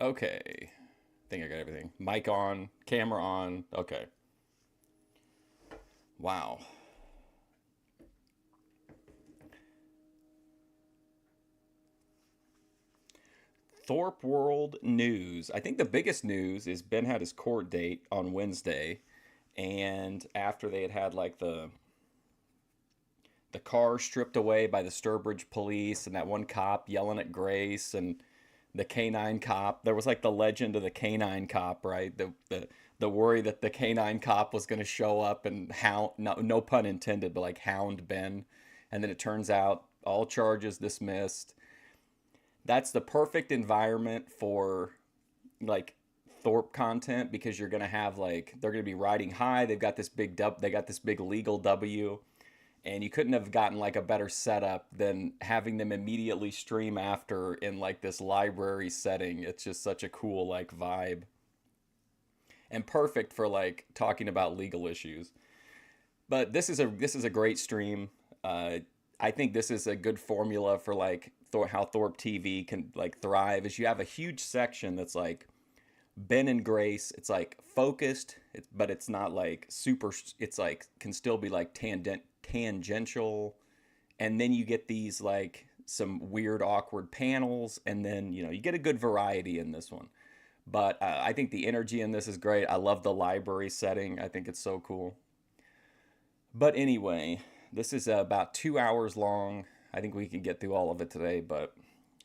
Okay. I think I got everything. Mic on, camera on. Okay. Wow. Thorp World News. I think the biggest news is Ben had his court date on Wednesday, and after they had like the car stripped away by the Sturbridge police and that one cop yelling at Grace and the canine cop. There was like the legend of the canine cop, right? The worry that the canine cop was going to show up and hound, no pun intended, but like hound Ben. And then it turns out all charges dismissed. That's the perfect environment for like Thorp content because you're going to have like they're going to be riding high. They got this big legal W, and you couldn't have gotten like a better setup than having them immediately stream after in like this library setting. It's just such a cool like vibe and perfect for like talking about legal issues. But this is a great stream. I think this is a good formula for like how Thorp TV can like thrive. Is you have a huge section that's like Ben and Grace. It's like focused, but it's not like super. It's like can still be like tangential, and then you get these like some weird awkward panels, and then you get a good variety in this one. But I think the energy in this is great. I love the library setting. I think it's so cool. But anyway, this is about 2 hours long. I think we can get through all of it today, but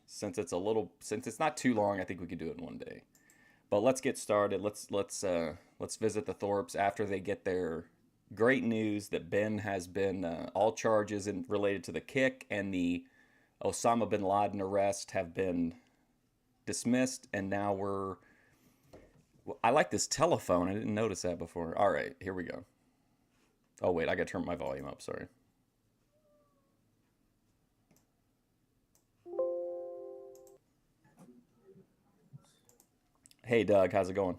since it's not too long, I think we could do it in one day. But let's get started. Let's visit the Thorps after they get their great news that Ben has been all charges related to the kick and the Osama bin Laden arrest have been dismissed, and now I like this telephone. I didn't notice that before. All right, here we go. Oh wait, I got to turn my volume up. Sorry. Hey Doug, how's it going?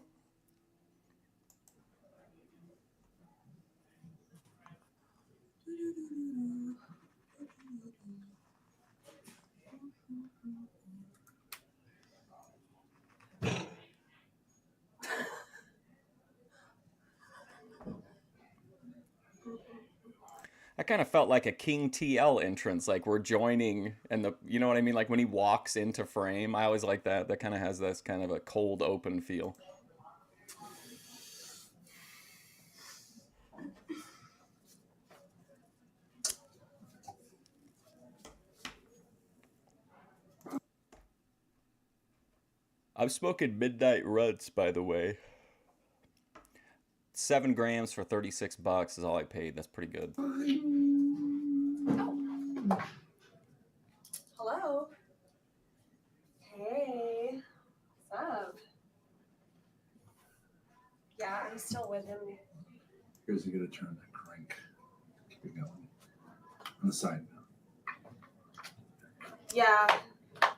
I kind of felt like a King TL entrance, like we're joining, and you know what I mean? Like when he walks into frame, I always like that. That kind of has this kind of a cold open feel. I've spoken Midnight Ruts, by the way. 7 grams for $36 is all I paid. That's pretty good. Hello. Hey. What's up? Yeah, I'm still with him. Here's you gotta turn that crank. Keep it going. On the side now. Yeah,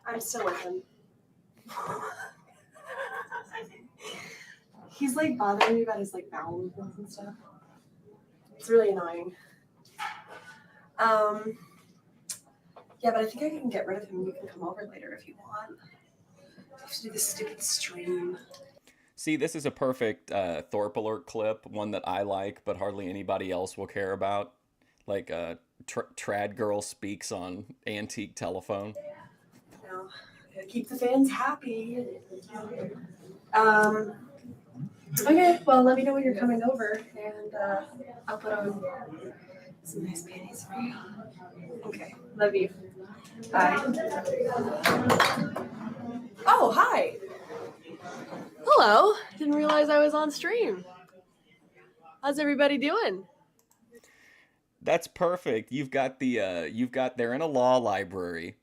I'm still with him. He's like bothering me about his like bowel movements and stuff. It's really annoying. Yeah, but I think I can get rid of him. You can come over later if you want. I have to do this stupid stream. See, this is a perfect Thorpe alert clip, one that I like, but hardly anybody else will care about. Like trad girl speaks on antique telephone. You know, gotta keep the fans happy. Um, okay, well, let me know when you're coming over, and I'll put on some nice panties for you. Okay, love you. Bye. Oh, hi. Hello. Didn't realize I was on stream. How's everybody doing? That's perfect. They're in a law library.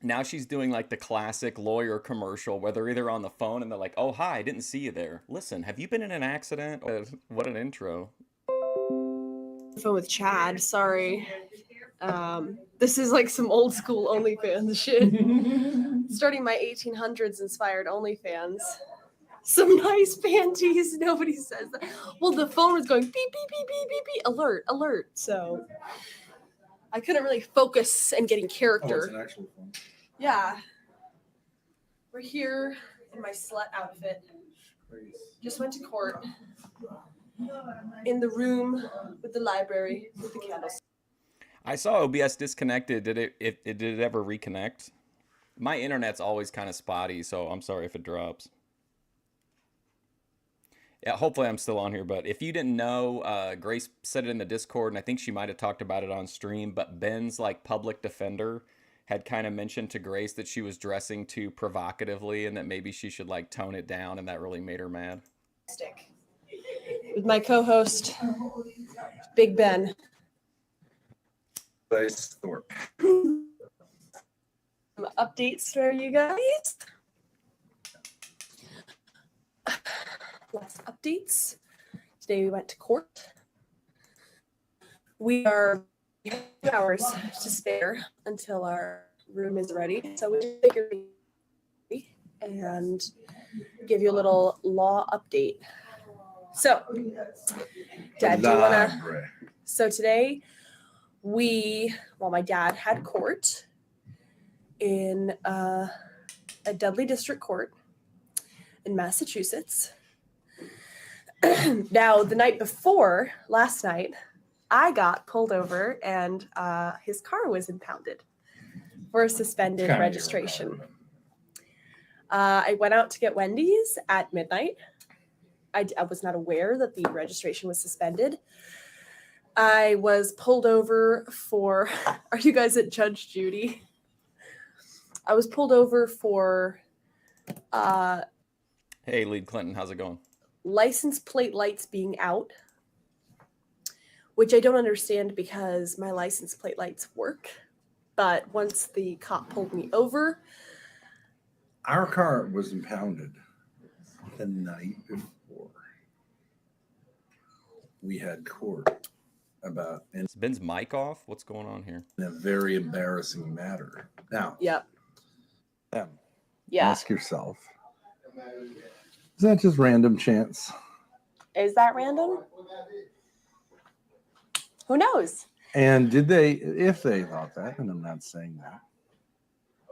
Now she's doing like the classic lawyer commercial where they're either on the phone and they're like, "Oh, hi, I didn't see you there. Listen, have you been in an accident?" What an intro. Phone with Chad. Sorry. This is like some old school OnlyFans shit. Starting my 1800s inspired OnlyFans. Some nice panties. Nobody says that. Well, the phone was going beep, beep, beep, beep, beep, beep. Alert, alert. So I couldn't really focus and getting Oh, character. it's an actual phone. Yeah. We're here in my slut outfit. Just went to court in the room with the library with the candles. I saw OBS disconnected. Did it ever reconnect? My internet's always kind of spotty, so I'm sorry if it drops. Yeah, hopefully I'm still on here, but if you didn't know, Grace said it in the Discord, and I think she might have talked about it on stream, but Ben's like public defender had kind of mentioned to Grace that she was dressing too provocatively and that maybe she should like tone it down, and that really made her mad. With my co-host, Big Ben. Nice Thorp. Some updates for you guys. Lots of updates. Today we went to court. We are 2 hours to spare until our room is ready. So we figured and give you a little law update. So, Dad, do you want to? So today my dad had court in a Dudley District Court in Massachusetts. Now, the night before, last night, I got pulled over and his car was impounded for a suspended registration. I went out to get Wendy's at midnight. I was not aware that the registration was suspended. I was pulled over for, are you guys at Judge Judy? I was pulled over for Hey, Lead Clinton, how's it going? License plate lights being out, which I don't understand because my license plate lights work. But once the cop pulled me over, our car was impounded the night before we had court about Is Ben's mic off? What's going on here? in a very embarrassing matter. Now, yep. Ask yourself, is that just random chance? Is that random? Who knows? And did they, if they thought that, and I'm not saying that,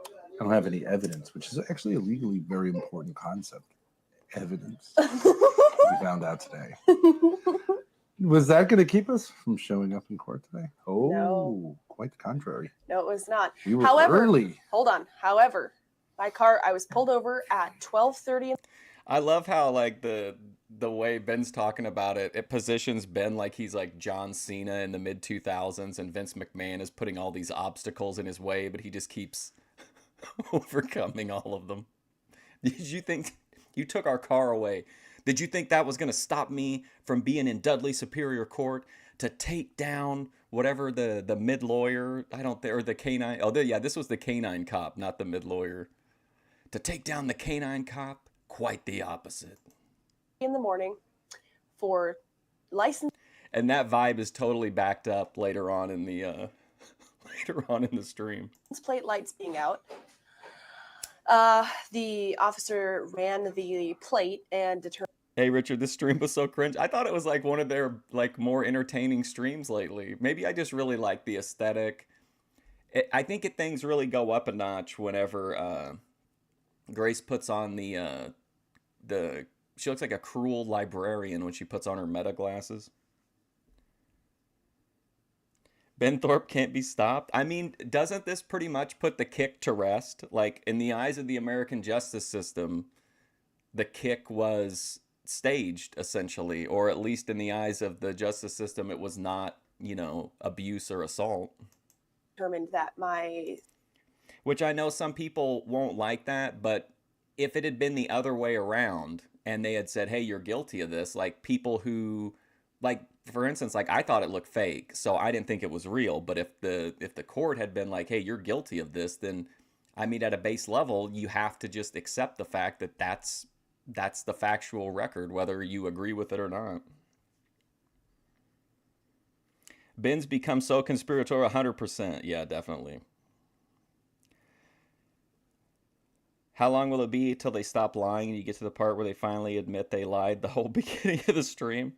I don't have any evidence, which is actually a legally very important concept. Evidence. We found out today. Was that going to keep us from showing up in court today? Oh, no. Quite the contrary. No, it was not. We were early. Hold on. However, my car, I was pulled over at 12:30. I love how like the way Ben's talking about it, it positions Ben like he's like John Cena in the mid 2000s, and Vince McMahon is putting all these obstacles in his way, but he just keeps overcoming all of them. Did you think you took our car away? Did you think that was going to stop me from being in Dudley Superior Court to take down whatever the mid lawyer, or the canine? Oh, yeah, this was the canine cop, not the mid lawyer. To take down the canine cop, quite the opposite. In the morning for license. And that vibe is totally backed up later on in the stream. Plate lights being out. The officer ran the plate and determined. Hey Richard, this stream was so cringe. I thought it was like one of their like more entertaining streams lately. Maybe I just really like the aesthetic. I think things really go up a notch whenever Grace puts on the she looks like a cruel librarian when she puts on her meta glasses. Ben Thorp can't be stopped. I mean, doesn't this pretty much put the kick to rest? Like, in the eyes of the American justice system, the kick was staged, essentially. Or at least in the eyes of the justice system, it was not, abuse or assault. Determined that Which I know some people won't like that, but if it had been the other way around, and they had said, hey, you're guilty of this, like, people who... Like, for instance, like, I thought it looked fake, so I didn't think it was real. But if the court had been like, hey, you're guilty of this, then, I mean, at a base level, you have to just accept the fact that that's the factual record, whether you agree with it or not. Ben's become so conspiratorial, 100%. Yeah, definitely. How long will it be till they stop lying and you get to the part where they finally admit they lied the whole beginning of the stream?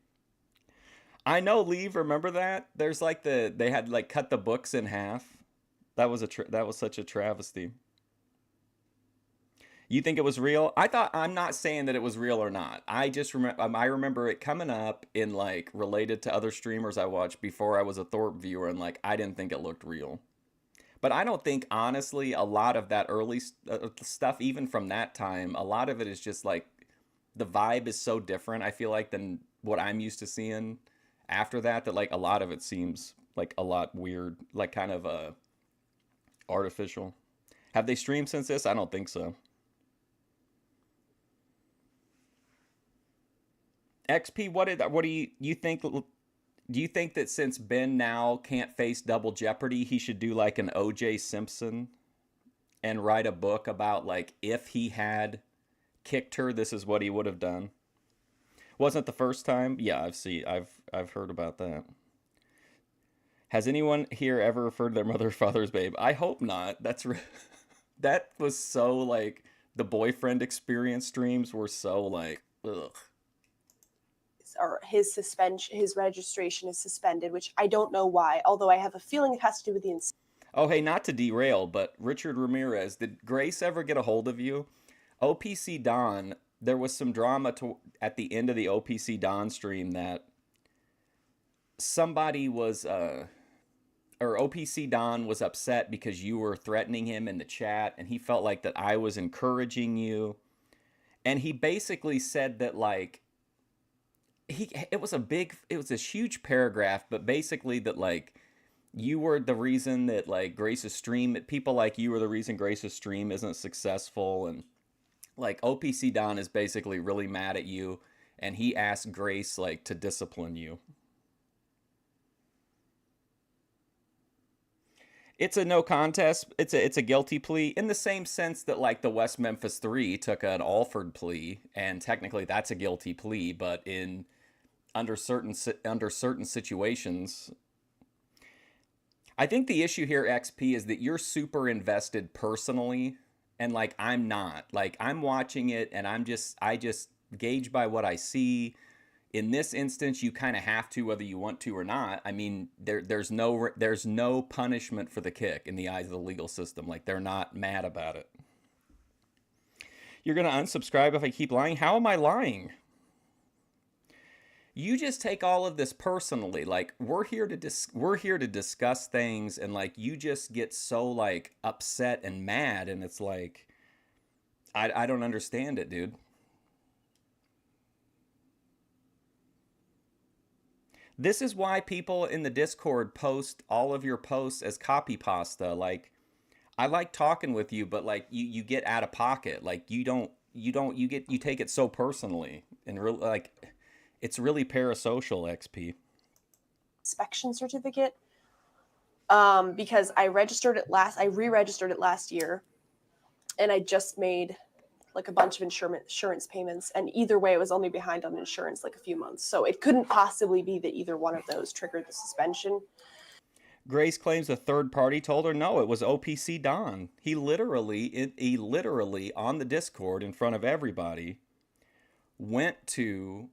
I know, Leave, remember that? There's like they had like cut the books in half. That was such a travesty. You think it was real? I'm not saying that it was real or not. I just remember I remember it coming up in like related to other streamers I watched before I was a Thorp viewer, and like I didn't think it looked real. But I don't think honestly a lot of that early stuff even from that time, a lot of it is just like the vibe is so different I feel like than what I'm used to seeing after that, that like a lot of it seems like a lot weird, like kind of artificial. Have they streamed since this? I don't think so. XP, what do you think? Do you think that since Ben now can't face double jeopardy, he should do like an OJ Simpson and write a book about like if he had kicked her, this is what he would have done? Wasn't the first time? Yeah, I've heard about that. Has anyone here ever referred to their mother or father's babe? I hope not. That was so like the boyfriend experience streams were so like ugh. Or his suspension, his registration is suspended, which I don't know why. Although I have a feeling it has to do with the. Oh, hey, not to derail, but Richard Ramirez, did Grace ever get a hold of you? OPC Don, there was some drama at the end of the OPC Don stream that somebody was, or OPC Don was upset because you were threatening him in the chat, and he felt like that I was encouraging you. And he basically said that, like, it was this huge paragraph, but basically that, like, you were the reason that, like, Grace's stream, people like you were the reason Grace's stream isn't successful, and like OPC Don is basically really mad at you, and he asked Grace like to discipline you. It's a no contest. It's a guilty plea in the same sense that like the West Memphis Three took an Alford plea, and technically that's a guilty plea, but in under certain situations. I think the issue here, XP, is that you're super invested personally, and like I'm not. Like I'm watching it, and I just gauge by what I see. In this instance, you kind of have to, whether you want to or not. I mean, there's no punishment for the kick in the eyes of the legal system. Like they're not mad about it. You're gonna unsubscribe if I keep lying? How am I lying? You just take all of this personally. Like we're here to discuss things, and like you just get so like upset and mad, and it's like I don't understand it, dude. This is why people in the Discord post all of your posts as copy pasta. Like I like talking with you, but like you get out of pocket. Like you take it so personally, and really like it's really parasocial, XP. Inspection certificate, because I re-registered it last year, and I just made like a bunch of insurance payments, and either way it was only behind on insurance like a few months, so it couldn't possibly be that either one of those triggered the suspension. Grace claims a third party told her no, it was OPC Don. He literally on the Discord in front of everybody went to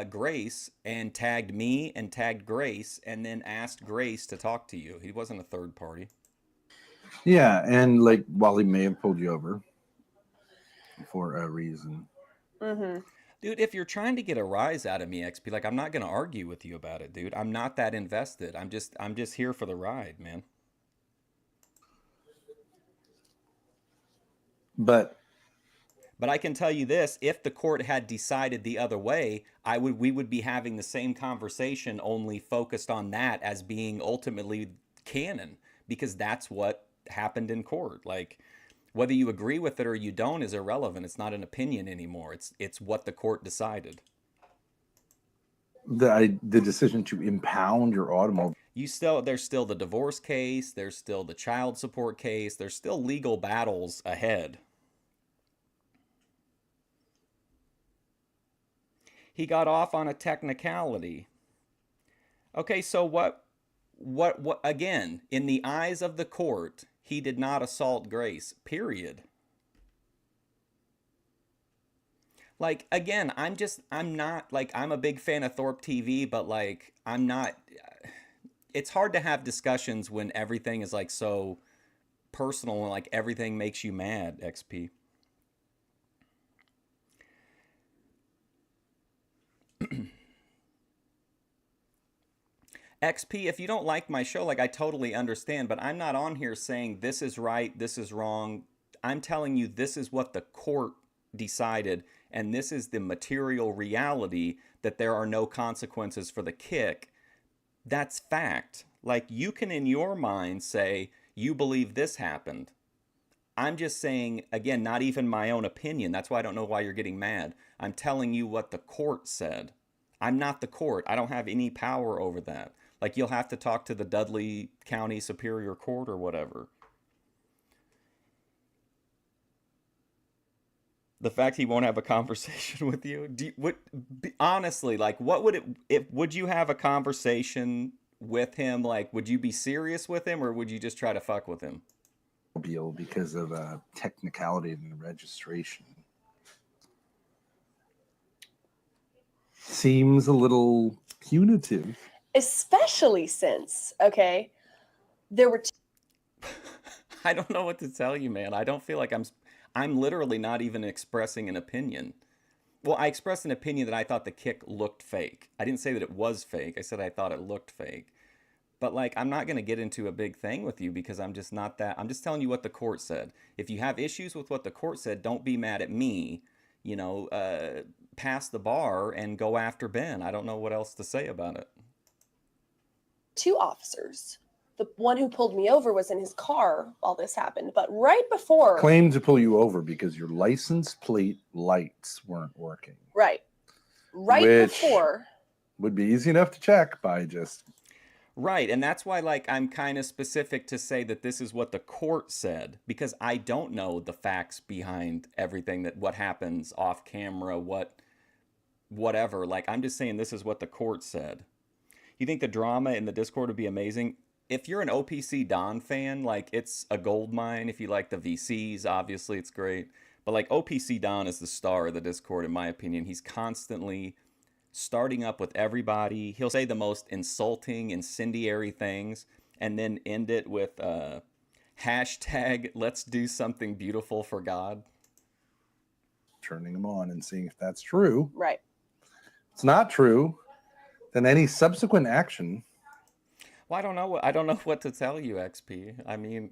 Grace and tagged me and tagged Grace and then asked Grace to talk to you. He wasn't a third party. Yeah, and like while he may have pulled you over for a reason. Mm-hmm. Dude, if you're trying to get a rise out of me, XP, like I'm not gonna argue with you about it, dude. I'm not that invested. I'm just here for the ride, man. But I can tell you this, if the court had decided the other way, we would be having the same conversation, only focused on that as being ultimately canon, because that's what happened in court. Like whether you agree with it or you don't is irrelevant. It's not an opinion anymore. It's what the court decided. the decision to impound your automobile. There's still the divorce case, there's still the child support case, there's still legal battles ahead. He got off on a technicality. Okay, so what again, in the eyes of the court, he did not assault Grace, period. Like again, I'm not like I'm a big fan of ThorpTV, but like I'm not it's hard to have discussions when everything is like so personal and like everything makes you mad, XP. XP, if you don't like my show, like I totally understand, but I'm not on here saying this is right, this is wrong. I'm telling you this is what the court decided, and this is the material reality that there are no consequences for the kick. That's fact. Like you can in your mind say you believe this happened. I'm just saying, again, not even my own opinion. That's why I don't know why you're getting mad. I'm telling you what the court said. I'm not the court. I don't have any power over that. Like, you'll have to talk to the Dudley County Superior Court or whatever. The fact he won't have a conversation with you, honestly, like, what would it, if, would you have a conversation with him? Like, would you be serious with him or would you just try to fuck with him? Because of a technicality in the registration. Seems a little punitive. Especially since, okay, there were I don't know what to tell you, man. I don't feel like I'm literally not even expressing an opinion. Well, I expressed an opinion that I thought the kick looked fake. I didn't say that it was fake. I said I thought it looked fake. But like, I'm not going to get into a big thing with you because I'm just not that. I'm just telling you what the court said. If you have issues with what the court said, don't be mad at me. You know, pass the bar and go after Ben. I don't know what else to say about it. 2 officers. The one who pulled me over was in his car while this happened. But right before... Claimed to pull you over because your license plate lights weren't working. Right. Right Which before... would be easy enough to check by just... Right, and that's why, like, I'm kind of specific to say that this is what the court said, because I don't know the facts behind everything, that what happens off camera, whatever. Like, I'm just saying this is what the court said. You think the drama in the Discord would be amazing? If you're an OPC Don fan, like, it's a gold mine. If you like the VCs, obviously it's great. But, like, OPC Don is the star of the Discord, in my opinion. He's constantly starting up with everybody. He'll say the most insulting, incendiary things and then end it with hashtag let's do something beautiful for God. Turning them on and seeing if that's true. Right. If it's not true, then any subsequent action. Well, I don't know what to tell you, XP. I mean,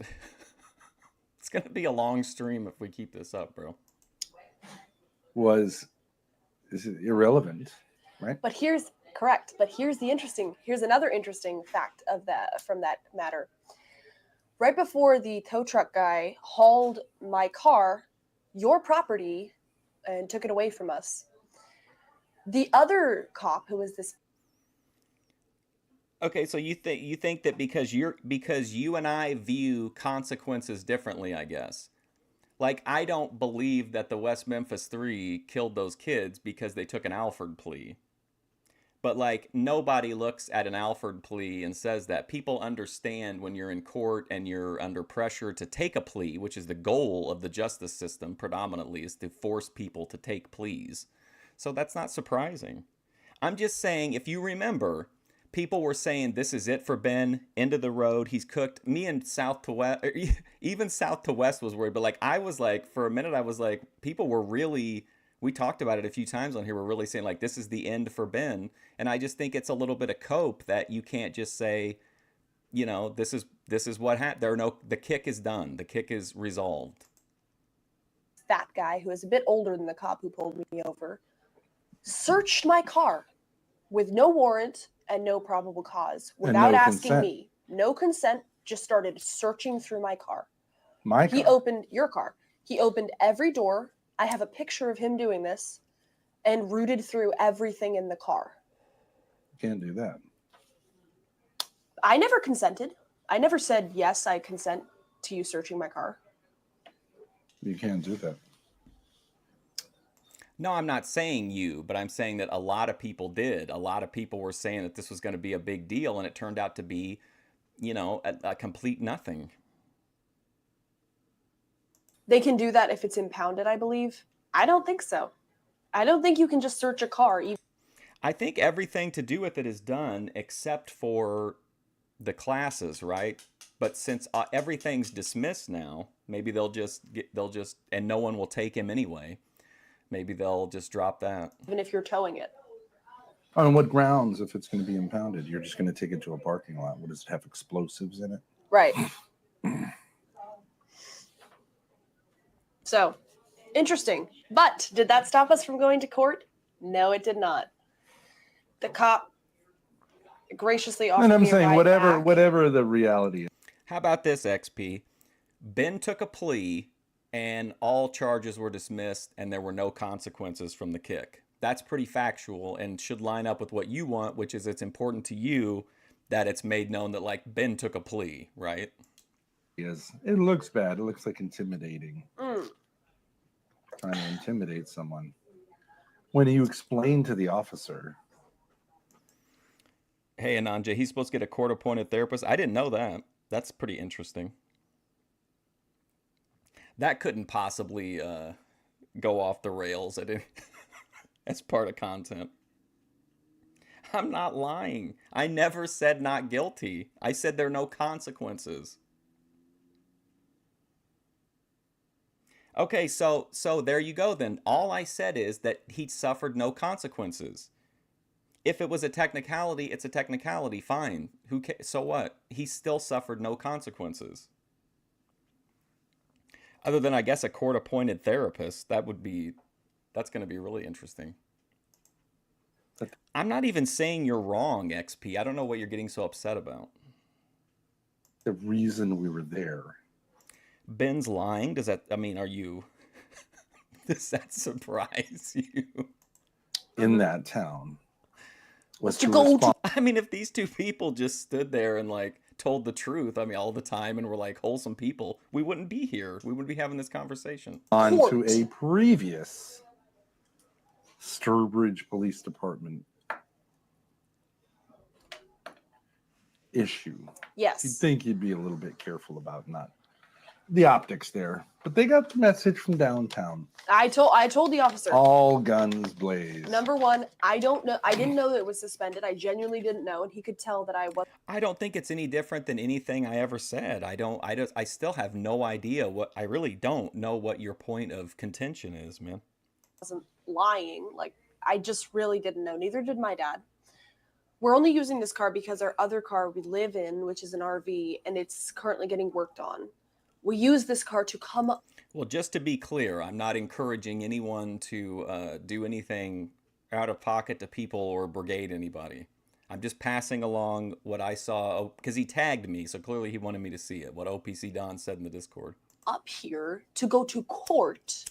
it's going to be a long stream if we keep this up, bro. Is irrelevant. Right. But here's another interesting fact of that from that matter. Right before the tow truck guy hauled my car, your property, and took it away from us, the other cop who was this... Okay, so you think that because you and I view consequences differently, I guess. Like, I don't believe that the West Memphis 3 killed those kids because they took an Alford plea. But, like, nobody looks at an Alford plea and says that. People understand when you're in court and you're under pressure to take a plea, which is the goal of the justice system predominantly, is to force people to take pleas. So that's not surprising. I'm just saying, if you remember, people were saying, this is it for Ben, end of the road, he's cooked. Me and South to West, even South to West was worried. But, like, I was like, for a minute, I was like, people were really... We talked about it a few times on here. We're really saying, like, this is the end for Ben. And I just think it's a little bit of cope that you can't just say, you know, this is what happened. The kick is done. The kick is resolved. That guy, who is a bit older than the cop who pulled me over, searched my car with no warrant and no probable cause without asking me. No consent, just started searching through my car. He opened your car. He opened every door. I have a picture of him doing this and rooted through everything in the car. You can't do that. I never consented. I never said, yes, I consent to you searching my car. You can't do that. No, I'm not saying you, but I'm saying that a lot of people did. A lot of people were saying that this was going to be a big deal, and it turned out to be, you know, a complete nothing. They can do that if it's impounded, I believe. I don't think so. I don't think you can just search a car. I think everything to do with it is done except for the classes, right? But since everything's dismissed now, maybe and no one will take him anyway. Maybe they'll just drop that. Even if you're towing it. On what grounds, if it's going to be impounded? You're just going to take it to a parking lot. What does it have, explosives in it? Right. So, interesting. But did that stop us from going to court? No, it did not. The cop graciously offered And I'm me a saying ride back. whatever the reality is. How about this, XP? Ben took a plea and all charges were dismissed and there were no consequences from the kick. That's pretty factual and should line up with what you want, which is it's important to you that it's made known that like Ben took a plea, right? Is it looks bad. It looks like intimidating. Mm. Trying to intimidate someone. When you explain to the officer, Hey, Ananja, he's supposed to get a court-appointed therapist. I didn't know that. That's pretty interesting. That couldn't possibly go off the rails as part of content. I'm not lying. I never said not guilty. I said there are no consequences. Okay, so there you go then. All I said is that he suffered no consequences. If it was a technicality, it's a technicality. Fine. So what? He still suffered no consequences. Other than, I guess, a court-appointed therapist. That's going to be really interesting. I'm not even saying you're wrong, XP. I don't know what you're getting so upset about. the reason we were there. Ben's lying? Does that surprise you? In that town was To to go respond I mean, if these two people just stood there and like told the truth, all the time, and were like wholesome people, we wouldn't be here. We wouldn't be having this conversation. to a previous Sturbridge Police Department issue. Yes. You'd think you'd be a little bit careful about not the optics there, but they got the message from downtown. I told the officer. All guns blazed. Number one, I don't know. I didn't know that it was suspended. I genuinely didn't know, and he could tell that I I don't think it's any different than anything I ever said. I still have no idea I really don't know what your point of contention is, man. wasn't lying. Like, I just really didn't know. Neither did my dad. We're only using this car because our other car we live in, which is an RV, and it's currently getting worked on. We use this car to come up. Well, just to be clear, I'm not encouraging anyone to do anything out of pocket to people or brigade anybody. I'm just passing along what I saw, because he tagged me, so clearly he wanted me to see it, what OPC Don said in the Discord. Up here to go to court,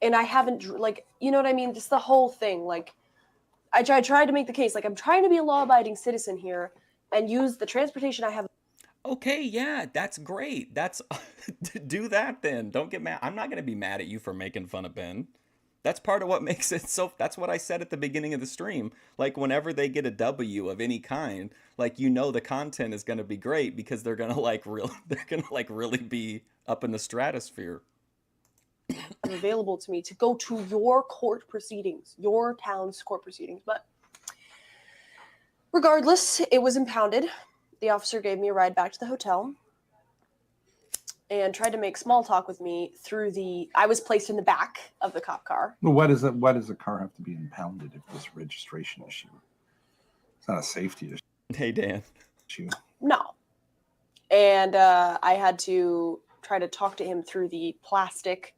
and I haven't, like, you know what I mean? Just the whole thing. Like, I tried to make the case, like, I'm trying to be a law-abiding citizen here and use the transportation I have. Okay, yeah, that's great. Do that then. Don't get mad. I'm not going to be mad at you for making fun of Ben. That's part of what makes it so. That's what I said at the beginning of the stream. Like, whenever they get a W of any kind, like, the content is going to be great because they're going to really be up in the stratosphere. Available to me to go to your court proceedings, your town's court proceedings. But regardless, it was impounded. The officer gave me a ride back to the hotel and tried to make small talk with me I was placed in the back of the cop car. Well, why does the car have to be impounded if it's a registration issue? It's not a safety issue. Hey, Dan. No. And I had to try to talk to him through the plastic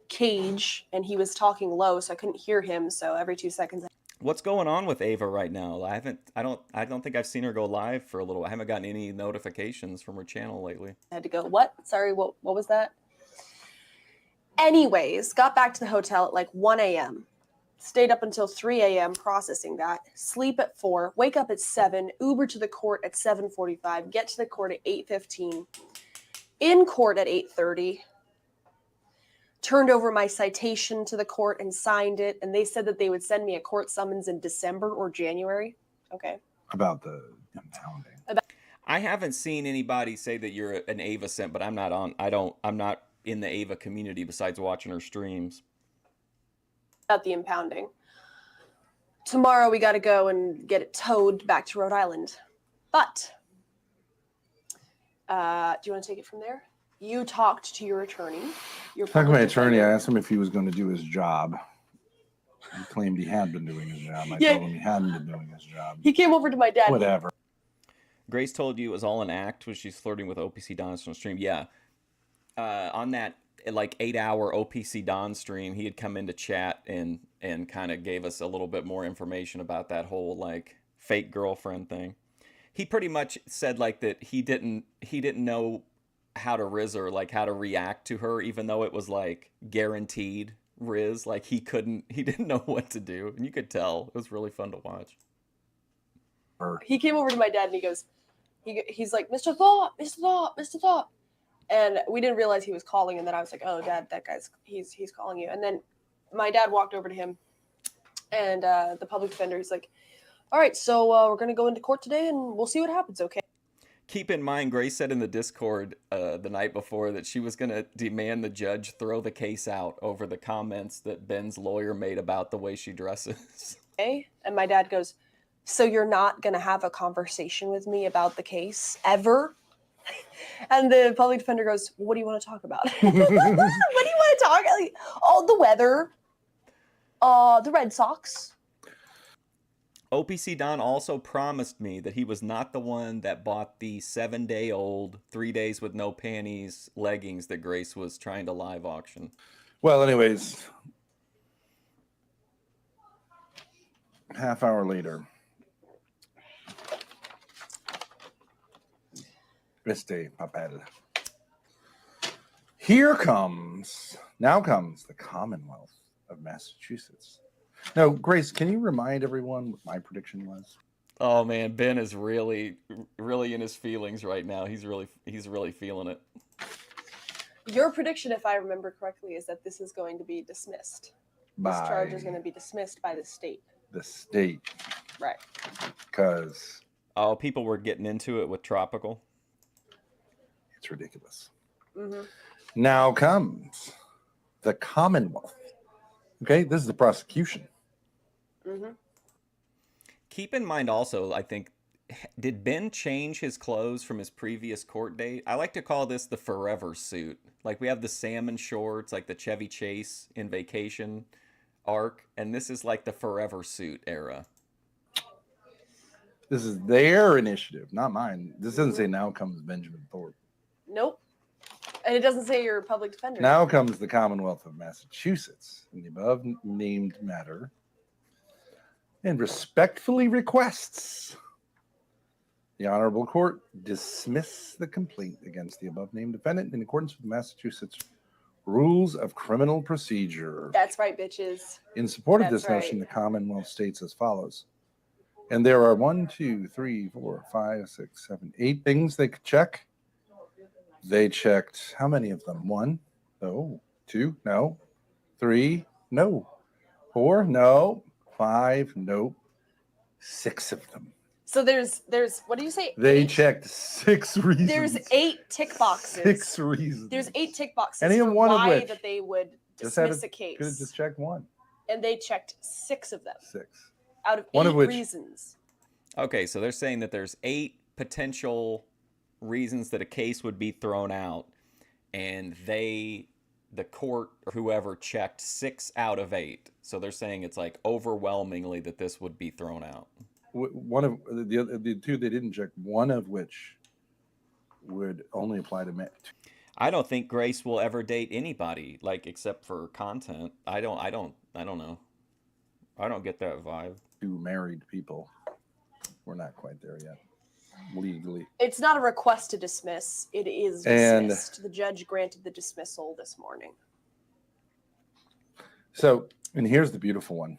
cage, and he was talking low, so I couldn't hear him. So every 2 seconds. What's going on with Ava right now? I don't think I've seen her go live for a little. I haven't gotten any notifications from her channel lately. I had to go, what? Sorry, what was that? Anyways, got back to the hotel at like 1 a.m. Stayed up until 3 a.m. processing that. Sleep at 4, wake up at 7, Uber to the court at 7:45, get to the court at 8:15, in court at 8:30. Turned over my citation to the court and signed it, and they said that they would send me a court summons in December or January. Okay. About the impounding. I haven't seen anybody say that you're an Ava simp, but I'm not in the Ava community besides watching her streams. About the impounding. Tomorrow we got to go and get it towed back to Rhode Island. But do you want to take it from there? You talked to your attorney. Talking to my attorney, I asked him if he was going to do his job. He claimed he had been doing his job. I Yeah. told him he hadn't been doing his job. He came over to my dad. Whatever. Grace told you it was all an act when she's flirting with OPC Don on stream. Yeah. On that like 8-hour OPC Don stream, he had come in to chat and kind of gave us a little bit more information about that whole like fake girlfriend thing. He pretty much said like that he didn't know how to riz her, like how to react to her, even though it was like guaranteed riz. Like he didn't know what to do, and you could tell. It was really fun to watch. He came over to my dad and he goes, he's like, Mr. Thorp, Mr. Thorp, Mr. Thorp. And we didn't realize he was calling, and then I was like, oh, Dad, that guy's he's calling you. And then my dad walked over to him, and the public defender, he's like, all right, so we're gonna go into court today, and we'll see what happens, okay? Keep in mind, Grace said in the Discord the night before that she was going to demand the judge throw the case out over the comments that Ben's lawyer made about the way she dresses. Okay. And my dad goes, so you're not going to have a conversation with me about the case ever? And the public defender goes, what do you want to talk about? What do you want to talk about? Oh, the weather, the Red Sox. OPC Don also promised me that he was not the one that bought the 7-day-old, 3 days with no panties leggings that Grace was trying to live auction. Well, anyways, half hour later, Este Papel. Now comes the Commonwealth of Massachusetts. Now, Grace, can you remind everyone what my prediction was? Oh man, Ben is really in his feelings right now. He's really feeling it. Your prediction, if I remember correctly, is that this is going to be dismissed. This charge is going to be dismissed by the state. The state. Right. Because people were getting into it with Tropical. It's ridiculous. Mm-hmm. Now comes the Commonwealth. Okay, this is the prosecution. Mm-hmm. Keep in mind also, I think, did Ben change his clothes from his previous court date? I like to call this the forever suit. Like we have the salmon shorts, like the Chevy Chase in Vacation arc, and this is like the forever suit era. This is their initiative, not mine. This doesn't say now comes Benjamin Thorp. Nope. And it doesn't say your public defender. Now comes the Commonwealth of Massachusetts in the above named matter and respectfully requests the Honorable Court dismiss the complaint against the above named defendant in accordance with Massachusetts Rules of Criminal Procedure. That's right, bitches. In support of That's this motion, right. the Commonwealth states as follows. And there are 1, 2, 3, 4, 5, 6, 7, 8 things they could check. They checked how many of them? 1, no. 2, no. 3, no. 4, no. 5, nope. 6 of them. So there's what do you say? They 8? checked 6 reasons. There's 8 tick boxes. 6 reasons. There's 8 tick boxes Any for one of why which that they would Just dismiss a case. Could have just checked 1. And they checked 6 of them 6. out of One 8 of which- reasons. Okay, so they're saying that there's 8 potential reasons that a case would be thrown out, and the court or whoever checked 6 out of 8. So they're saying it's like overwhelmingly that this would be thrown out. One of the 2 they didn't check, one of which would only apply to men. I don't think Grace will ever date anybody, like except for content. I don't know. I don't get that vibe. 2 married people. We're not quite there yet, legally. It's not a request to dismiss. It is And- dismissed. The judge granted the dismissal this morning. So, and here's the beautiful one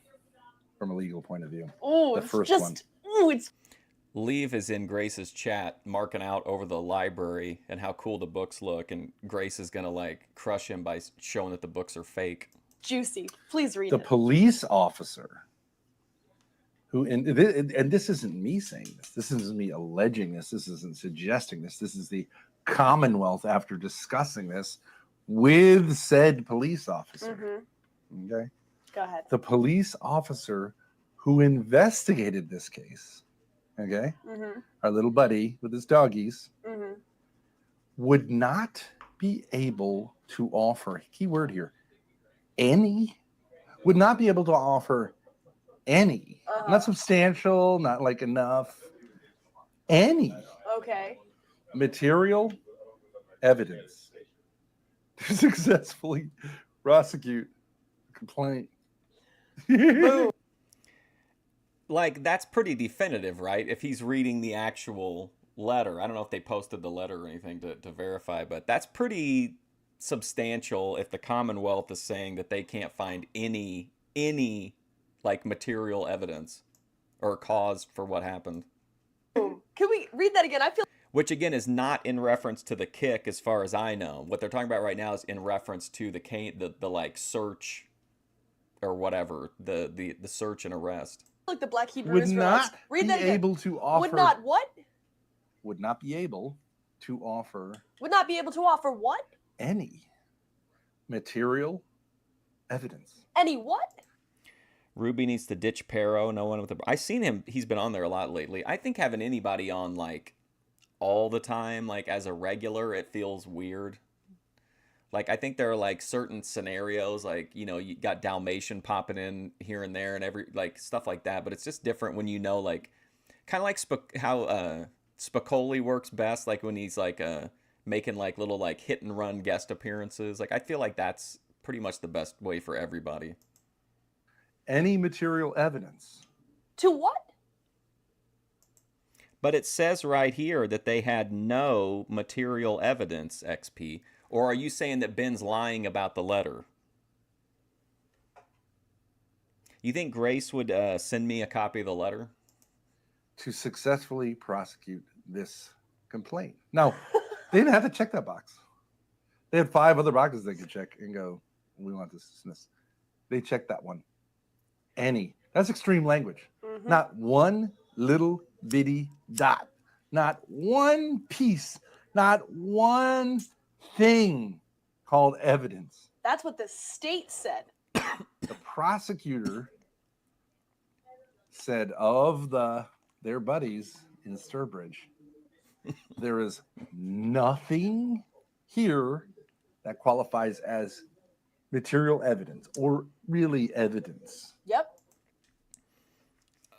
from a legal point of view. Oh, The it's first just one. it's Leave is in Grace's chat, marking out over the library and how cool the books look, and Grace is gonna like crush him by showing that the books are fake. juicy. Please read The it. police officer who, and this isn't me saying this. This isn't me alleging this. This isn't suggesting this. This is the Commonwealth after discussing this with said police officer. Mhm. Okay. Go ahead. The police officer who investigated this case, okay, Mm-hmm. our little buddy with his doggies, Mm-hmm. would not be able to offer, keyword here, any would not be able to offer any, Uh-huh. not substantial, not like enough, any Okay. material evidence to successfully prosecute a complaint. Boom. Like, that's pretty definitive, right? If he's reading the actual letter. I don't know if they posted the letter or anything to verify, but that's pretty substantial if the Commonwealth is saying that they can't find any like material evidence or cause for what happened. Boom. Can we read that again? I feel Which again is not in reference to the kick, as far as I know. What they're talking about right now is in reference to the like search or whatever, the search and arrest. like the Black Hebrew Would Israelites. not Read be that again. able to offer. Would not what? Would not be able to offer Would not be able to offer what? any material evidence. Any what? Ruby needs to ditch Pero. No one with the. I've seen him. He's been on there a lot lately. I think having anybody on like all the time, like as a regular, it feels weird. Like I think there are like certain scenarios, like you got Dalmatian popping in here and there, and every like stuff like that. But it's just different when like kind of like how Spicoli works best, like when he's like making like little like hit and run guest appearances. Like I feel like that's pretty much the best way for everybody. Any material evidence. To what? But it says right here that they had no material evidence, XP. Or are you saying that Ben's lying about the letter? You think Grace would send me a copy of the letter? To successfully prosecute this complaint. No, they didn't have to check that box. They had 5 other boxes they could check and go, we want this dismissed. They checked that one. Any. That's extreme language. Mhm. Not one little bitty dot. Not one piece. Not one thing called evidence. That's what the state said. The prosecutor said of their buddies in Sturbridge, there is nothing here that qualifies as material evidence or really evidence. Yep.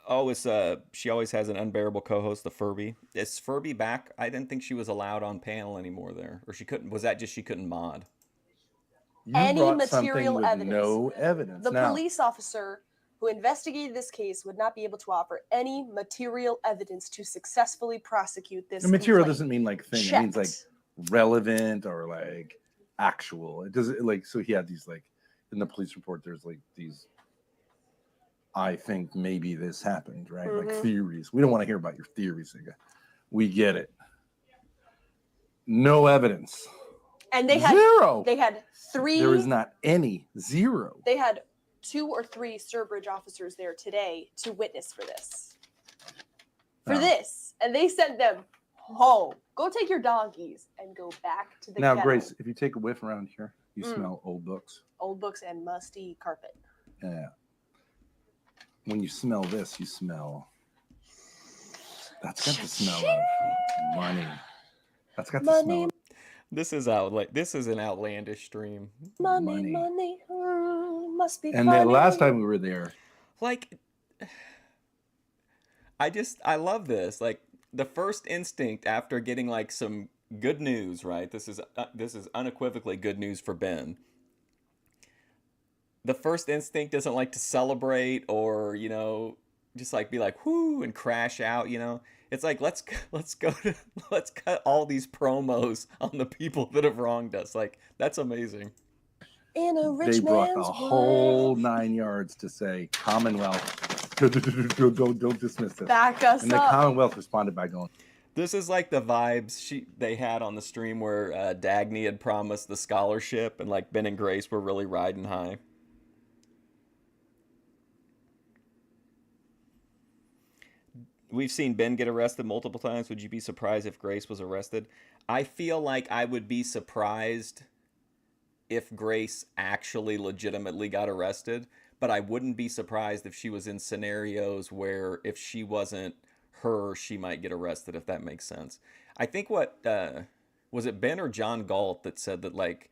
Oh, it's she always has an unbearable co-host, the Furby. Is Furby back? I didn't think she was allowed on panel anymore there, or she couldn't. Was that just she couldn't mod? You Any brought material something with evidence. no evidence. The Now, police officer who investigated this case would not be able to offer any material evidence to successfully prosecute this. the material complaint. doesn't mean like thing. Checked. It means like relevant or like actual. It doesn't like so he had these like in the police report. There's like these. I think maybe this happened, right? Like Mhm. theories. We don't want to hear about your theories. We get it. No evidence. And they had Zero. They had 3. There is not any. Zero. They had 2 or 3 Sturbridge officers there today to witness for this. Oh. This, and they sent them home. Go take your doggies and go back to the Now, kennel. Grace, if you take a whiff around here, you smell old books. Old books and musty carpet. Yeah. When you smell this, you smell. That's got the smell of money. That's got the Money. smell of This is an outlandish stream. Money, Money. must be And funny. the last time we were there, Like, I love this. Like, the first instinct after getting like some good news, right? This is unequivocally good news for Ben. The first instinct isn't like to celebrate or just like be like whoo and crash out. It's like let's cut all these promos on the people that have wronged us. Like that's amazing. In a rich they brought man's the whole world. 9 yards to say Commonwealth, don't dismiss this. Back us And the up. Commonwealth responded by going, This is like the vibes they had on the stream where Dagny had promised the scholarship and like Ben and Grace were really riding high. We've seen Ben get arrested multiple times. Would you be surprised if Grace was arrested? I feel like I would be surprised if Grace actually legitimately got arrested, but I wouldn't be surprised if she was in scenarios where if she wasn't her, she might get arrested, if that makes sense. I think was it Ben or John Galt that said that like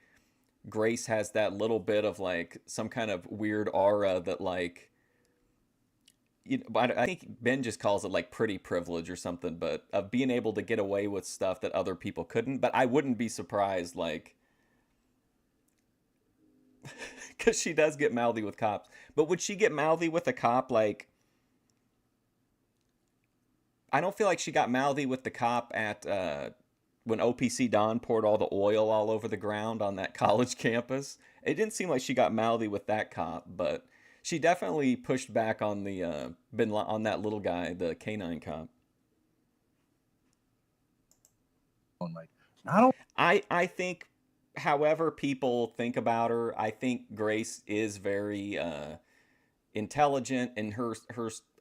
Grace has that little bit of like some kind of weird aura that like, you know, I think Ben just calls it like pretty privilege or something, but of being able to get away with stuff that other people couldn't. But I wouldn't be surprised, like, because she does get mouthy with cops. But would she get mouthy with a cop? Like, I don't feel like she got mouthy with the cop at when OPC Don poured all the oil all over the ground on that college campus. It didn't seem like she got mouthy with that cop, but she definitely pushed back on the on that little guy, the canine cop. Like, I don't. I think, however people think about her, I think Grace is very intelligent, and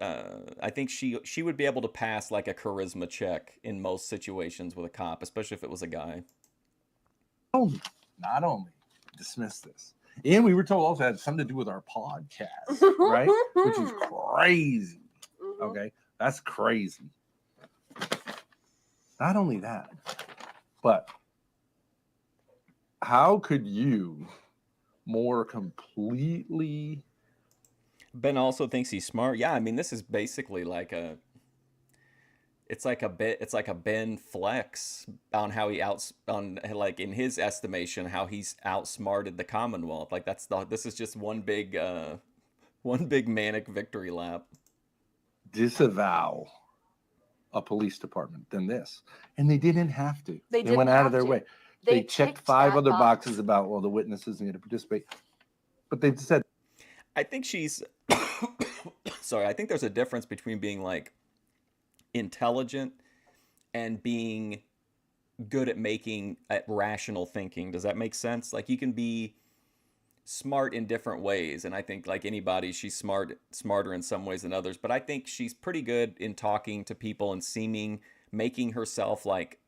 I think she would be able to pass like a charisma check in most situations with a cop, especially if it was a guy. Not only dismiss this, and we were told also had something to do with our podcast, right? Which is crazy. Okay, that's crazy. Not only that, but how could you more completely? Ben also thinks he's smart. Yeah, I mean, this is basically like it's like a Ben flex on how he on like in his estimation how he's outsmarted the Commonwealth. Like this is just one big manic victory lap. Disavow a police department than this, and they didn't have to. They didn't went out of have their to. way. They checked ticked 5 that other box. boxes about, well, the witness isn't going to participate, but they said, I think she's sorry, I think there's a difference between being like intelligent and being good at rational thinking. Does that make sense? Like, you can be smart in different ways, and I think like anybody, she's smarter in some ways than others, but I think she's pretty good in talking to people and making herself like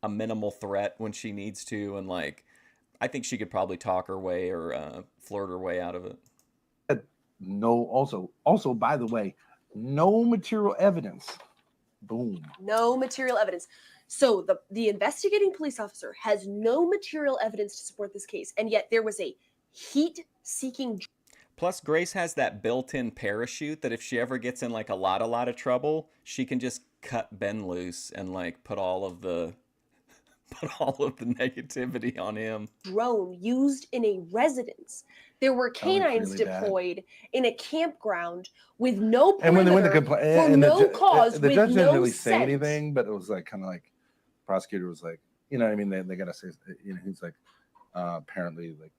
a minimal threat when she needs to, and like I think she could probably talk her way or flirt her way out of it. no, also by the way, no material evidence. Boom. No material evidence. So the investigating police officer has no material evidence to support this case, and yet there was a heat-seeking. Plus, Grace has that built-in parachute that if she ever gets in like a lot of trouble, she can just cut Ben loose and like put all of the negativity on him. Drone used in a residence. There were canines really deployed in a campground with no perimeter, and when they went to complain, for no cause, the with judge didn't no really say scent. anything, but it was like kind of like prosecutor was like, you know what I mean, they got to say, you know, he's like apparently like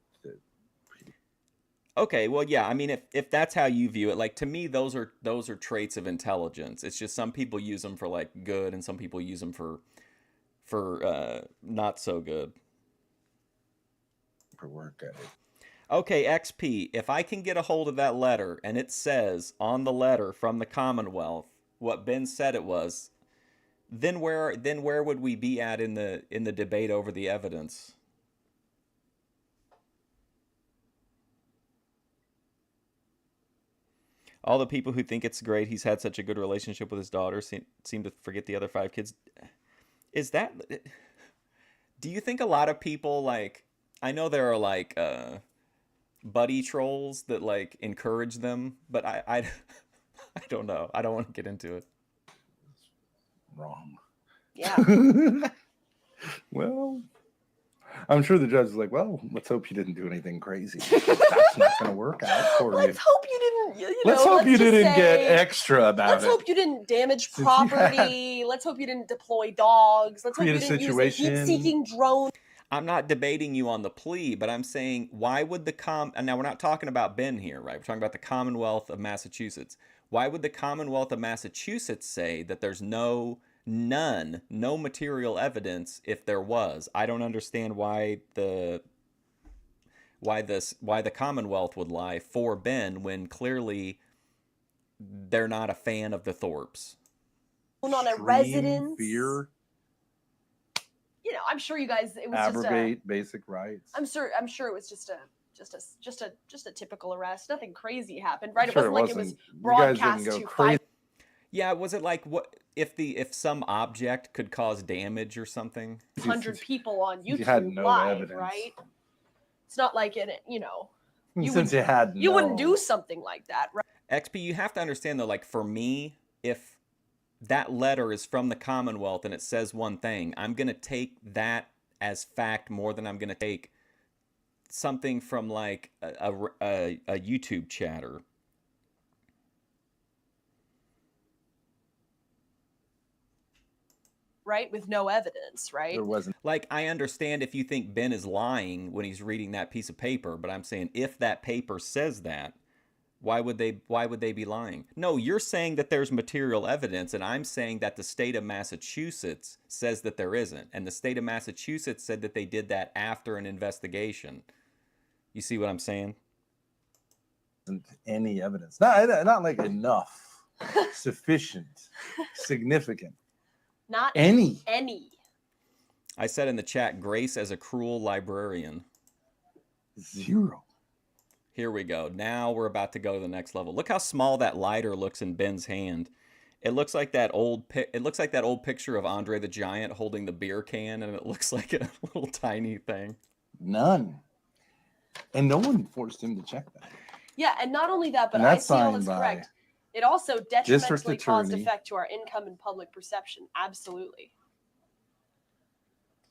Okay, well, yeah, I mean, if that's how you view it, like to me, those are traits of intelligence. It's just some people use them for like good, and some people use them for not so good. for work at it. Okay, XP, if I can get a hold of that letter and it says on the letter from the Commonwealth what Ben said it was, then where would we be at in the debate over the evidence? All the people who think it's great he's had such a good relationship with his daughter seem to forget the other 5 kids. Is that... Do you think a lot of people, like... I know there are, like, buddy trolls that, like, encourage them, but I don't know. I don't want to get into it. Wrong. Yeah. Well, I'm sure the judge is like, well, let's hope you didn't do anything crazy. That's not going to work out for Let's you. hope you didn't. Let's hope you didn't get say, extra about let's it. hope you didn't damage property. Let's hope you didn't deploy dogs. Let's hope you didn't use a heat-seeking drone. I'm not debating you on the plea, but I'm saying, why would and now we're not talking about Ben here, right? We're talking about the Commonwealth of Massachusetts. Why would the Commonwealth of Massachusetts say that there's no material evidence if there was? I don't understand why the Commonwealth would lie for Ben when clearly they're not a fan of the Thorps. On a residence. Fear. You know, I'm sure you guys. It was abrogate basic rights. I'm sure it was just a typical arrest. Nothing crazy happened, right? Sure, it wasn't like it was broadcast to crazy. Yeah, was it like what if some object could cause damage or something? 100 people on YouTube had no live, evidence. right? It's not like you Since you had you wouldn't do something like that, right? XP, you have to understand though, like for me, if that letter is from the Commonwealth and it says one thing, I'm going to take that as fact more than I'm going to take something from like a YouTube chatter. Right? With no evidence, right? There wasn't. Like, I understand if you think Ben is lying when he's reading that piece of paper, but I'm saying if that paper says that, why would they be lying? No, you're saying that there's material evidence, and I'm saying that the state of Massachusetts says that there isn't. And the state of Massachusetts said that they did that after an investigation. You see what I'm saying? Any evidence. Not like enough, sufficient, significant. Not any. I said in the chat, Grace as a cruel librarian. 0. Here we go. Now we're about to go to the next level. Look how small that lighter looks in Ben's hand. It looks like that old picture of Andre the Giant holding the beer can, and it looks like a little tiny thing. None. And no one forced him to check that. Yeah, and not only that, but And I that's see all signed this by correct. It also District detrimentally caused Attorney. effect to our income and public perception. Absolutely.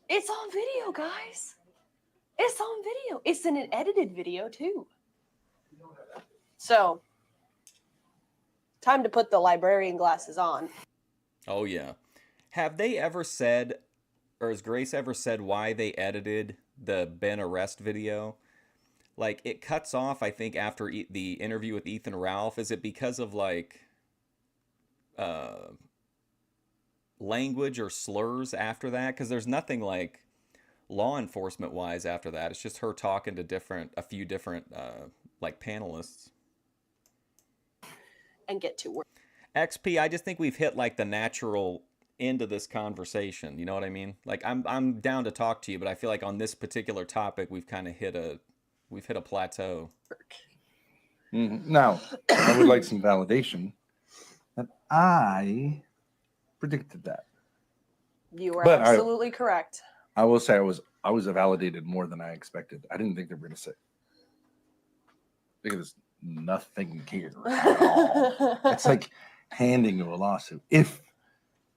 It's on video, guys. It's on video. It's in an edited video, too. So, time to put the librarian glasses on. Oh, yeah. Have they ever said, or has Grace ever said why they edited the Ben arrest video? Like, it cuts off, I think, after the interview with Ethan Ralph. Is it because of, like, language or slurs after that? Because there's nothing, like, law enforcement-wise after that. It's just her talking to a few different, like, panelists. And get to work. XP, I just think we've hit, like, the natural end of this conversation. You know what I mean? Like, I'm down to talk to you, but I feel like on this particular topic, we've kind of hit a plateau. Now, I would like some validation that I predicted that. You are absolutely correct. I will say I was validated more than I expected. I didn't think they were going to say. Look at this, nothing here at all. It's like handing you a lawsuit if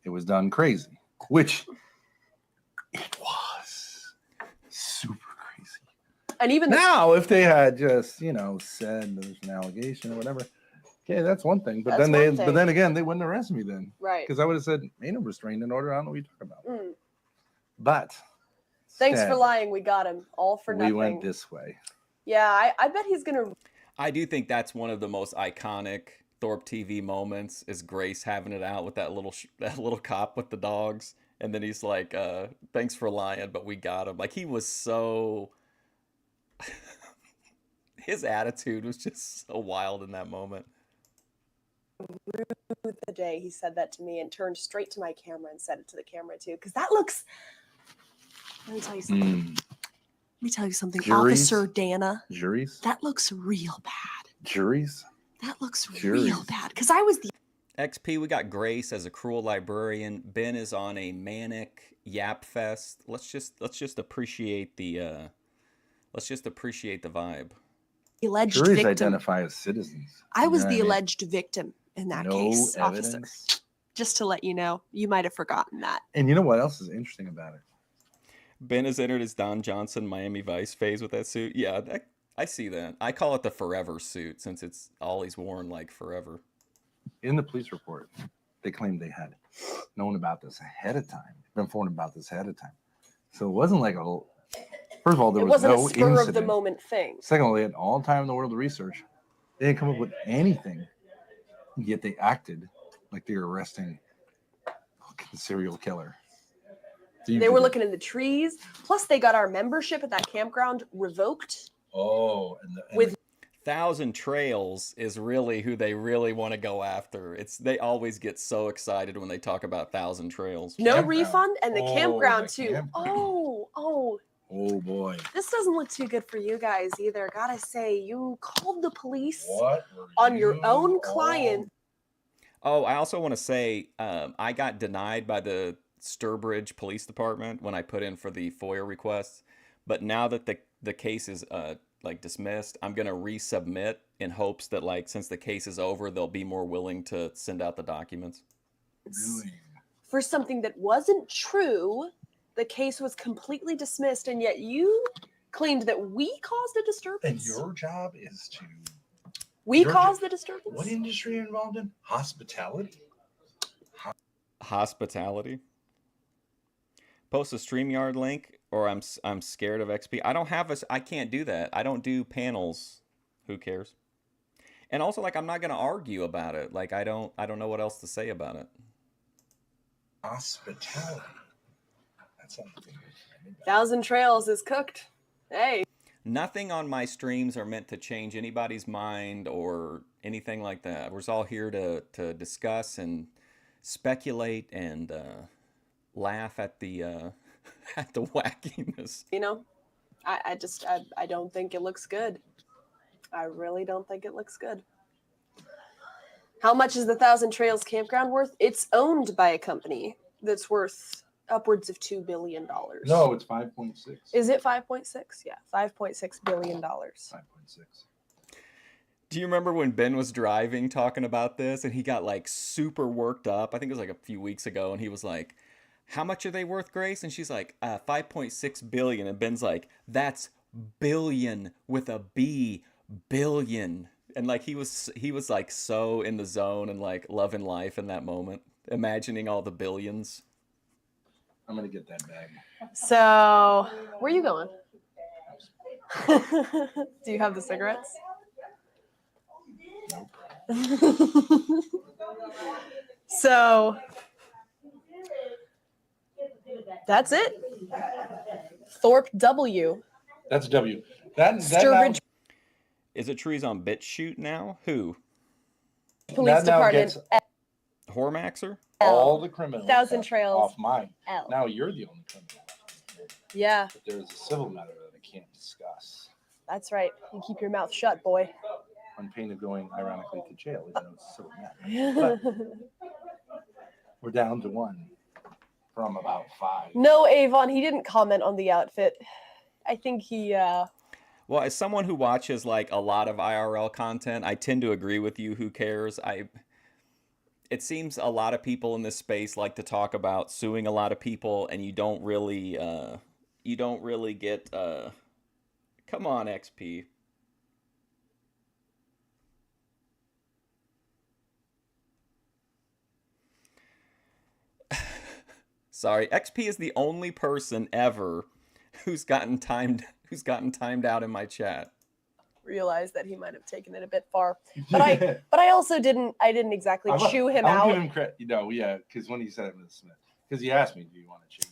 it was done crazy, which it was super crazy. And even now, if they had just said there's an allegation or whatever, okay, that's one thing. But then again, they wouldn't arrest me then, right? Because I would have said ain't no restraining order. I don't know what you're talking about. But thanks for lying. We got him all for nothing. We went this way. Yeah, I bet he's gonna. I do think that's one of the most iconic ThorpTV moments is Grace having it out with that little cop with the dogs, and then he's like, "Thanks for lying, but we got him." Like he was so. His attitude was just so wild in that moment. The day he said that to me and turned straight to my camera and said it to the camera too, because that looks. Let me tell you something. Let me tell you something, Officer Dana. Juries? That looks real bad. Juries? That looks real bad. Because I was the XP, we got Grace as a cruel librarian. Ben is on a manic yap fest. Let's just appreciate the vibe. Alleged Juries victim. Identify as citizens. I was the alleged victim in that case, evidence. Officer. Just to let you know, you might have forgotten that. And you know what else is interesting about it? Ben has entered his Don Johnson Miami Vice phase with that suit. Yeah, I see that. I call it the forever suit since it's all he's worn like forever. In the police report, they claimed they had known about this ahead of time. Been informed about this ahead of time. So it wasn't like a whole. First of all, there was no incident. It wasn't a spur of the moment thing. Secondly, they had all time in the world of research. They didn't come up with anything, yet they acted like they were arresting a fucking serial killer. They were looking in the trees. Plus, they got our membership at that campground revoked. Oh, with 1,000 Trails is really who they really want to go after. They always get so excited when they talk about 1,000 Trails. No refund, and the campground too. Campground. Oh boy. This doesn't look too good for you guys either. Gotta say, you called the police on your own client. Oh, I also want to say I got denied by the Sturbridge Police Department when I put in for the FOIA requests. But now that the case is like dismissed, I'm gonna resubmit in hopes that like since the case is over, they'll be more willing to send out the documents. Really? For something that wasn't true, the case was completely dismissed, and yet you claimed that we caused a And disturbance. your job is to. We your caused jo- the disturbance. What industry are you involved in? Hospitality? Hospitality. Post a StreamYard link, or I'm scared of XP. I don't have a. I can't do that. I don't do panels. Who cares? And also, like, I'm not gonna argue about it. Like, I don't know what else to say about it. Hospitality. That's something. Thousand Trails is cooked. Hey. Nothing on my streams are meant to change anybody's mind or anything like that. We're just all here to discuss and speculate and laugh at the at the wackiness. You know, I don't think it looks good. I really don't think it looks good. How much is the Thousand Trails campground worth? It's owned by a company that's worth upwards of $2 billion. No, it's 5.6. Is it 5.6? Yeah, $5.6 billion. 5.6. Do you remember when Ben was driving talking about this and he got like super worked up? I think it was like a few weeks ago, and he was like, "How much are they worth, Grace?" And she's like, 5.6 billion. And Ben's like, "That's billion with a B, billion." And like he was like so in the zone and like loving life in that moment, imagining all the billions. I'm going to get that bag. So, where are you going? Do you have the cigarettes? Nope. So, that's it. Thorp W. That's W. That Sturbridge Is it trees on BitChute now? Who? Police that now Department. gets Hormaxer? all the criminals Thousand Trails. off mine. L. Now you're the only criminal. Yeah, But there's a civil matter that I can't discuss. that's right. You keep your mouth shut, boy. On pain of going, ironically, to jail, even though it's a civil matter. But we're down to one from about 5. No, Avon, he didn't comment on the outfit. I think he, Well, as someone who watches like a lot of IRL content, I tend to agree with you. Who cares? It seems a lot of people in this space like to talk about suing a lot of people, and you don't really get. Come on, XP. Sorry, XP is the only person ever who's gotten timed out in my chat. realized that he might have taken it a bit far. But I also didn't exactly chew him I'll out. give him credit. Yeah, because when he said it with Smith, because he asked me, "Do you want to change?"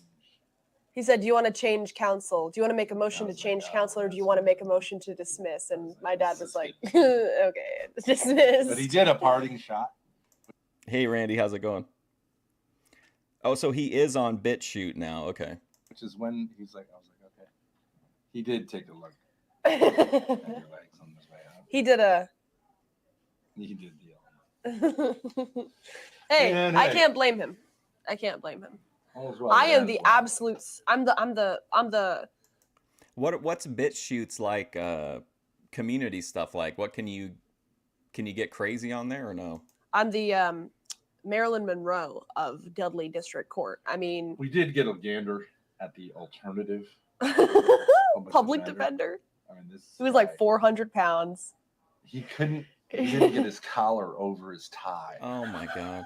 He said, "Do you want to change counsel? Do you want to make a motion to change counsel, or do you want to make a motion to dismiss?" And my dad was like, "Okay, dismiss." But he did a parting shot. Hey, Randy, how's it going? Oh, so he is on BitChute now. Okay. Which is when he's like, I was like, okay. He did take a look at your legs on his way out. He did a. He did the Hey, Man, I hey. can't blame him. I can't blame him. All's well I that am ends the well. absolute. I'm the. What's BitChute's like community stuff like? What can you get crazy on there or no? I'm the Marilyn Monroe of Dudley District Court. I mean, We did get a gander at the alternative public defender. I mean, this He was like guy, 400 pounds. He didn't get his collar over his tie. Oh my god.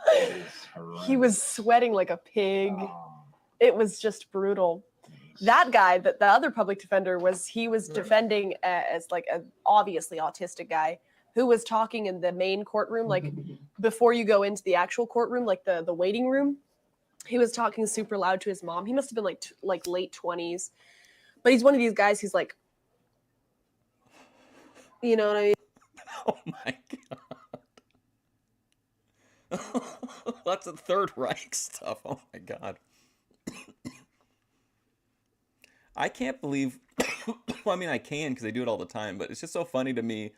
It is horrendous. He was sweating like a pig. Oh, It was just brutal. it was- That guy, the other public defender, was defending as like an obviously autistic guy who was talking in the main courtroom, like before you go into the actual courtroom, like the waiting room. He was talking super loud to his mom. He must have been like late 20s, but he's one of these guys who's like, you know what I mean? Oh my god. Lots of Third Reich stuff. Oh my god. I can't believe. Well, I mean, I can because they do it all the time, but it's just so funny to me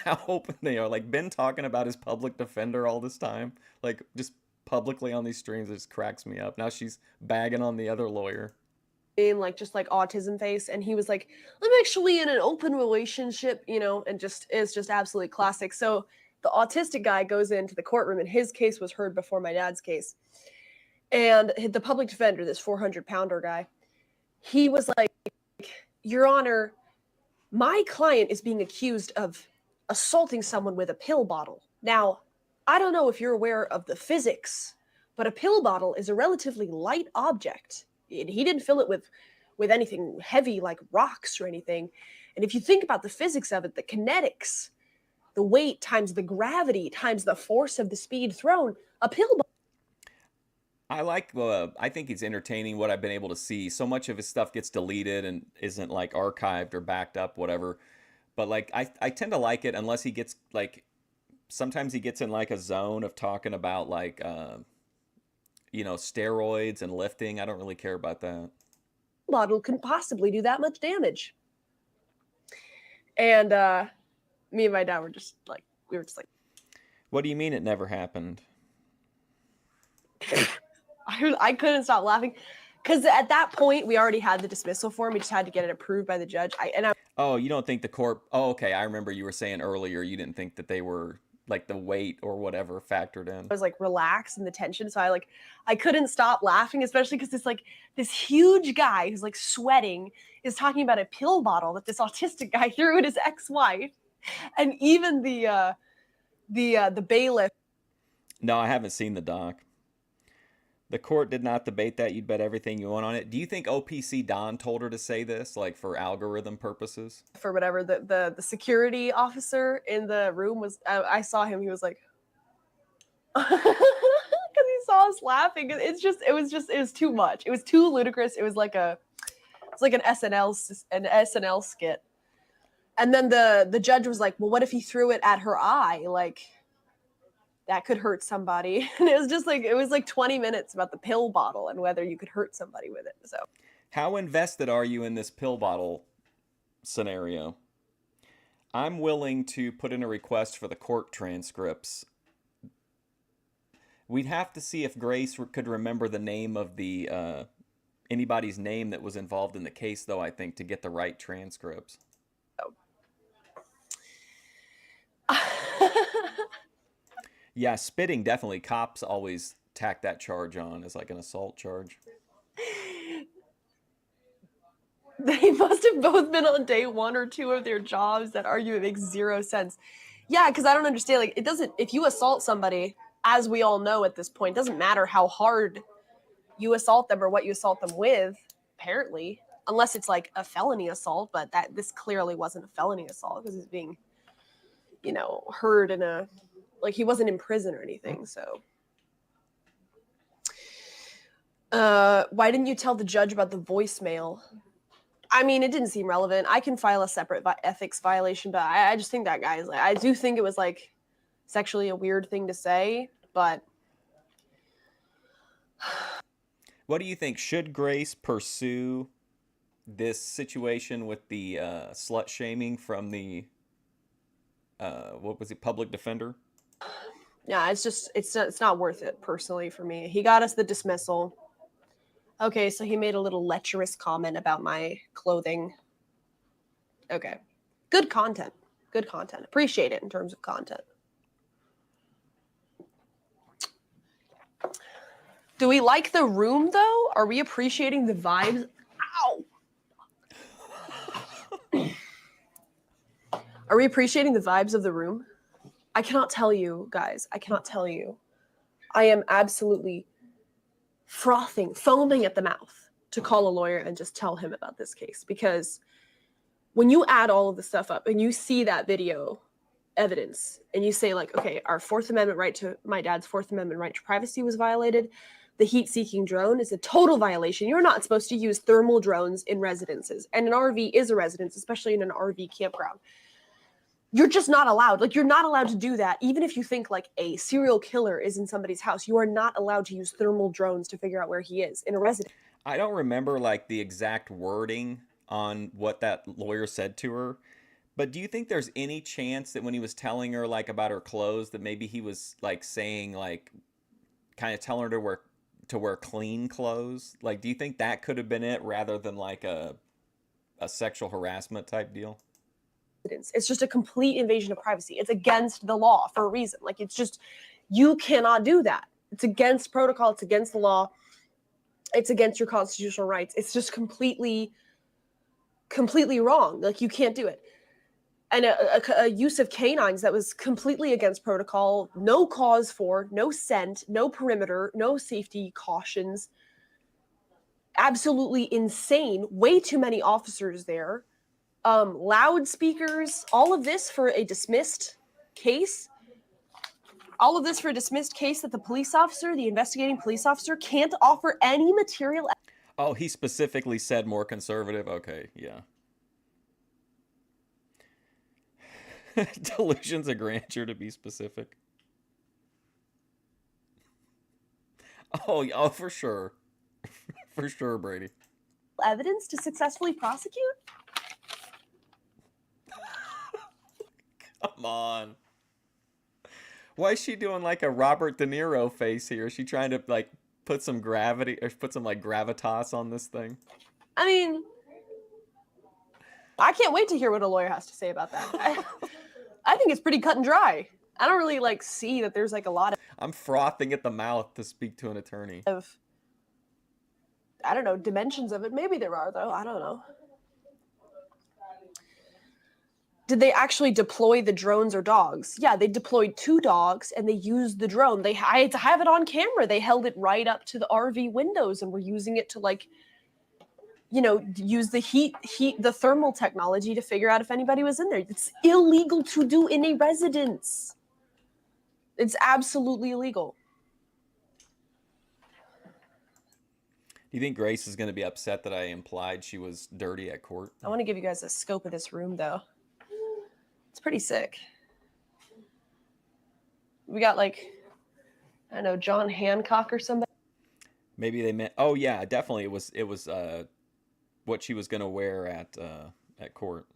how open they are. Like Ben talking about his public defender all this time, like just publicly on these streams, it just cracks me up. Now she's bagging on the other lawyer. in like just like autism face, and he was like, I'm actually in an open relationship, you know, and just it's just absolutely classic. So the autistic guy goes into the courtroom, and his case was heard before my dad's case, and the public defender, this 400-pounder guy, he was like, Your Honor, my client is being accused of assaulting someone with a pill bottle. Now, I don't know if you're aware of the physics, but a pill bottle is a relatively light object. And he didn't fill it with anything heavy like rocks or anything. And if you think about the physics of it, the kinetics, the weight times the gravity times the force of the speed thrown, a pill bottle. I think it's entertaining what I've been able to see. So much of his stuff gets deleted and isn't like archived or backed up, whatever. But like I tend to like it unless he gets like sometimes he gets in like a zone of talking about like steroids and lifting. I don't really care about that. Bottle can possibly do that much damage. And me and my dad were just like, What do you mean it never happened? I couldn't stop laughing because at that point we already had the dismissal form. We just had to get it approved by the judge. Oh, you don't think the court? Oh, okay. I remember you were saying earlier you didn't think that they were like the weight or whatever factored in. I was like relaxed and the tension, so I couldn't stop laughing, especially because this huge guy who's like sweating is talking about a pill bottle that this autistic guy threw at his ex-wife, and even the bailiff. No, I haven't seen the doc. The court did not debate that. You'd bet everything you want on it. Do you think OPC Don told her to say this, like for algorithm purposes? For whatever, the security officer in the room was, I saw him. He was like, because he saw us laughing. It was too much. It was too ludicrous. It's like an SNL skit. And then the judge was like, well, what if he threw it at her eye? Like, that could hurt somebody. And it was like 20 minutes about the pill bottle and whether you could hurt somebody with it. So how invested are you in this pill bottle scenario? I'm willing to put in a request for the court transcripts. We'd have to see if Grace could remember the name of the anybody's name that was involved in the case, though, I think, to get the right transcripts. Yeah, spitting, definitely. Cops always tack that charge on as like an assault charge. They must have both been on day 1 or 2 of their jobs. That argument makes zero sense. Yeah, because I don't understand. Like, it doesn't, if you assault somebody, as we all know at this point, it doesn't matter how hard you assault them or what you assault them with, apparently, unless it's like a felony assault. But this clearly wasn't a felony assault because it's being, heard in a, like, he wasn't in prison or anything. So why didn't you tell the judge about the voicemail? I mean, it didn't seem relevant. I can file a separate ethics violation, but I just think that guy's like, I do think it was like sexually a weird thing to say, but. What do you think? Should Grace pursue this situation with the slut shaming from the, what was it, public defender? Yeah, it's not worth it personally for me. He got us the dismissal. Okay, so he made a little lecherous comment about my clothing. Okay. Good content. Good content. Appreciate it in terms of content. Do we like the room, though? Are we appreciating the vibes? Ow! Are we appreciating the vibes of the room? I cannot tell you, guys. I cannot tell you. I am absolutely foaming at the mouth to call a lawyer and just tell him about this case. Because when you add all of the stuff up and you see that video evidence and you say, like, okay, my dad's Fourth Amendment right to privacy was violated. The heat-seeking drone is a total violation. You're not supposed to use thermal drones in residences. And an RV is a residence, especially in an RV campground. You're just not allowed. Like, you're not allowed to do that. Even if you think like a serial killer is in somebody's house, you are not allowed to use thermal drones to figure out where he is in a residence. I don't remember like the exact wording on what that lawyer said to her, but do you think there's any chance that when he was telling her like about her clothes that maybe he was like saying like kind of telling her to wear to wear clean clothes? Like, do you think that could have been it rather than like a sexual harassment type deal? It's just a complete invasion of privacy. It's against the law for a reason. Like, it's just, you cannot do that. It's against protocol. It's against the law. It's against your constitutional rights. It's just completely wrong. Like, you can't do it. And a use of canines that was completely against protocol, no cause for, no scent, no perimeter, no safety cautions. Absolutely insane. Way too many officers there. Loudspeakers, all of this for a dismissed case. All of this for a dismissed case that the police officer, the investigating police officer, can't offer any material. Oh, he specifically said more conservative? Okay, yeah. Delusions of grandeur, to be specific. Oh, for sure. For sure, Brady. Evidence to successfully prosecute? Come on. Why is she doing like a Robert De Niro face here? Is she trying to like put some gravity or put some like gravitas on this thing? I mean, I can't wait to hear what a lawyer has to say about that. I think it's pretty cut and dry. I don't really like see that there's like a lot I'm frothing at the mouth to speak to an attorney. of, I don't know, dimensions of it. Maybe there are, though. I don't know. Did they actually deploy the drones or dogs? Yeah, they deployed 2 dogs and they used the drone. I had to have it on camera. They held it right up to the RV windows and were using it to, like, you know, use the the thermal technology to figure out if anybody was in there. It's illegal to do in a residence. It's absolutely illegal. Do you think Grace is going to be upset that I implied she was dirty at court? I want to give you guys a scope of this room, though. It's pretty sick. We got, like, I don't know, John Hancock or somebody. Maybe they meant. Oh yeah, definitely. It was what she was going to wear at court.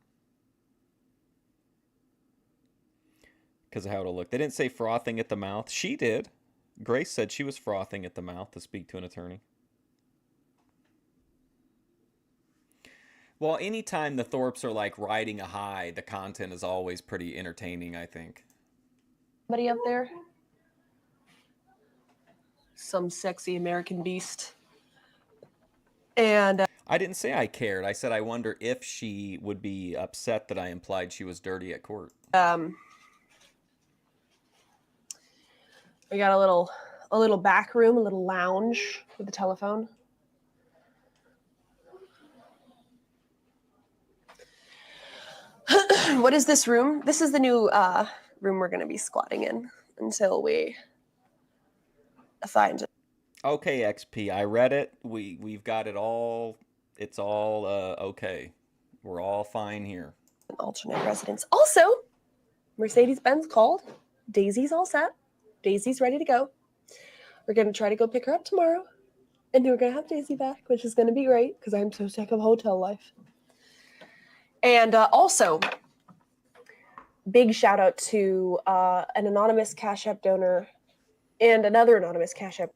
Because of how it'll look. They didn't say frothing at the mouth. She did. Grace said she was frothing at the mouth to speak to an attorney. Well, anytime the Thorps are like riding a high, the content is always pretty entertaining, I think. Somebody up there? Some sexy American beast. And I didn't say I cared. I said I wonder if she would be upset that I implied she was dirty at court. we got a little back room, a little lounge with a telephone. What is this room? This is the new room we're going to be squatting in until we find it. Okay, XP. I read it. We've got it all. It's all okay. We're all fine here. An alternate residence. Also, Mercedes-Benz called. Daisy's all set. Daisy's ready to go. We're going to try to go pick her up tomorrow. And then we're going to have Daisy back, which is going to be great because I'm so sick of hotel life. And also, big shout out to an anonymous Cash App donor and another anonymous Cash App.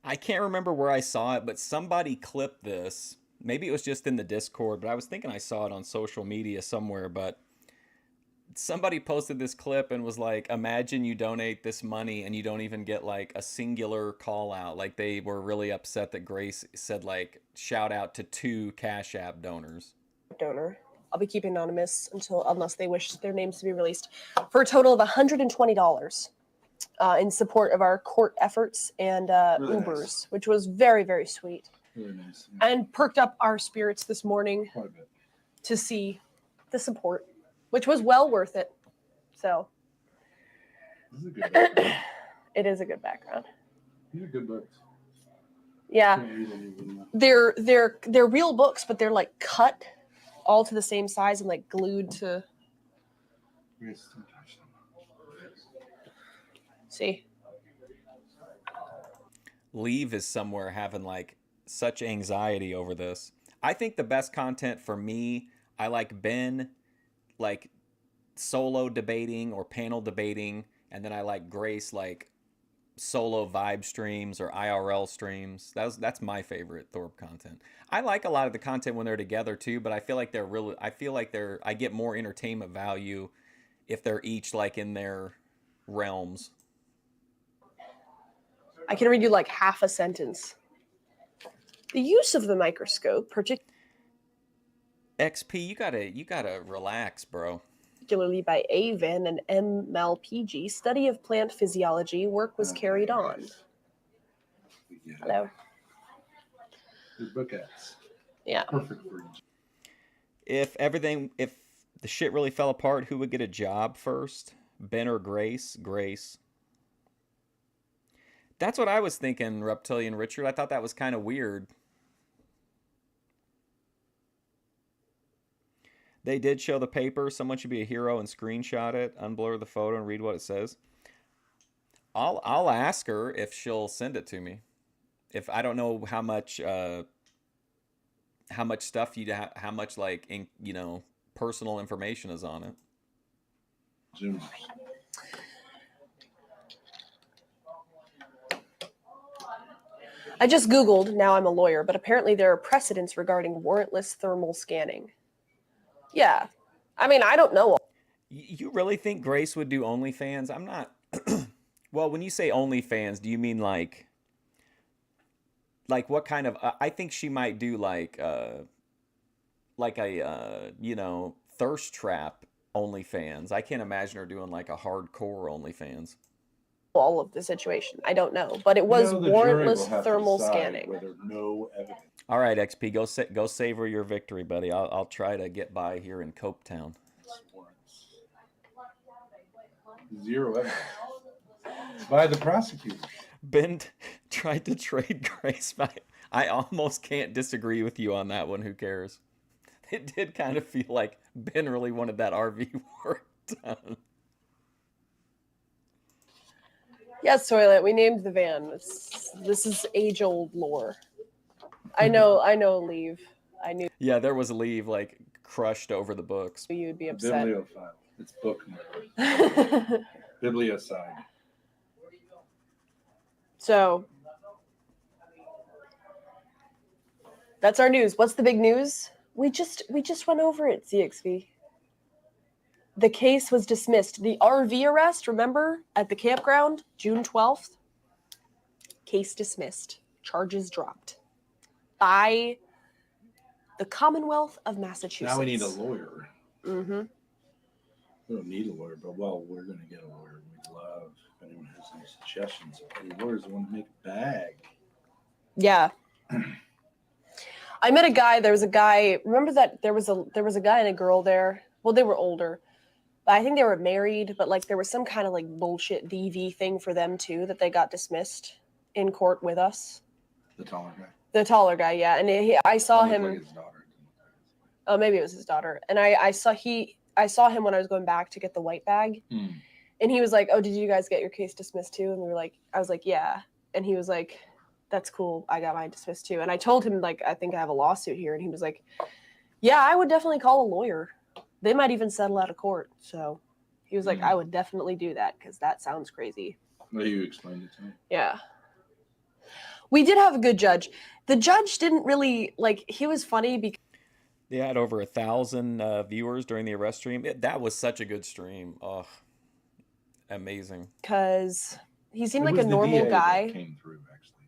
I can't remember where I saw it, but somebody clipped this. Maybe it was just in the Discord, but I was thinking I saw it on social media somewhere. But somebody posted this clip and was like, imagine you donate this money and you don't even get like a singular call out. Like they were really upset that Grace said like, shout out to 2 Cash App donors. Donor. I'll be keeping anonymous unless they wish their names to be released, for a total of $120 in support of our court efforts and really Ubers, nice. Which was very, very sweet. Really nice. Yeah. And perked up our spirits this morning quite a bit to see the support, which was well worth it. So this is a good background. It is a good background. These are good books. Yeah, they're real books, but they're like cut all to the same size and like glued to. See. Leave is somewhere having like such anxiety over this. I think the best content for me, I like Ben, like solo debating or panel debating, and then I like Grace like solo vibe streams or IRL streams. That's my favorite Thorp content. I like a lot of the content when they're together too, but I feel like I get more entertainment value if they're each like in their realms. I can read you like half a sentence. The use of the microscope, XP, you gotta relax, bro. particularly by AVAN and MLPG, study of plant physiology, work was carried on. Hello. Good book ads. Yeah. Perfect for you. If the shit really fell apart, who would get a job first? Ben or Grace? Grace. That's what I was thinking, Reptilian Richard. I thought that was kind of weird. They did show the paper. Someone should be a hero and screenshot it, unblur the photo, and read what it says. I'll ask her if she'll send it to me. If I don't know how much stuff how much like personal information is on it. Zoomers. I just Googled, now I'm a lawyer, but apparently there are precedents regarding warrantless thermal scanning. Yeah. I mean, I don't know. You really think Grace would do OnlyFans? I'm not. Well, when you say OnlyFans, do you mean like what kind of? I think she might do like a thirst trap OnlyFans. I can't imagine her doing like a hardcore OnlyFans. All of the situation, I don't know, but it was warrantless thermal scanning. No evidence. All right, XP, go savor your victory, buddy. I'll try to get by here in Copetown. Zero evidence. It's by the prosecutor. Ben tried to trade Grace by. I almost can't disagree with you on that one. Who cares? It did kind of feel like Ben really wanted that RV work done. Yes, Toilet, we named the van. This is age-old lore. I know, Leave. I knew. Yeah, there was Leave like crushed over the books. You would be upset. Bibliophile. It's book number. Bibliocide. So that's our news. What's the big news? We just went over it, CXV. The case was dismissed. The RV arrest, remember, at the campground, June 12th? Case dismissed. Charges dropped. By the Commonwealth of Massachusetts. Now we need a lawyer. Mm-hmm. We don't need a lawyer, but we're going to get a lawyer. We'd love if anyone has any suggestions of any lawyers that want to make a bag. Yeah. I met a guy. There was a guy. Remember that there was a guy and a girl there. Well, they were older. I think they were married, but like there was some kind of like bullshit DV thing for them too that they got dismissed in court with us. The taller guy. The taller guy, yeah, and I saw him. Like his daughter. Oh, maybe it was his daughter. And I saw him when I was going back to get the white bag, and he was like, "Oh, did you guys get your case dismissed too?" And I was like, "Yeah," and he was like, "That's cool. I got mine dismissed too." And I told him like, "I think I have a lawsuit here," and he was like, "Yeah, I would definitely call a lawyer. They might even settle out of court." So he was like, "I would definitely do that because that sounds crazy." Well, you explained it to me. Yeah. We did have a good judge. The judge didn't really he was funny because they had over 1,000 viewers during the arrest stream. That was such a good stream. Oh, amazing. Because he seemed like a normal guy. Came through, actually.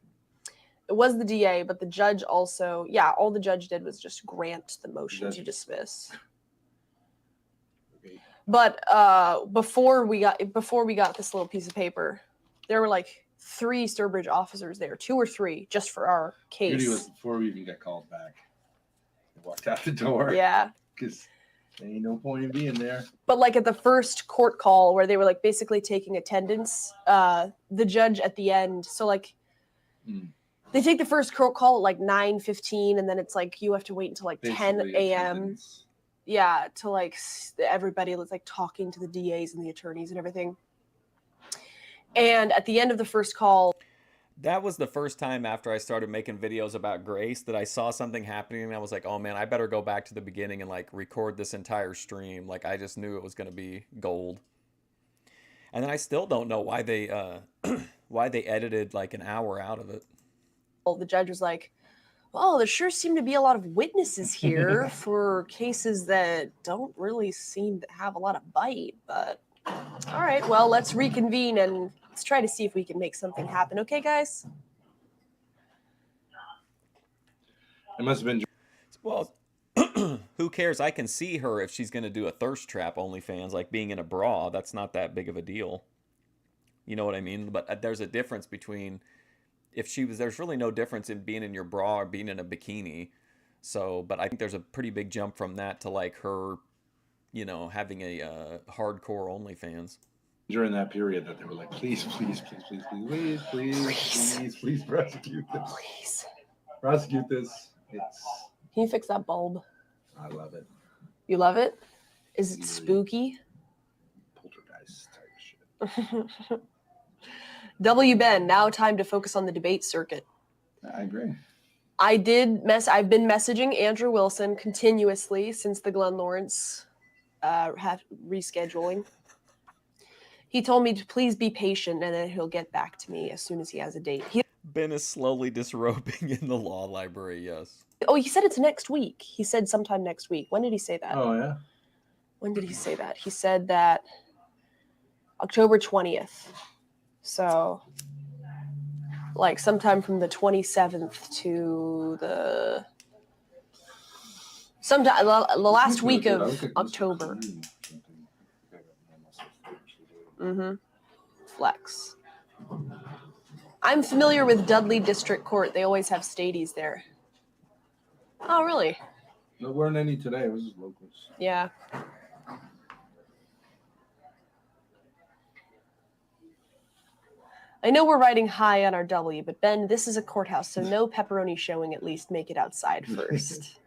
It was the DA, but the judge also, all the judge did was just grant the motion to dismiss. Okay. But before we got this little piece of paper, there were like 3 Sturbridge officers there, 2 or 3, just for our case. Beauty was before we even got called back. We walked out the door. Yeah. Because there ain't no point in being there. But like at the first court call where they were like basically taking attendance, the judge at the end, so like they take the first court call at like 9:15, and then it's like you have to wait until like basically 10 a.m. Attendance. Yeah, to like everybody was like talking to the DAs and the attorneys and everything. And at the end of the first call, that was the first time after I started making videos about Grace that I saw something happening and I was like, oh man, I better go back to the beginning and like record this entire stream. Like I just knew it was going to be gold. And then I still don't know why they why they edited like an hour out of it. The judge was like, well, there sure seem to be a lot of witnesses here for cases that don't really seem to have a lot of bite, but all right, well, let's reconvene and let's try to see if we can make something happen. Okay, guys? It must have been. Well, who cares? I can see her if she's going to do a thirst trap OnlyFans, like being in a bra. That's not that big of a deal. You know what I mean? But there's a difference between if she was, there's really no difference in being in your bra or being in a bikini. So, but I think there's a pretty big jump from that to like her, you know, having a hardcore OnlyFans. During that period that they were like, please, please, please, please, please, please, please, please, please prosecute this. Please. Prosecute this. It's. Can you fix that bulb? I love it. You love it? Is it spooky? Poltergeist type shit. W. Ben, now time to focus on the debate circuit. I agree. I've been messaging Andrew Wilson continuously since the Glenn Lawrence rescheduling. He told me to please be patient and then he'll get back to me as soon as he has a date. Ben is slowly disrobing in the law library, yes. Oh, he said it's next week. He said sometime next week. When did he say that? Oh, yeah? When did he say that? He said that October 20th. So, like sometime from the 27th to the sometime the last week of October. Flex. I'm familiar with Dudley District Court. They always have stadies there. Oh, really? There weren't any today. It was just locals. Yeah. I know we're riding high on our W, but Ben, this is a courthouse, so no pepperoni showing. At least make it outside first.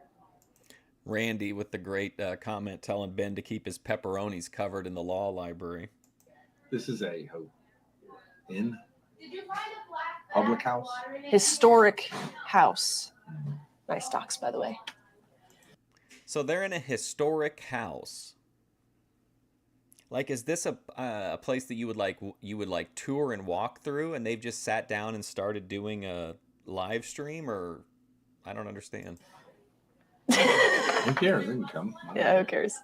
Randy with the great comment telling Ben to keep his pepperonis covered in the law library. This is a public house? Historic house. Nice stocks, by the way. So they're in a historic house. Like, is this a place that you would like tour and walk through, and they've just sat down and started doing a live stream, or I don't understand. Who cares? They can come. Yeah, who cares?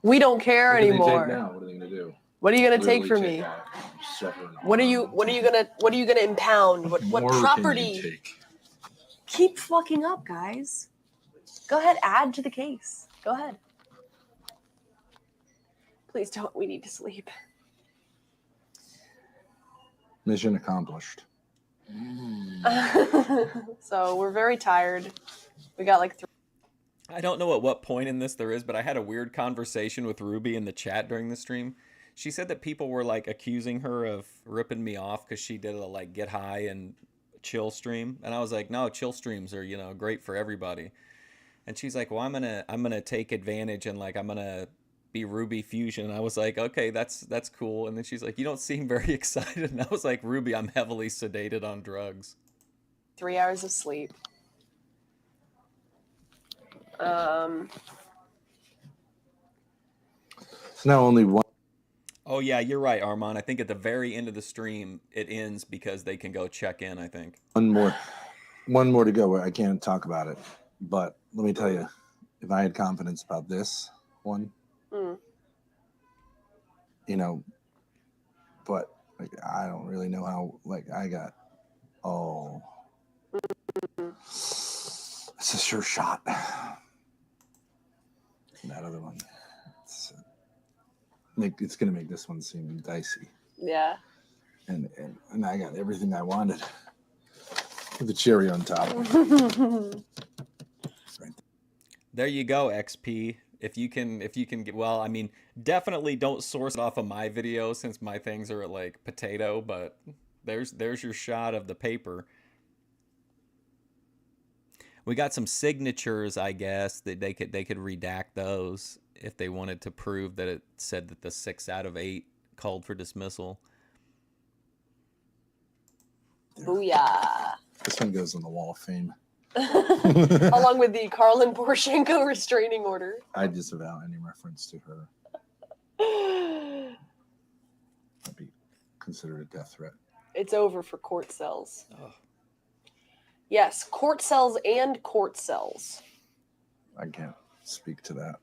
We don't care anymore. Now? What are they gonna do? What are you gonna take from me? What are you gonna impound? What property? Keep fucking up, guys. Go ahead, add to the case. Go ahead. Please don't. We need to sleep. Mission accomplished. So we're very tired. We got like 3. I don't know at what point in this there is, but I had a weird conversation with Ruby in the chat during the stream. She said that people were like accusing her of ripping me off because she did a like get high and chill stream, and I was like, no, chill streams are, you know, great for everybody. And she's like, well, I'm gonna take advantage and like I'm gonna be Ruby Fusion. And I was like, okay, that's cool. And then she's like, you don't seem very excited. And I was like, Ruby, I'm heavily sedated on drugs. 3 hours of sleep. It's now only one. Oh yeah, you're right, Armand. I think at the very end of the stream it ends because they can go check in, I think. One more to go. I can't talk about it, but let me tell you, if I had confidence about this one, you know, but like, I don't really know how. Like I got, it's a sure shot. That other one, it's gonna make this one seem dicey. Yeah. And I got everything I wanted. With the cherry on top. Right. There you go, XP. If you can get, well, I mean, definitely don't source it off of my video since my things are like potato, but there's your shot of the paper. We got some signatures, I guess, that they could redact those if they wanted to prove that it said that the 6 out of 8 called for dismissal. Booyah. This one goes on the Wall of Fame. Along with the Karlin Poroshenko restraining order. I disavow any reference to her. That'd be considered a death threat. It's over for court cells. Oh. Yes, court cells and court cells. I can't speak to that.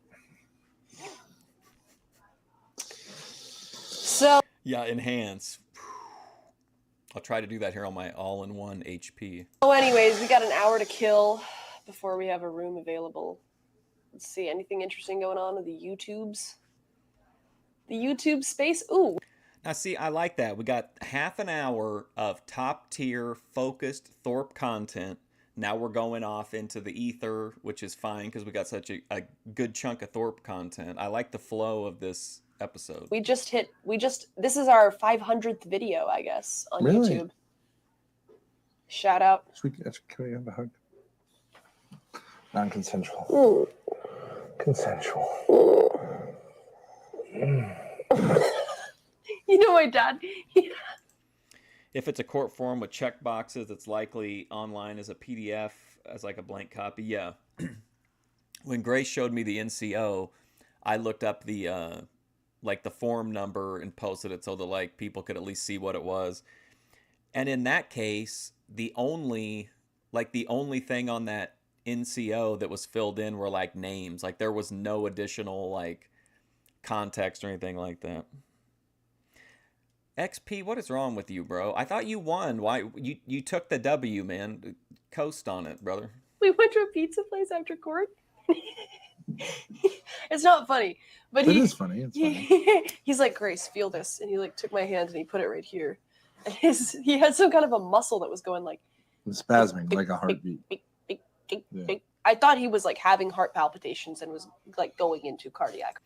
So Yeah, enhance. I'll try to do that here on my all-in-one HP. anyways, we got an hour to kill before we have a room available. Let's see, anything interesting going on with the YouTubes? The YouTube space? Ooh. Now, see, I like that. We got half an hour of top-tier, focused Thorp content. Now we're going off into the ether, which is fine because we got such a good chunk of Thorp content. I like the flow of this episode. This is our 500th video, I guess, on Really? YouTube. Shout out. Can we have a hug? Non-consensual. Ooh. Consensual. You know my dad. If it's a court form with check boxes, it's likely online as a PDF, as like a blank copy. Yeah. When Grace showed me the NCO, I looked up the like the form number and posted it so that like people could at least see what it was. And in that case, the only thing on that NCO that was filled in were like names. Like there was no additional like context or anything like that. XP, what is wrong with you, bro? I thought you won. Why you took the W, man? Coast on it, brother. We went to a pizza place after court. It's not funny, but It is funny. It's funny. He's like, Grace, feel this, and he like took my hand and he put it right here. And he had some kind of a muscle that was going like Spasming like a heartbeat. Yeah. I thought he was like having heart palpitations and was like going into cardiac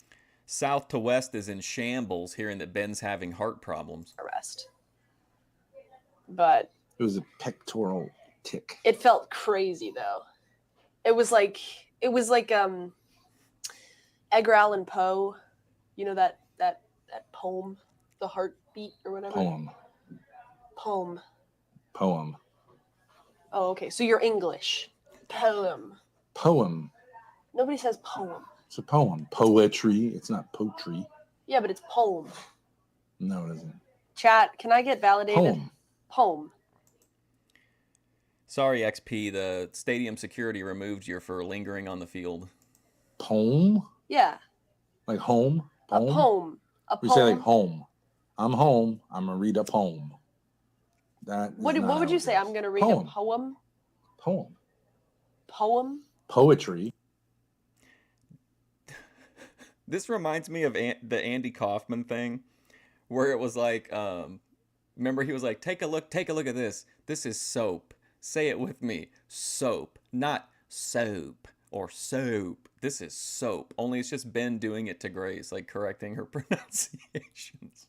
South to West is in shambles, hearing that Ben's having heart problems. arrest. But It was a pectoral tick. it felt crazy though. It was like Edgar Allan Poe, you know that poem, The Heartbeat or whatever. Poem. Oh, okay. So you're English. Poem. Nobody says poem. It's a poem. Poetry. It's not poetry. Yeah, but it's poem. No, it isn't. Chat, can I get validated? Poem. Sorry, XP. The stadium security removed you for lingering on the field. Poem? Yeah. Like home? Poem? A poem. We say like home. I'm home. I'm going to read a poem. What would you say? I'm going to read a poem? Poem? Poetry. This reminds me of the Andy Kaufman thing, where it was like, remember he was like, take a look at this. This is soap. Say it with me. Soap, not soap or soap. This is soap. Only it's just Ben doing it to Grace, like correcting her pronunciations.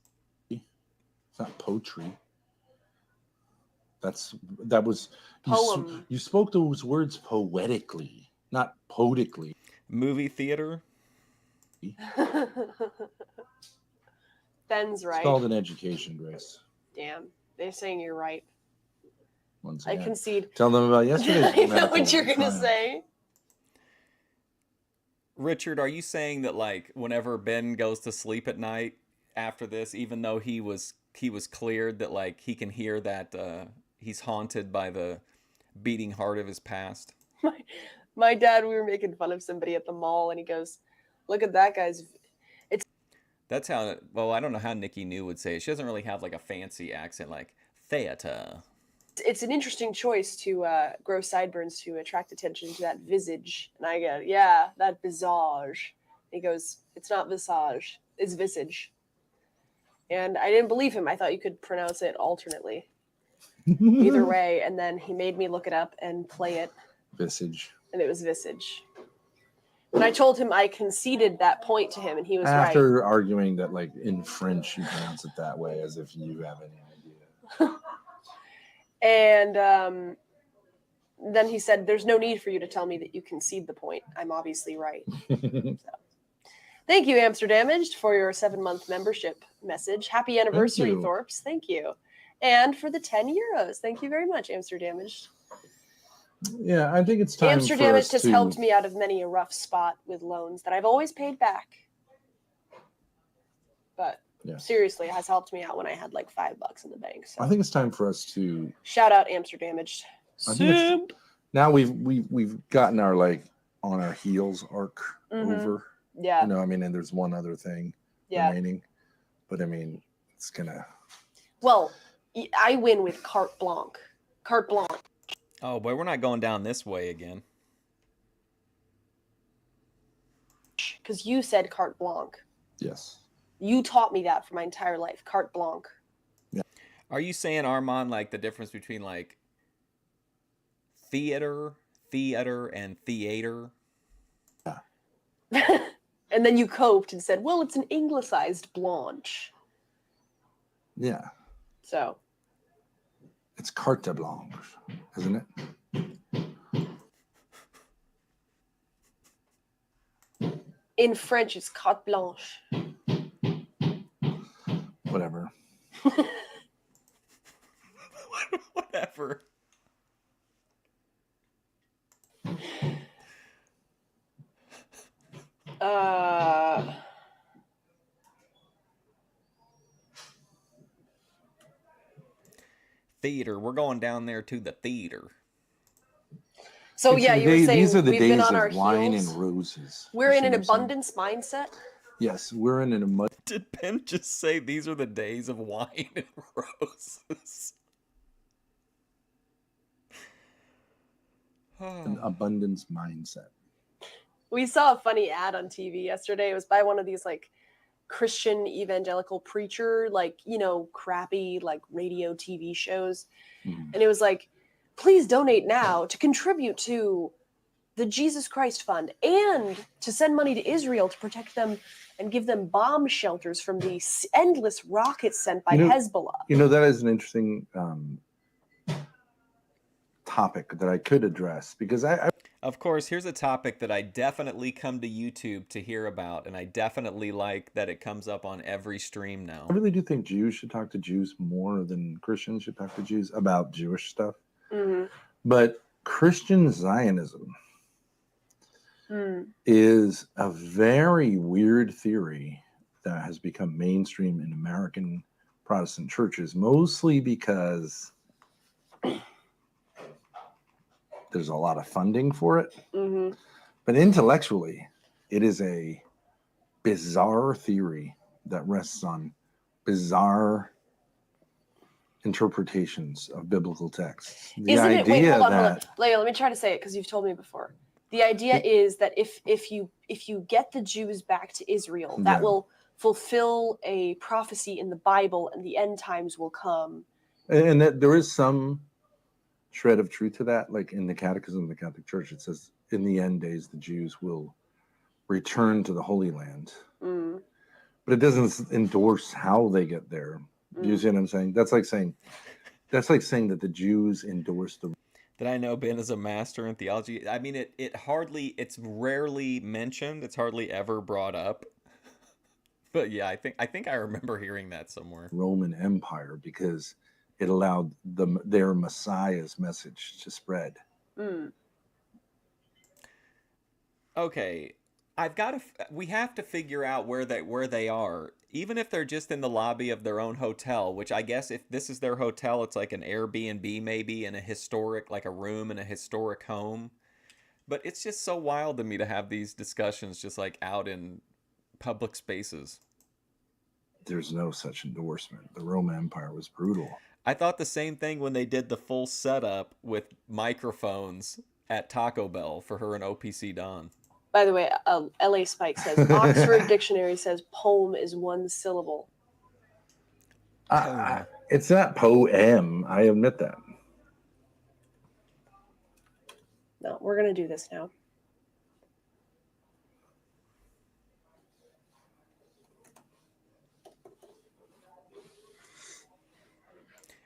It's not poetry. That was poem. You spoke those words poetically, not poetically. Movie theater. Ben's right. It's called an education, Grace. Damn, they're saying you're right. Once again. I concede. Tell them about yesterday. I know what you're gonna say. Richard, are you saying that like whenever Ben goes to sleep at night after this, even though he was cleared, that like he can hear that he's haunted by the beating heart of his past? My dad, we were making fun of somebody at the mall, and he goes, "Look at that guy's." That's how. Well, I don't know how Nikki New would say it. She doesn't really have like a fancy accent like theater. It's an interesting choice to grow sideburns to attract attention to that visage. And I go, yeah, that visage. He goes, it's not visage, it's visage. And I didn't believe him. I thought you could pronounce it alternately. Either way. And then he made me look it up and play it. Visage. And it was visage. When I told him, I conceded that point to him, and he was right. After arguing that, like, in French, you pronounce it that way, as if you have any idea. And then he said, there's no need for you to tell me that you concede the point. I'm obviously right. So. Thank you, Amsterdamaged, for your 7-month membership message. Happy anniversary, Thorps. Thank you. And for the 10 euros. Thank you very much, Amsterdamaged. Yeah, I think it's time Amsterdamaged has helped me out of many a rough spot with loans that I've always paid back. But Yeah. Seriously, it has helped me out when I had like $5 in the bank. So I think it's time for us to shout out Amsterdamaged. I think it's now we've gotten our like on our heels arc over. Yeah. You know, I mean, and there's one other thing remaining, but I mean, it's gonna. Well, I win with carte blanche. Carte blanche. Oh boy, we're not going down this way again. Because you said carte blanche. Yes. You taught me that for my entire life. Carte blanche. Yeah. Are you saying, Armand, like the difference between like theater, and theater? Yeah. And then you coped and said, well, it's an anglicized blanche. Yeah. So. It's carte blanche, isn't it? In French, it's carte blanche. Whatever. Whatever. Theater. We're going down there to the theater. So yeah, you were saying these are the we've days been on of our wine heels. and roses. We're in an abundance mindset. Yes, we're in an abundance. Did Ben just say these are the days of wine and roses? An abundance mindset. We saw a funny ad on TV yesterday. It was by one of these like Christian evangelical preacher, like, you know, crappy like radio TV shows. Mm. And it was like, please donate now to contribute to the Jesus Christ Fund and to send money to Israel to protect them and give them bomb shelters from the endless rockets sent by Hezbollah. You know, that is an interesting topic that I could address because I Of course, here's a topic that I definitely come to YouTube to hear about, and I definitely like that it comes up on every stream now. I really do think Jews should talk to Jews more than Christians should talk to Jews about Jewish stuff. Mm-hmm. But Christian Zionism is a very weird theory that has become mainstream in American Protestant churches, mostly because there's a lot of funding for it. Mm-hmm. But intellectually, it is a bizarre theory that rests on bizarre interpretations of biblical texts. Isn't it? Wait, hold on. Leah, let me try to say it because you've told me before. The idea is that if you get the Jews back to Israel, that will fulfill a prophecy in the Bible, and the end times will come. And that there is some shred of truth to that. Like in the Catechism of the Catholic Church, it says, "In the end days, the Jews will return to the Holy Land." Mm. But it doesn't endorse how they get there. Do you see what I'm saying? That's like saying that the Jews endorse the. That I know Ben is a master in theology. I mean, it's rarely mentioned. It's hardly ever brought up. But yeah, I think I remember hearing that somewhere. Roman Empire, because it allowed their Messiah's message to spread. Mm. Okay, we have to figure out where they are. Even if they're just in the lobby of their own hotel, which I guess if this is their hotel, it's like an Airbnb maybe in a historic, like a room in a historic home. But it's just so wild to me to have these discussions just like out in public spaces. There's no such endorsement. The Roman Empire was brutal. I thought the same thing when they did the full setup with microphones at Taco Bell for her and OPC Don. By the way, LA Spike says, Oxford Dictionary says poem is one syllable. It's not poem. I admit that. No, we're going to do this now.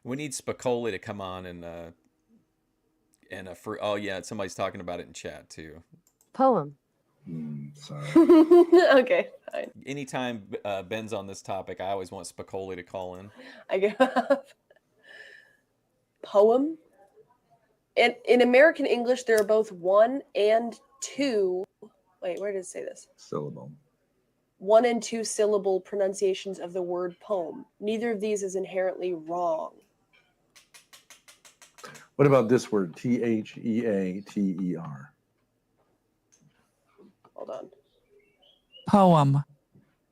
We need Spicoli to come on and a free. Oh yeah, somebody's talking about it in chat too. Poem. Sorry. Okay, fine. Anytime Ben's on this topic, I always want Spicoli to call in. I give up. Poem? In American English, there are both one and two. Wait, where did it say this? Syllable. 1 and 2 syllable pronunciations of the word poem. Neither of these is inherently wrong. What about this word? Theater. Hold on. Poem.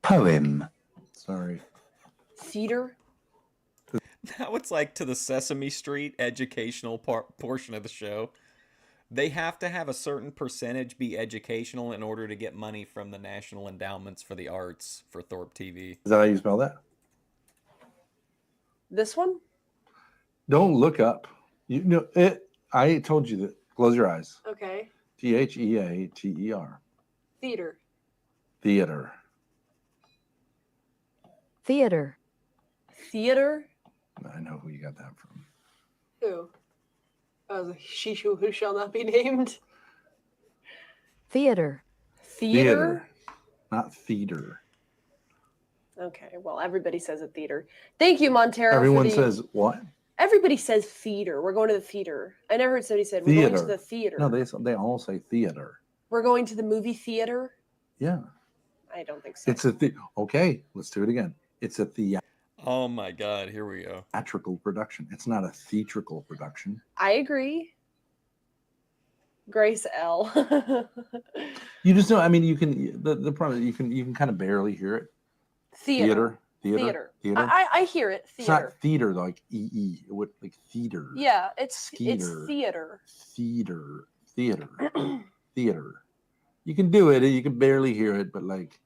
Poem. Sorry. Theater? Now it's like to the Sesame Street educational portion of the show. They have to have a certain percentage be educational in order to get money from the National Endowments for the Arts for Thorp TV. Is that how you spell that? This one? Don't look up. You know it. I told you that. Close your eyes. Okay. Theater. Theater. Theater. Theater. Theater? I know who you got that from. Who? Oh, she who shall not be named. Theater. Theater? Not theater. Okay, well, everybody says a theater. Thank you, Montero. Everyone says what? Everybody says theater. We're going to the theater. I never heard somebody said we're going to the theater. No, they all say theater. We're going to the movie theater? Yeah. I don't think so. It's okay, let's do it again. It's a Oh my God, here we go. theatrical production. It's not a theatrical production. I agree. Grace L. You just know, I mean, you can, the problem, you can kind of barely hear it. Theater. Theater. I hear it. It's Theater. not theater like EE. It would like theater. Yeah, it's Skeeter. theater. Theater. You can do it and you can barely hear it, but like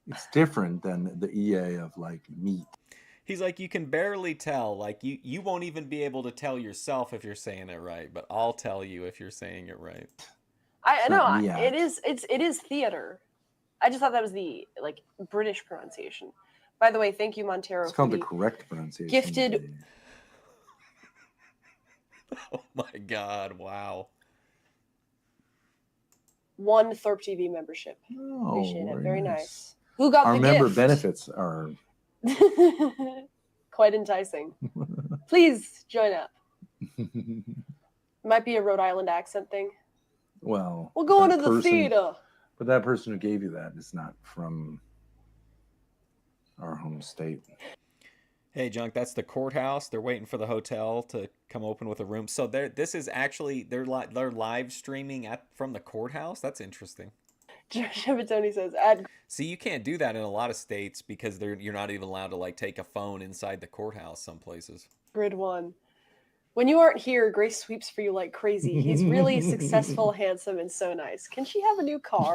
it's different than the EA of like meat. He's like, you can barely tell. Like you won't even be able to tell yourself if you're saying it right, but I'll tell you if you're saying it right. I know Yeah. it is theater. I just thought that was the like British pronunciation. By the way, thank you, Montero. It's called the correct pronunciation. Gifted. Oh my God! Wow. 1 Thorp TV membership. Oh, Appreciate it. Very nice. Who got Our the member gift? benefits are quite enticing. Please join up. Might be a Rhode Island accent thing. well. We'll go that into the person- theater. But that person who gave you that is not from our home state. Hey, Junk, that's the courthouse. They're waiting for the hotel to come open with a room. So this is actually they're live streaming from the courthouse. That's interesting. Tony says, "Add." See, you can't do that in a lot of states because you're not even allowed to like take a phone inside the courthouse. Some places. Grid 1. When you aren't here, Grace sweeps for you like crazy. He's really successful, handsome, and so nice. Can she have a new car?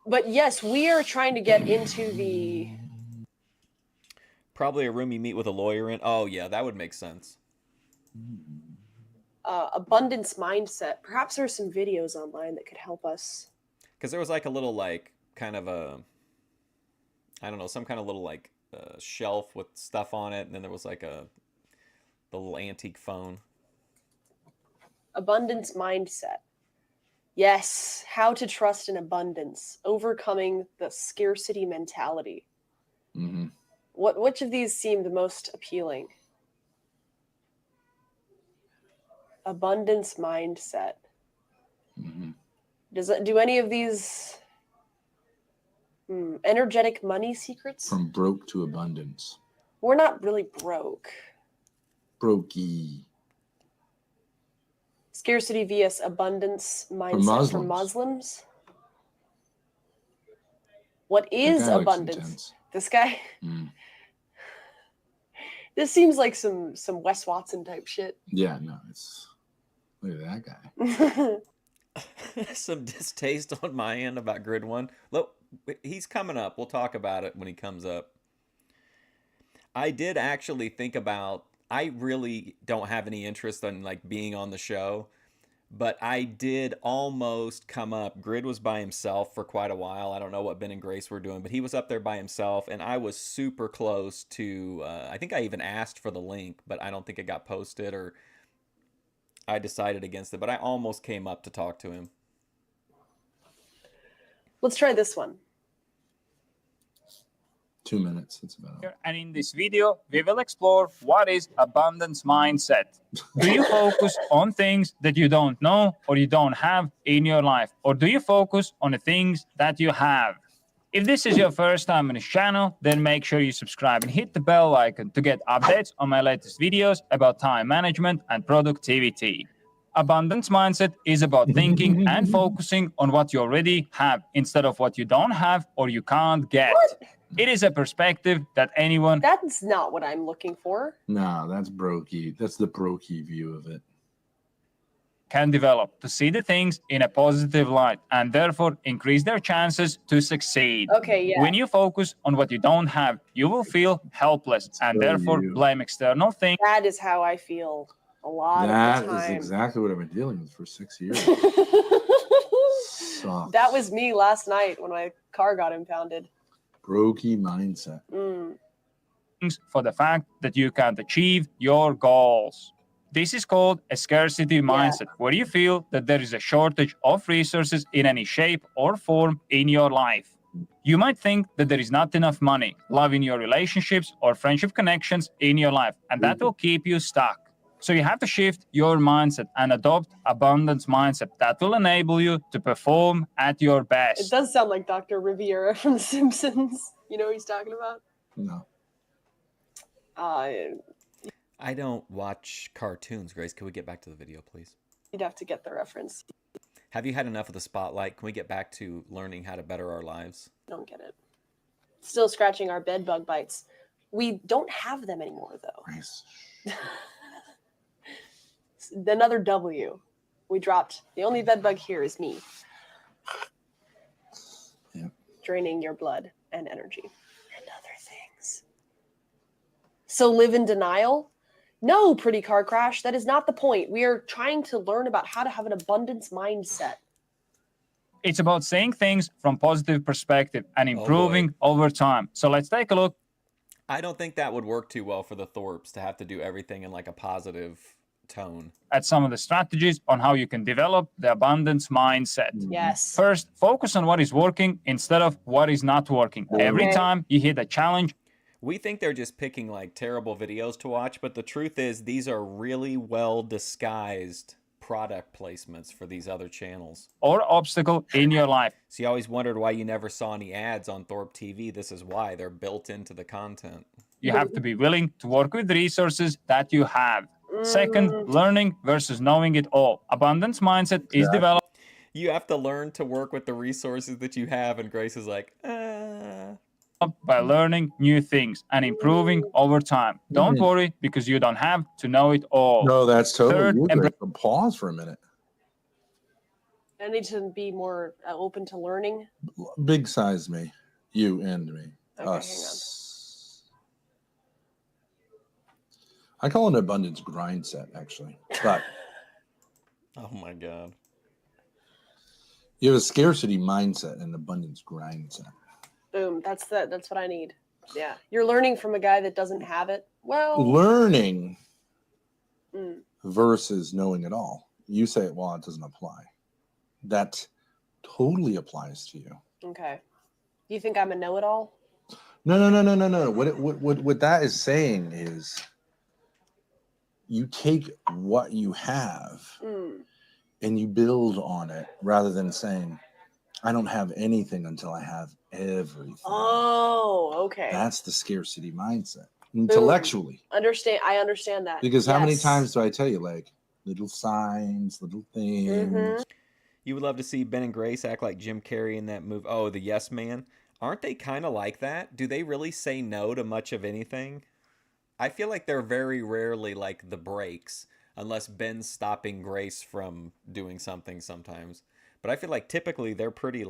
But yes, we are trying to get into the... Probably a room you meet with a lawyer in. Oh, yeah, that would make sense. abundance mindset. Perhaps there's some videos online that could help us. Because there was like a little like kind of a, I don't know, some kind of little like shelf with stuff on it, and then there was like the little antique phone. Abundance mindset. Yes, how to trust in abundance, overcoming the scarcity mentality. Mm-hmm. Which of these seem the most appealing? Abundance mindset. Mm-hmm. Do any of these energetic money secrets? From broke to abundance. We're not really broke. Brokey. Scarcity vs abundance mindset for Muslims. What is abundance? Intense. This guy? Mm. This seems like some Wes Watson type shit. Yeah, no, it's look at that guy. Some distaste on my end about Grid 1. Look, he's coming up. We'll talk about it when he comes up. I did actually think about, I really don't have any interest in like being on the show, but I did almost come up. Grid was by himself for quite a while. I don't know what Ben and Grace were doing, but he was up there by himself, and I was super close to, I think I even asked for the link, but I don't think it got posted, or I decided against it, but I almost came up to talk to him. Let's try this one. 2 minutes. That's about it. And in this video, we will explore what is abundance mindset. Do you focus on things that you don't know or you don't have in your life? Or do you focus on the things that you have? If this is your first time on this channel, then make sure you subscribe and hit the bell icon to get updates on my latest videos about time management and productivity. Abundance mindset is about thinking and focusing on what you already have instead of what you don't have or you can't get. What? It is a perspective that anyone That's not what I'm looking for. No, that's brokey. That's the brokey view of it. can develop to see the things in a positive light and therefore increase their chances to succeed. Okay, yeah. When you focus on what you don't have, you will feel helpless and So therefore you. blame external things That is how I feel a lot That of the is time. exactly what I've been dealing with for 6 years. Sucks. That was me last night when my car got impounded. brokey mindset. for the fact that you can't achieve your goals. This is called a scarcity mindset, where you feel that there is a shortage of resources in any shape or form in your life. You might think that there is not enough money, love in your relationships, or friendship connections in your life, and that will keep you stuck. So you have to shift your mindset and adopt abundance mindset that will enable you to perform at your It best. does sound like Dr. Riviera from The Simpsons. You know what he's talking about? No. I don't watch cartoons, Grace. Can we get back to the video, please? You'd have to get the reference. Have you had enough of the spotlight? Can we get back to learning how to better our lives? I don't get it. Still scratching our bed bug bites. We don't have them anymore, though. Grace. Another W. We dropped. The only bed bug here is me. Yeah. Draining your blood and energy and other things. So live in denial? No, pretty car crash. That is not the point. We are trying to learn about how to have an abundance mindset. It's about seeing things from positive perspective and improving over time. So let's take a look I don't think that would work too well for the Thorps to have to do everything in like a positive tone. at some of the strategies on how you can develop the abundance mindset. Yes. First, focus on what is working instead of what is not working. Every Okay. time you hit a challenge, We think they're just picking like terrible videos to watch, but the truth is these are really well disguised product placements for these other channels. or obstacle in your life. So you always wondered why you never saw any ads on ThorpTV. This is why. They're built into the content. You have to be willing to work with resources that you have. Second, learning versus knowing it all. Abundance mindset is Exactly. developed You have to learn to work with the resources that you have, and Grace is like, by learning new things and improving over time. Don't worry because you don't have to know it all. No, that's totally Third, you, and Grace. But pause for a minute. I need to be more open to learning. Big size me. You and me. Okay, Us. I call it an abundance grind set, actually. But oh my God. you have a scarcity mindset and an abundance grind set. Boom. That's what I need. Yeah. You're learning from a guy that doesn't have it. Well, Learning mm, versus knowing it all. You say, well, it doesn't apply. That totally applies to you. okay. You think I'm a know-it-all? No. What that is saying is you take what you have and you build on it rather than saying, I don't have anything until I have everything. Oh, okay. That's the scarcity mindset. Intellectually. I understand that. Because how many Yes. times do I tell you, like, little signs, little things? You would love to see Ben and Grace act like Jim Carrey in that movie. Oh, the Yes Man. Aren't they kind of like that? Do they really say no to much of anything? I feel like they're very rarely like the breaks, unless Ben's stopping Grace from doing something sometimes. But I feel like typically they're pretty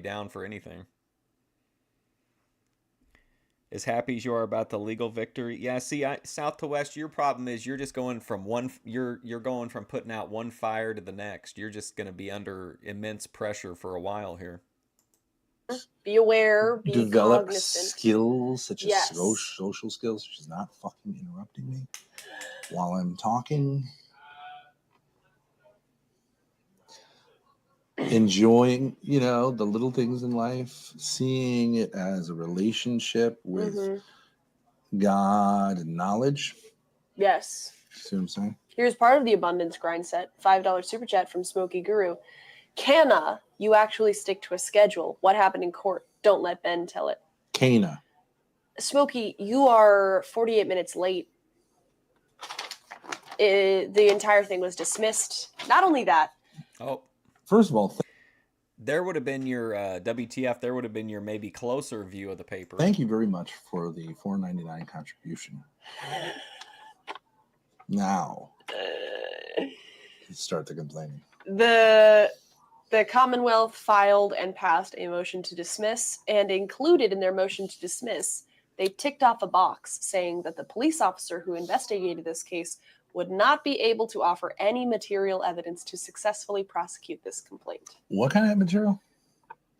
down for anything. As happy as you are about the legal victory, yeah. See, south to west, your problem is you're just going from you're going from putting out one fire to the next. You're just going to be under immense pressure for a while here. Be aware, be Develop cognizant. skills such as Yes. social skills, which is not fucking interrupting me while I'm talking. enjoying, the little things in life, seeing it as a relationship with God and knowledge. Yes. See what I'm saying? Here's part of the abundance grind set. $5 super chat from Smokey Guru. Canna, you actually stick to a schedule. What happened in court? Don't let Ben tell it. Cana. Smokey, you are 48 minutes late. The entire thing was dismissed. Not only that. Oh, First of all, there would have been your WTF. There would have been your maybe closer view of the paper. thank you very much for the $4.99 contribution. Now, start the complaining. The Commonwealth filed and passed a motion to dismiss, and included in their motion to dismiss, they ticked off a box saying that the police officer who investigated this case would not be able to offer any material evidence to successfully prosecute this complaint. What kind of material?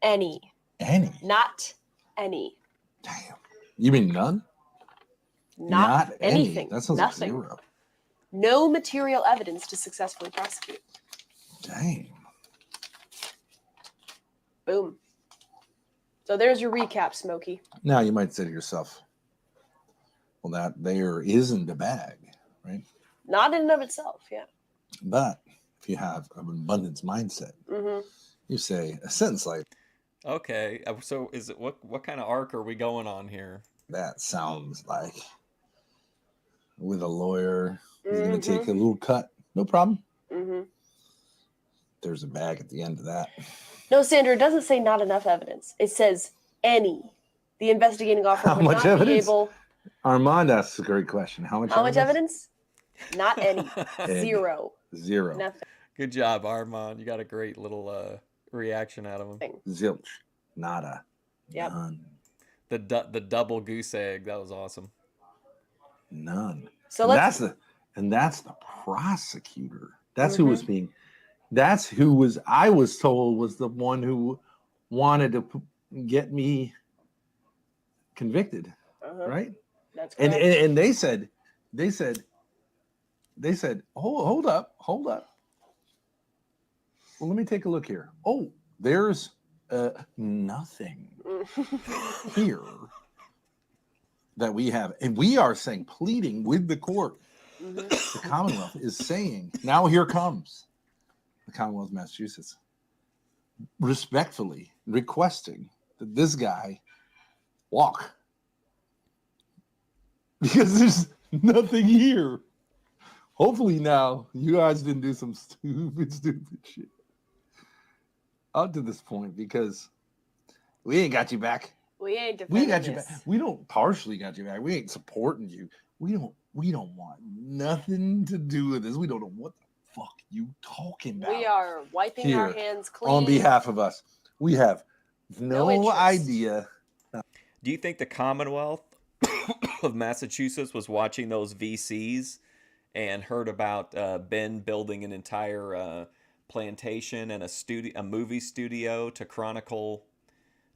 Any. Any. Not any. Damn. You mean none? Not anything. That sounds Nothing. like 0. No material evidence to successfully prosecute. Damn. Boom. So there's your recap, Smokey. Now you might say to yourself, well, that there isn't a bag, right? Not in and of itself, yeah. But if you have an abundance mindset, you say a sentence like, Okay, so is it what kind of arc are we going on here? that sounds like with a lawyer who's going to take a little cut. No problem. There's a bag at the end of that. No, Sandra, it doesn't say not enough evidence. It says any. The investigating officer How would much not evidence? be able... Armand asks a great question. How much evidence? Not any. 0. 0. Nothing. Good job, Armand. You got a great little reaction out of him. Zilch. Nada. Yep. None. The double goose egg. That was awesome. None. So that's the prosecutor. That's who was being. That's who was. I was told was the one who wanted to get me convicted. Right. That's correct. And they said, hold up. Well, let me take a look here. Oh, there's nothing here that we have, and we are saying, pleading with the court. The Commonwealth is saying, now here comes the Commonwealth of Massachusetts, respectfully requesting that this guy walk, because there's nothing here. Hopefully now you guys didn't do some stupid shit up to this point, because we ain't got you back. We ain't defending We got you this. back. We don't partially got you back. We ain't supporting you. We don't want nothing to do with this. We don't know what the fuck you talking about. We are wiping our hands clean. On behalf of us. We have no interest. idea. Do you think the Commonwealth of Massachusetts was watching those VCs and heard about Ben building an entire plantation and a movie studio to chronicle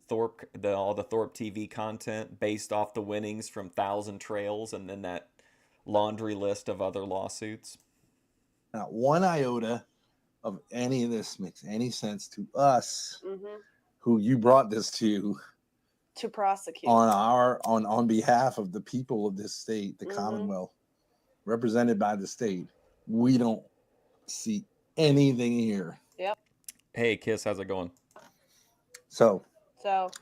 Thorp, all the ThorpTV content based off the winnings from Thousand Trails and then that laundry list of other lawsuits? Not one iota of any of this makes any sense to us, who you brought this to prosecute on behalf of the people of this state, the Commonwealth, represented by the state. We don't see anything here. Yep. Hey, Kiss, how's it going? So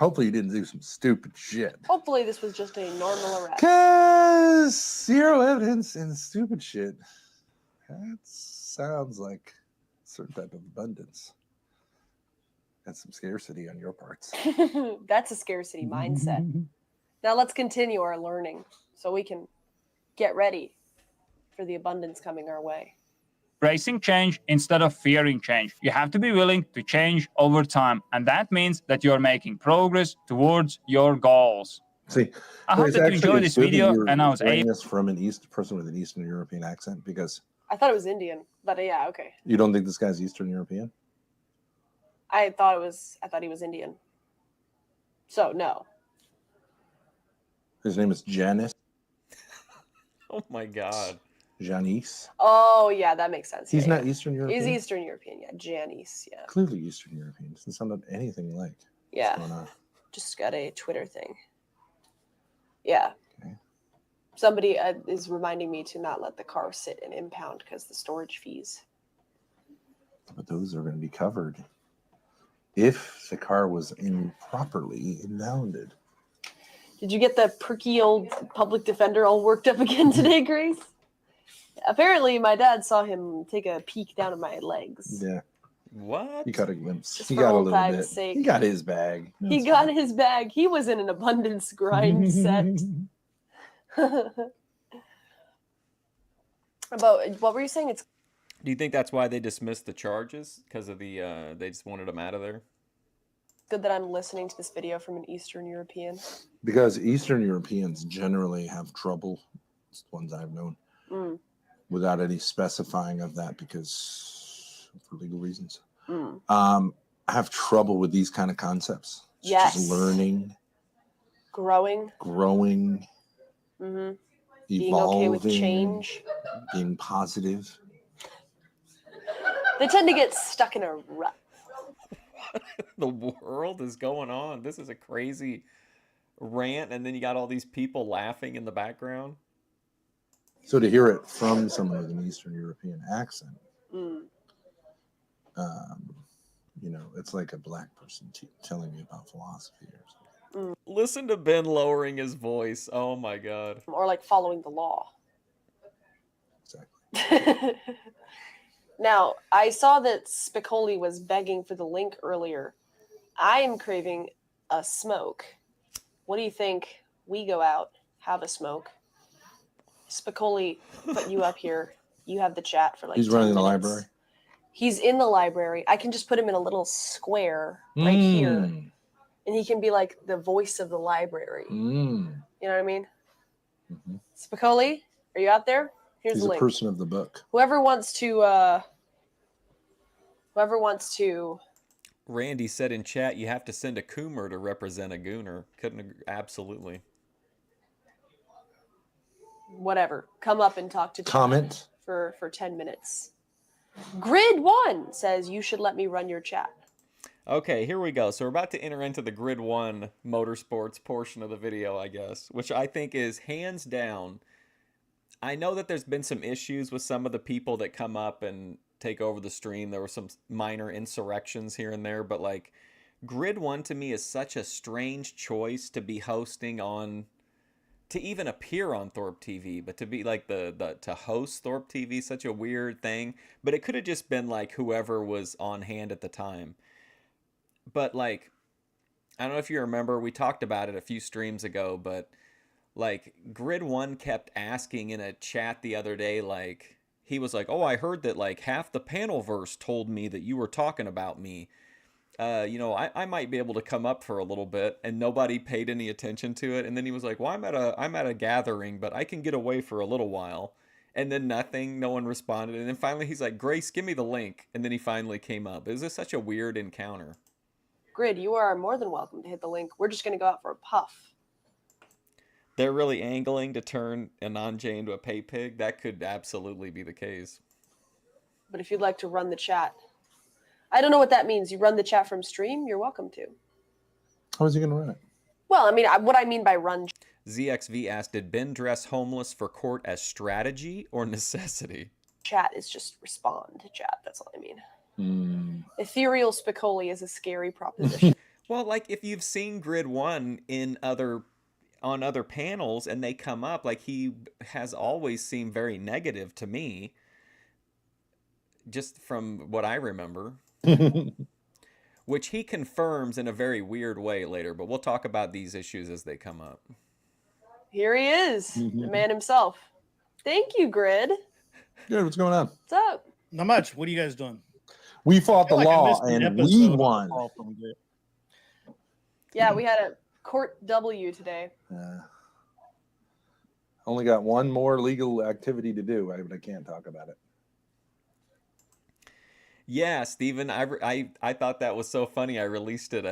hopefully you didn't do some stupid shit. hopefully this was just a normal arrest. Because 0 evidence and stupid shit. That sounds like a certain type of abundance. And some scarcity on your parts. That's a scarcity mindset. Now let's continue our learning so we can get ready for the abundance coming our way. Embracing change instead of fearing change. You have to be willing to change over time. And that means that you're making progress towards your goals. See, I hope that you enjoyed this video and I was bringing able... this from an person with an Eastern European accent, because I thought it was Indian, but yeah, okay. you don't think this guy's Eastern European? I thought he was Indian. So no. His name is Janice. Oh my God. Janice. Oh, yeah, that makes sense. He's Yeah, not yeah. Eastern He's European. Eastern European, yeah. Janice, yeah. Clearly Eastern European. Doesn't sound anything like Yeah. what's going on. Just got a Twitter thing. Yeah. Okay. Somebody is reminding me to not let the car sit and impound because the storage fees. But those are going to be covered if the car was improperly impounded. Did you get the perky old public defender all worked up again today, Grace? Apparently, my dad saw him take a peek down at my legs. Yeah, What? he got a glimpse. Just He for got a old little time's bit. sake. He got his bag. He That's got fine. his bag. He was in an abundance grind set. About what were you saying? It's Do you think that's why they dismissed the charges? Because of the they just wanted them out of there? good that I'm listening to this video from an Eastern European. Because Eastern Europeans generally have trouble, it's the ones I've known, Mm, without any specifying of that because for legal reasons. mm. Have trouble with these kind of concepts. It's Yes. just learning, Growing. growing, Hmm. evolving, Being okay with change. being positive. They tend to get stuck in a rut. The world is going on. This is a crazy rant, and then you got all these people laughing in the background. So to hear it from someone with an Eastern European accent, Mm. you know, it's like a black person telling me about philosophy or something. Listen to Ben lowering his voice. Oh my God. Or like following the law. Exactly. Now, I saw that Spicoli was begging for the link earlier. I am craving a smoke. What do you think? We go out, have a smoke. Spicoli put you up here. You have the chat for like He's 10 running the minutes. library. He's in the library. I can just put him in a little square right here, and he can be like the voice of the library. You know what I mean? Mhm. Spicoli, are you out there? Here's He's the a link. person of the book. Whoever wants to Randy said in chat, you have to send a Coomer to represent a Gooner. Couldn't agree. Absolutely. whatever, come up and talk to chat Comment. for 10 minutes. Grid1 says you should let me run your chat. Okay, here we go. So we're about to enter into the Grid 1 motorsports portion of the video, I guess, which I think is hands down. I know that there's been some issues with some of the people that come up and take over the stream. There were some minor insurrections here and there, but like Grid 1 to me is such a strange choice to be hosting on, to even appear on ThorpTV, but to be like to host ThorpTV, such a weird thing. But it could have just been like whoever was on hand at the time. But like, I don't know if you remember, we talked about it a few streams ago, but like Grid 1 kept asking in a chat the other day, like he was like, oh, I heard that like half the panelverse told me that you were talking about me. You know, I might be able to come up for a little bit, and nobody paid any attention to it. And then he was like, well, I'm at a gathering, but I can get away for a little while. And then nothing, no one responded. And then finally he's like, Grace, give me the link. And then he finally came up. It was just such a weird encounter. Grid, you are more than welcome to hit the link. We're just going to go out for a puff. They're really angling to turn a non-J into a pay pig. That could absolutely be the case. But if you'd like to run the chat, I don't know what that means. You run the chat from stream, you're welcome to. How is he going to run it? Well, I mean, what I mean by run ZXV asked, did Ben dress homeless for court as strategy or necessity? chat is just respond to chat. That's all I mean. Ethereal Spicoli is a scary proposition. Well, like if you've seen Grid 1 on other panels and they come up, like he has always seemed very negative to me, just from what I remember. Which he confirms in a very weird way later, but we'll talk about these issues as they come up. Here he is, the man himself. Thank you, Grid. Good, what's going on? What's up? Not much. What are you guys doing? We fought the I feel like I law missed an and we episode of won. Paul from Grid. Yeah, we had a court W today. Only got one more legal activity to do, but I can't talk about it. Yeah, Steven, I thought that was so funny. I released it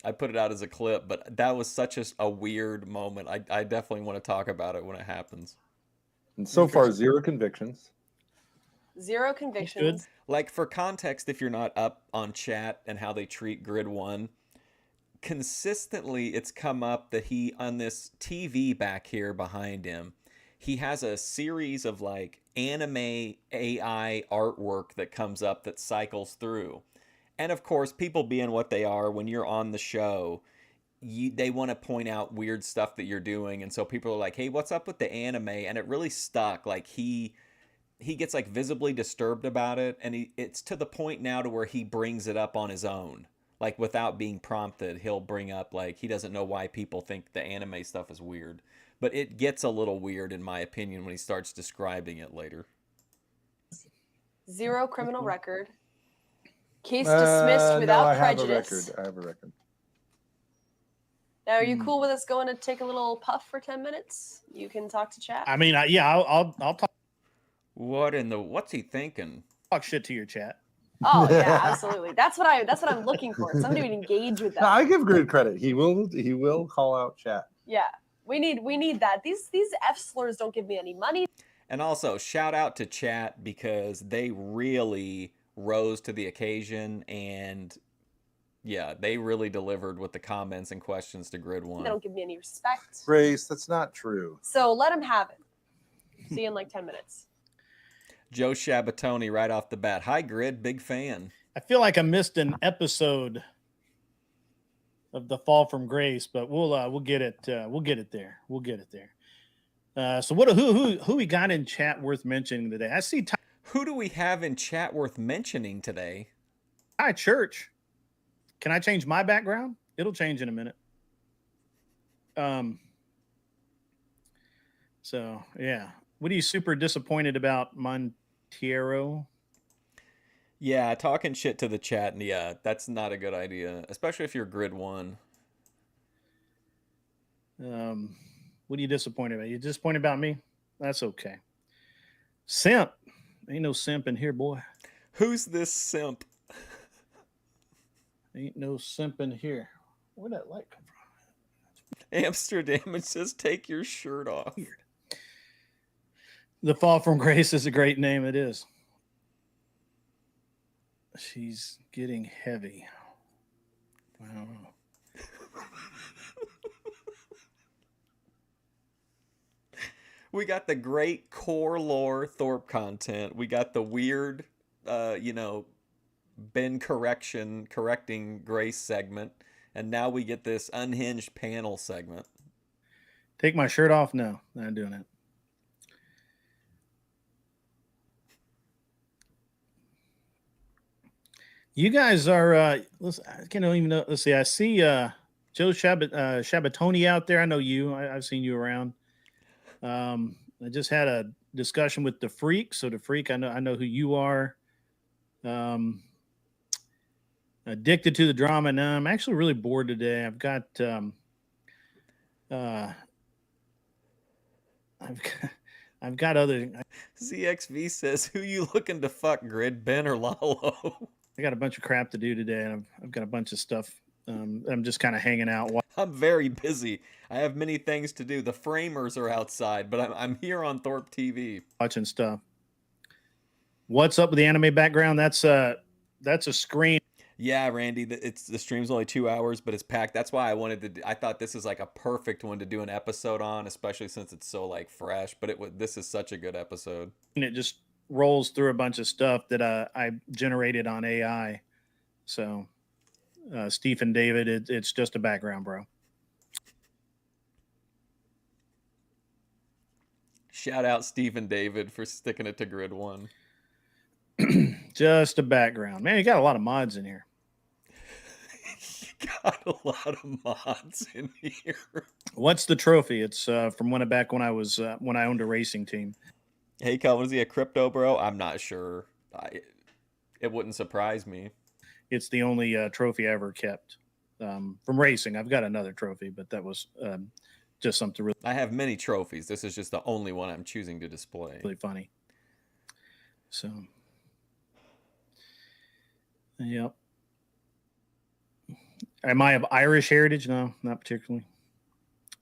I put it out as a clip, but that was such a weird moment. I definitely want to talk about it when it happens. And so far, 0 convictions. 0 convictions. Like, for context, if you're not up on chat and how they treat Grid 1, consistently it's come up that he, on this TV back here behind him, he has a series of like anime AI artwork that comes up that cycles through. And of course, people being what they are, when you're on the show, they want to point out weird stuff that you're doing. And so people are like, hey, what's up with the anime? And it really stuck. Like, he gets like visibly disturbed about it, and it's to the point now to where he brings it up on his own, like without being prompted. He'll bring up like he doesn't know why people think the anime stuff is weird, but it gets a little weird in my opinion when he starts describing it later. 0 criminal record. Case dismissed without prejudice. I have a record. Now, are you cool with us going to take a little puff for 10 minutes? You can talk to chat. I mean, I'll What's he thinking? talk shit to your chat. Oh yeah, absolutely. That's what I'm looking for. Somebody would engage with that. No, I give Grid credit. He will call out chat. Yeah, we need that. These F slurs don't give me any money. And also, shout out to chat because they really rose to the occasion, and yeah, they really delivered with the comments and questions to Grid 1. They don't give me any respect. Grace, that's not true. So let them have it. See you in like 10 minutes. Joe Shabatoni right off the bat. Hi, Grid. Big fan. I feel like I missed an episode of The Fall from Grace, but we'll get it. We'll get it there. We'll get it there. So who we got in chat worth mentioning today? I see Who do we have in chat worth mentioning today? Ty Church. Can I change my background? It'll change in a minute. So yeah. What are you super disappointed about, Montiero? Yeah, talking shit to the chat, and yeah, that's not a good idea, especially if you're Grid 1. What are you disappointed about? You disappointed about me? That's okay. Simp. Ain't no simp in here, boy. Who's this simp? Ain't no simp in here. Where'd that light come from? Amsterdam, it says take your shirt off. Weird. The Fall from Grace is a great name. It is. She's getting heavy. Wow. We got the great core lore Thorp content. We got the weird, Ben correcting Grace segment. And now we get this unhinged panel segment. Take my shirt off? No, not doing it. You guys are, listen, I can't even know. Let's see. I see Joe Shabatoni out there. I know you. I've seen you around. I just had a discussion with the Freak. So the Freak, I know who you are. Addicted to the drama. Now I'm actually really bored today. I've got other. ZXV says, who you looking to fuck, Grid, Ben or Lalo? I got a bunch of crap to do today, and I've got a bunch of stuff. I'm just kind of hanging out. I'm very busy. I have many things to do. The framers are outside, but I'm here on ThorpTV. Watching stuff. What's up with the anime background? That's a screen. Yeah, Randy, the stream's only 2 hours, but it's packed. That's why I thought this is like a perfect one to do an episode on, especially since it's so like fresh. But this is such a good episode. And it just rolls through a bunch of stuff that I generated on AI. So, Stephen David, it's just a background, bro. Shout out Stephen David for sticking it to Grid 1. Just a background. Man, you got a lot of mods in here. You got a lot of mods in here. What's the trophy? It's from when I owned a racing team. Hey, Calvin, is he a crypto bro? I'm not sure. It wouldn't surprise me. It's the only trophy I ever kept from racing. I've got another trophy, but that was just something really. I have many trophies. This is just the only one I'm choosing to display. Really funny. So, yep. Am I of Irish heritage? No, not particularly.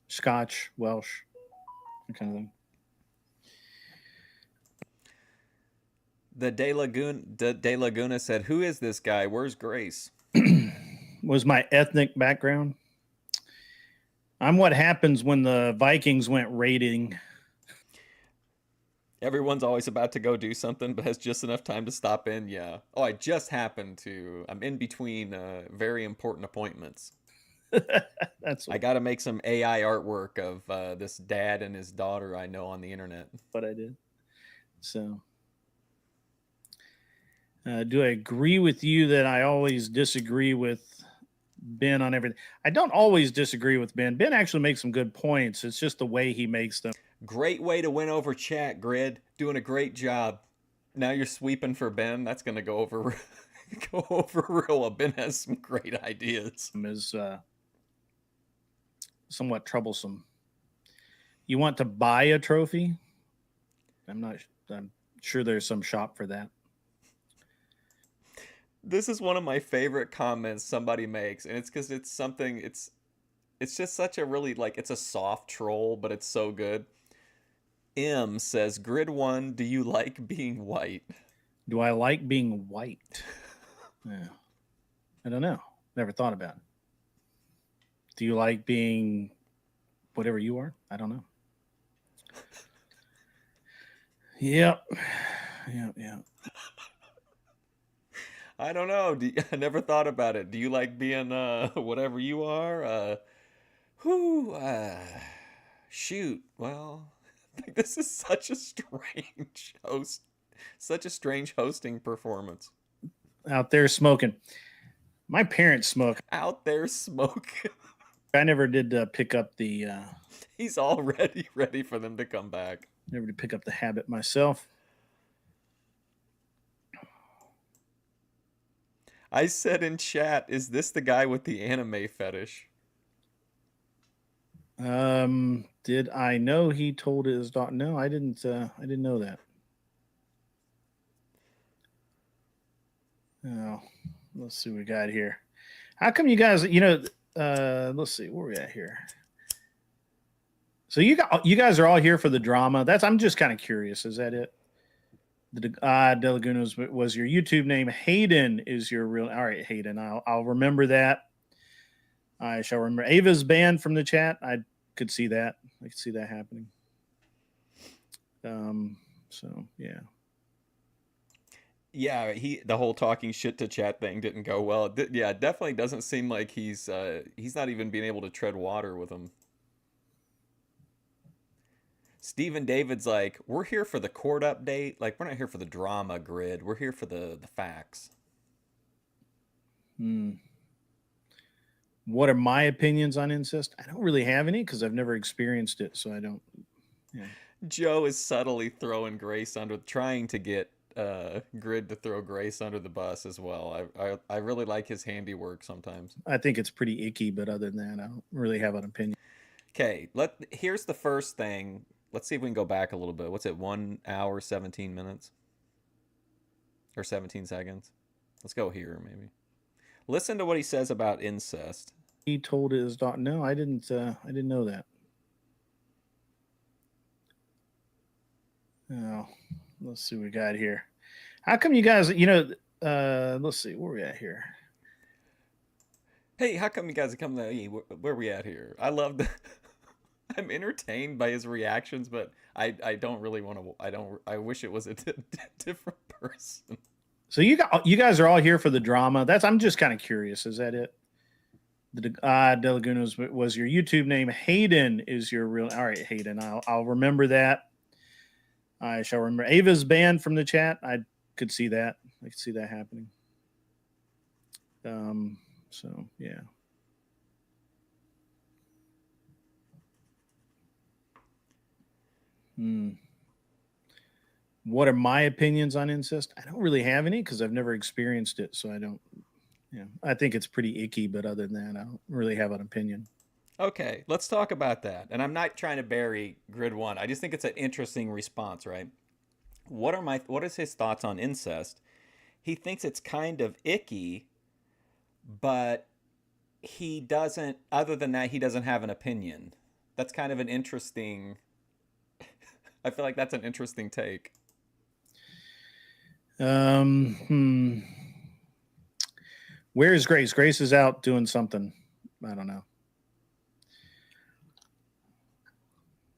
Scotch, Welsh, that kind of thing. The De Laguna said, "Who is this guy? Where's Grace?" Was my ethnic background. I'm what happens when the Vikings went raiding. Everyone's always about to go do something, but has just enough time to stop in. Yeah. Oh, I just happened to. I'm in between very important appointments. That's I got to make some AI artwork of this dad and his daughter I know on the internet. what I did. So, do I agree with you that I always disagree with Ben on everything? I don't always disagree with Ben. Ben actually makes some good points. It's just the way he makes them. Great way to win over chat, Grid. Doing a great job. Now you're sweeping for Ben. That's going to go over go over real well. Ben has some great ideas. Is somewhat troublesome. You want to buy a trophy? I'm sure there's some shop for that. This is one of my favorite comments somebody makes, and it's because it's something. It's just such a really it's a soft troll, but it's so good. M says, "Grid 1, do you like being white?" Do I like being white? Yeah. I don't know. Never thought about it. Do you like being whatever you are? I don't know. Yep. I don't know. I never thought about it. Do you like being whatever you are? Shoot. Well, this is such a strange hosting performance. Out there smoking. My parents smoke. Out there smoking. I never did pick up the. He's already ready for them to come back. Never did pick up the habit myself. I said in chat, "Is this the guy with the anime fetish?" Did I know he told his daughter? No, I didn't. I didn't know that. Oh, let's see what we got here. How come you guys? Let's see where we at here. So you guys are all here for the drama. I'm just kind of curious. Is that it? De Laguna was your YouTube name. Hayden is your real. All right, Hayden. I'll remember that. I shall remember. Ava's banned from the chat. I could see that. I could see that happening. So yeah. Yeah, the whole talking shit to chat thing didn't go well. It definitely doesn't seem like he's not even being able to tread water with him. Stephen David's like, "We're here for the court update. Like, we're not here for the drama, Grid. We're here for the facts." What are my opinions on incest? I don't really have any because I've never experienced it, so I don't. Yeah. Joe is subtly throwing Grace trying to get Grid to throw Grace under the bus as well. I really like his handiwork sometimes. I think it's pretty icky, but other than that, I don't really have an opinion. Okay, here's the first thing. Let's see if we can go back a little bit. What's it? 1 hour, 17 minutes? Or 17 seconds? Let's go here, maybe. Listen to what he says about incest. He told his daughter. No, I didn't know that. Oh, let's see what we got here. How come you guys, let's see where we at here. Hey, how come you guys are coming? Hey, where we at here? I love the. I'm entertained by his reactions, but I don't really want to. I wish it was a different person. So you guys are all here for the drama. I'm just kind of curious. Is that it? De Laguna was your YouTube name. Hayden is your real. All right, Hayden. I'll remember that. I shall remember. Ava's banned from the chat. I could see that. I could see that happening. So yeah. What are my opinions on incest? I don't really have any because I've never experienced it, so I don't. Yeah, I think it's pretty icky, but other than that, I don't really have an opinion. Okay, let's talk about that. And I'm not trying to bury Grid 1. I just think it's an interesting response, right? What is his thoughts on incest? He thinks it's kind of icky, but he doesn't, other than that, he doesn't have an opinion. That's kind of an interesting, I feel like that's an interesting take. Hmm. Where is Grace? Grace is out doing something. I don't know.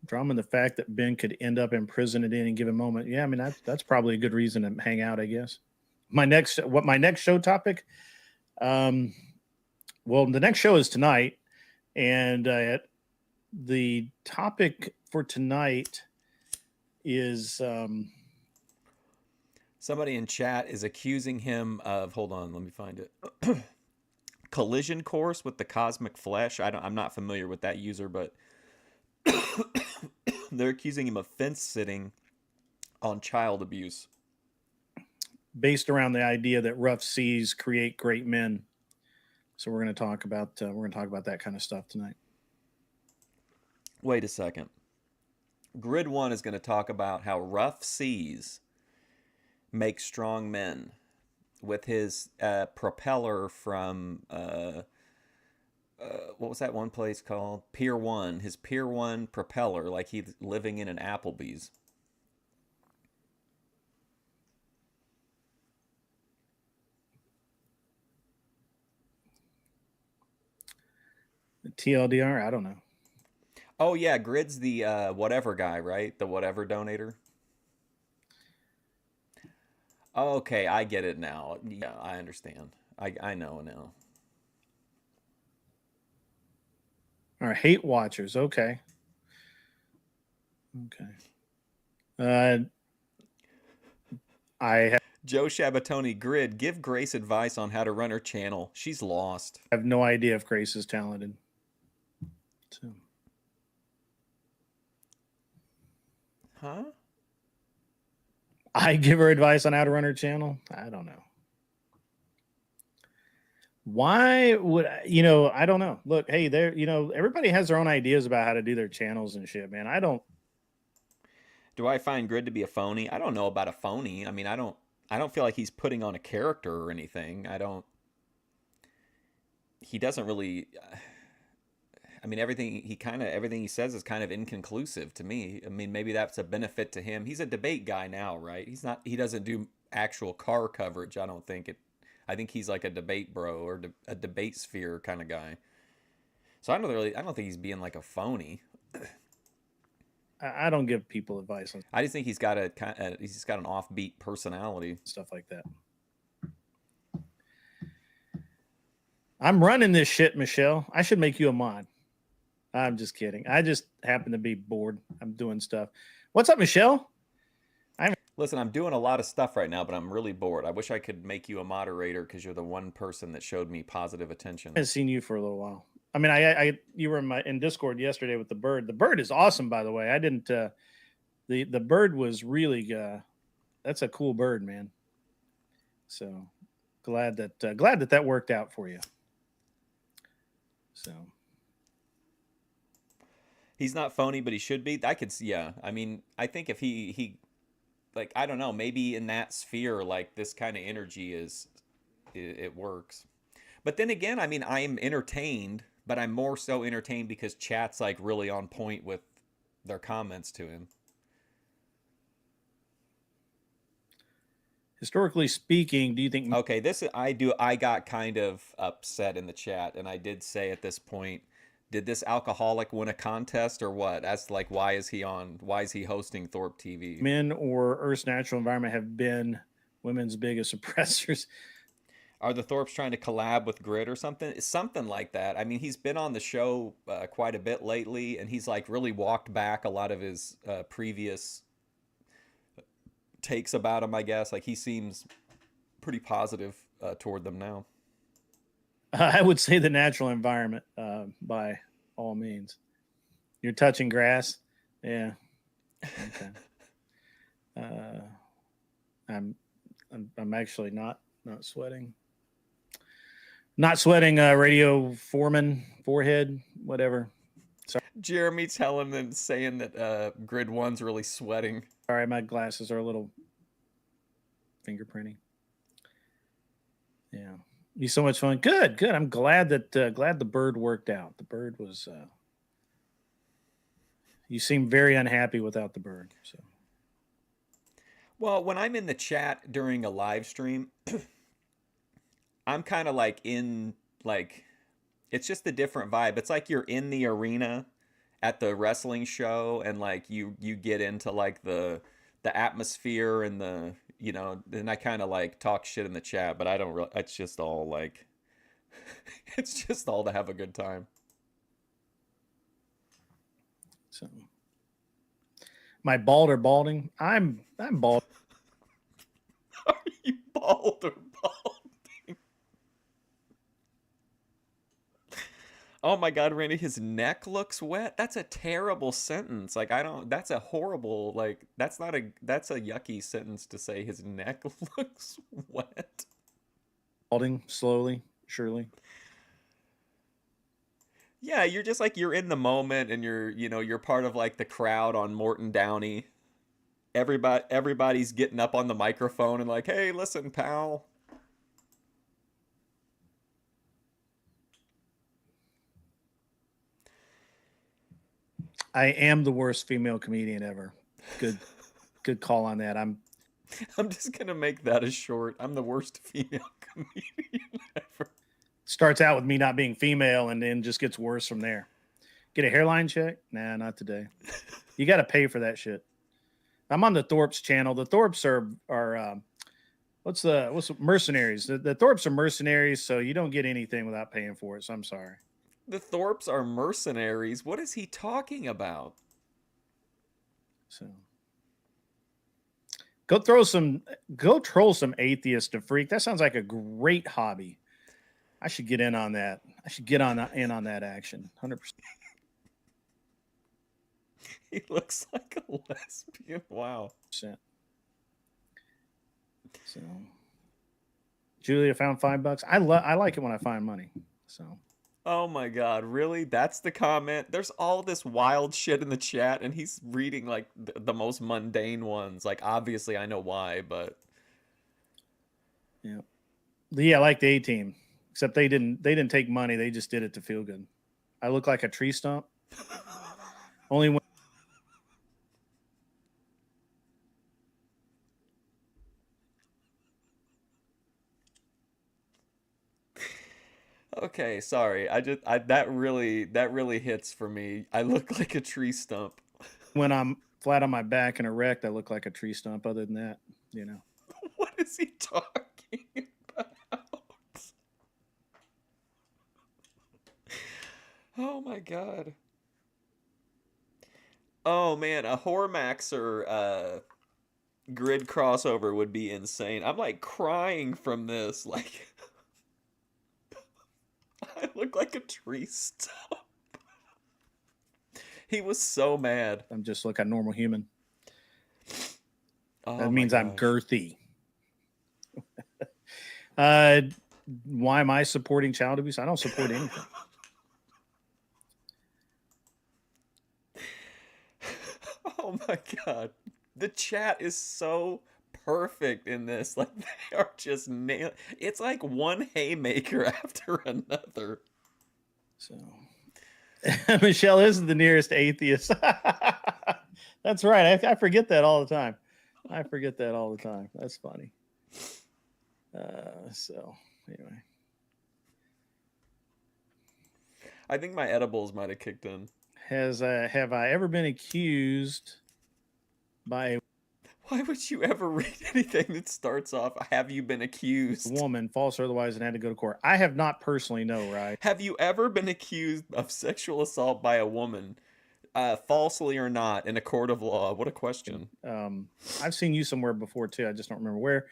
Drama and the fact that Ben could end up in prison at any given moment. Yeah, I mean that's probably a good reason to hang out, I guess. My next show topic? Well, the next show is tonight, and the topic for tonight is Somebody in chat is accusing him of, hold on, let me find it. Collision course with the cosmic flesh. I'm not familiar with that user, but they're accusing him of fence sitting on child abuse. based around the idea that rough seas create great men. So we're going to talk about that kind of stuff tonight. Wait a second. Grid 1 is going to talk about how rough seas make strong men with his propeller from what was that one place called? Pier 1. His Pier 1 propeller, like he's living in an Applebee's. TLDR, I don't know. Oh yeah, Grid's the whatever guy, right? The whatever donator. Okay, I get it now. Yeah, I understand. I know now. All right, hate watchers. Okay. I Joe Shabatoni, Grid, give Grace advice on how to run her channel. She's lost. have no idea if Grace is talented. So. Huh? I give her advice on how to run her channel. I don't know. Why would I don't know. Look, hey, there, everybody has their own ideas about how to do their channels and shit, man. I don't. Do I find Grid to be a phony? I don't know about a phony. I mean, I don't feel like he's putting on a character or anything. He doesn't really. I mean, everything he says is kind of inconclusive to me. I mean, maybe that's a benefit to him. He's a debate guy now, right? He doesn't do actual car coverage. I think he's like a debate bro or a debate sphere kind of guy. So I don't think he's being like a phony. I don't give people advice on. I just think he's got an offbeat personality, stuff like that. I'm running this shit, Michelle. I should make you a mod. I'm just kidding. I just happen to be bored. I'm doing stuff. What's up, Michelle? Listen, I'm doing a lot of stuff right now, but I'm really bored. I wish I could make you a moderator because you're the one person that showed me positive attention. I haven't seen you for a little while. I mean, you were in Discord yesterday with the bird. The bird is awesome, by the way. I didn't. The bird was really. That's a cool bird, man. So glad that worked out for you. So. He's not phony, but he should be. I could see, yeah. I mean, I think if he like, I don't know, maybe in that sphere, like this kind of energy it works. But then again, I mean, I am entertained, but I'm more so entertained because chat's like really on point with their comments to him. Historically speaking, do you think? Okay, I got kind of upset in the chat, and I did say at this point, did this alcoholic win a contest or what? That's like, why is he hosting ThorpTV? Men or Earth's natural environment have been women's biggest oppressors. Are the Thorps trying to collab with Grid or something? Something like that. I mean, he's been on the show quite a bit lately, and he's like really walked back a lot of his previous takes about him, I guess. Like, he seems pretty positive toward them now. I would say the natural environment, by all means. You're touching grass, yeah. Okay. I'm actually not sweating. Not sweating. Radio foreman, forehead, whatever. Sorry. Jeremy telling them, saying that Grid 1's really sweating. Sorry, my glasses are a little fingerprinting. Yeah. Be so much fun. Good. I'm glad that the bird worked out. The bird was. You seem very unhappy without the bird. So. Well, when I'm in the chat during a live stream, I'm kind of like in like it's just a different vibe. It's like you're in the arena at the wrestling show and like you get into like the atmosphere and the then I kind of like talk shit in the chat, but I don't really it's just all like it's just all to have a good time. So, my bald or balding? I'm bald. Are you bald or balding? Oh my God, Randy, his neck looks wet. That's a terrible sentence. Like I don't. That's a horrible. Like that's not a. That's a yucky sentence to say. His neck looks wet. Balding slowly, surely. Yeah, you're just like you're in the moment, and you're part of like the crowd on Morton Downey. Everybody's getting up on the microphone and like, hey, listen, pal. I am the worst female comedian ever. Good call on that. I'm just gonna make that a short. I'm the worst female comedian ever. Starts out with me not being female and then just gets worse from there. Get a hairline check? Nah, not today. You got to pay for that shit. I'm on the Thorps channel. The Thorps are what's mercenaries? The Thorps are mercenaries, so you don't get anything without paying for it. So I'm sorry. The Thorps are mercenaries. What is he talking about? So go troll some atheists to freak. That sounds like a great hobby. I should get in on that. I should get in on that action. 100%. He looks like a lesbian. Wow. So, Julia found $5. I like it when I find money. So. Oh my God, really? That's the comment? There's all this wild shit in the chat, and he's reading like the most mundane ones. Like, obviously, I know why, but yeah, I like the A-team. Except they didn't take money. They just did it to feel good. I look like a tree stump. Only when. Okay, sorry. That really hits for me. I look like a tree stump. When I'm flat on my back and erect, I look like a tree stump. Other than that, What is he talking about? Oh my God. Oh man, a Hormaxer grid crossover would be insane. I'm like crying from this. Like I look like a tree stump. He was so mad. I'm just like a normal human. Oh That means I'm gosh. girthy. Why am I supporting child abuse? I don't support anything. Oh my God. The chat is so perfect in this. Like they are just nail. It's like one haymaker after another. So Michelle is the nearest atheist. That's right. I forget that all the time. That's funny. So anyway. I think my edibles might have kicked in. Have I ever been accused by a Why would you ever read anything that starts off, have you been accused? woman, false or otherwise, and had to go to court? I have not personally, no, right? Have you ever been accused of sexual assault by a woman, falsely or not, in a court of law? What a question. I've seen you somewhere before too. I just don't remember where.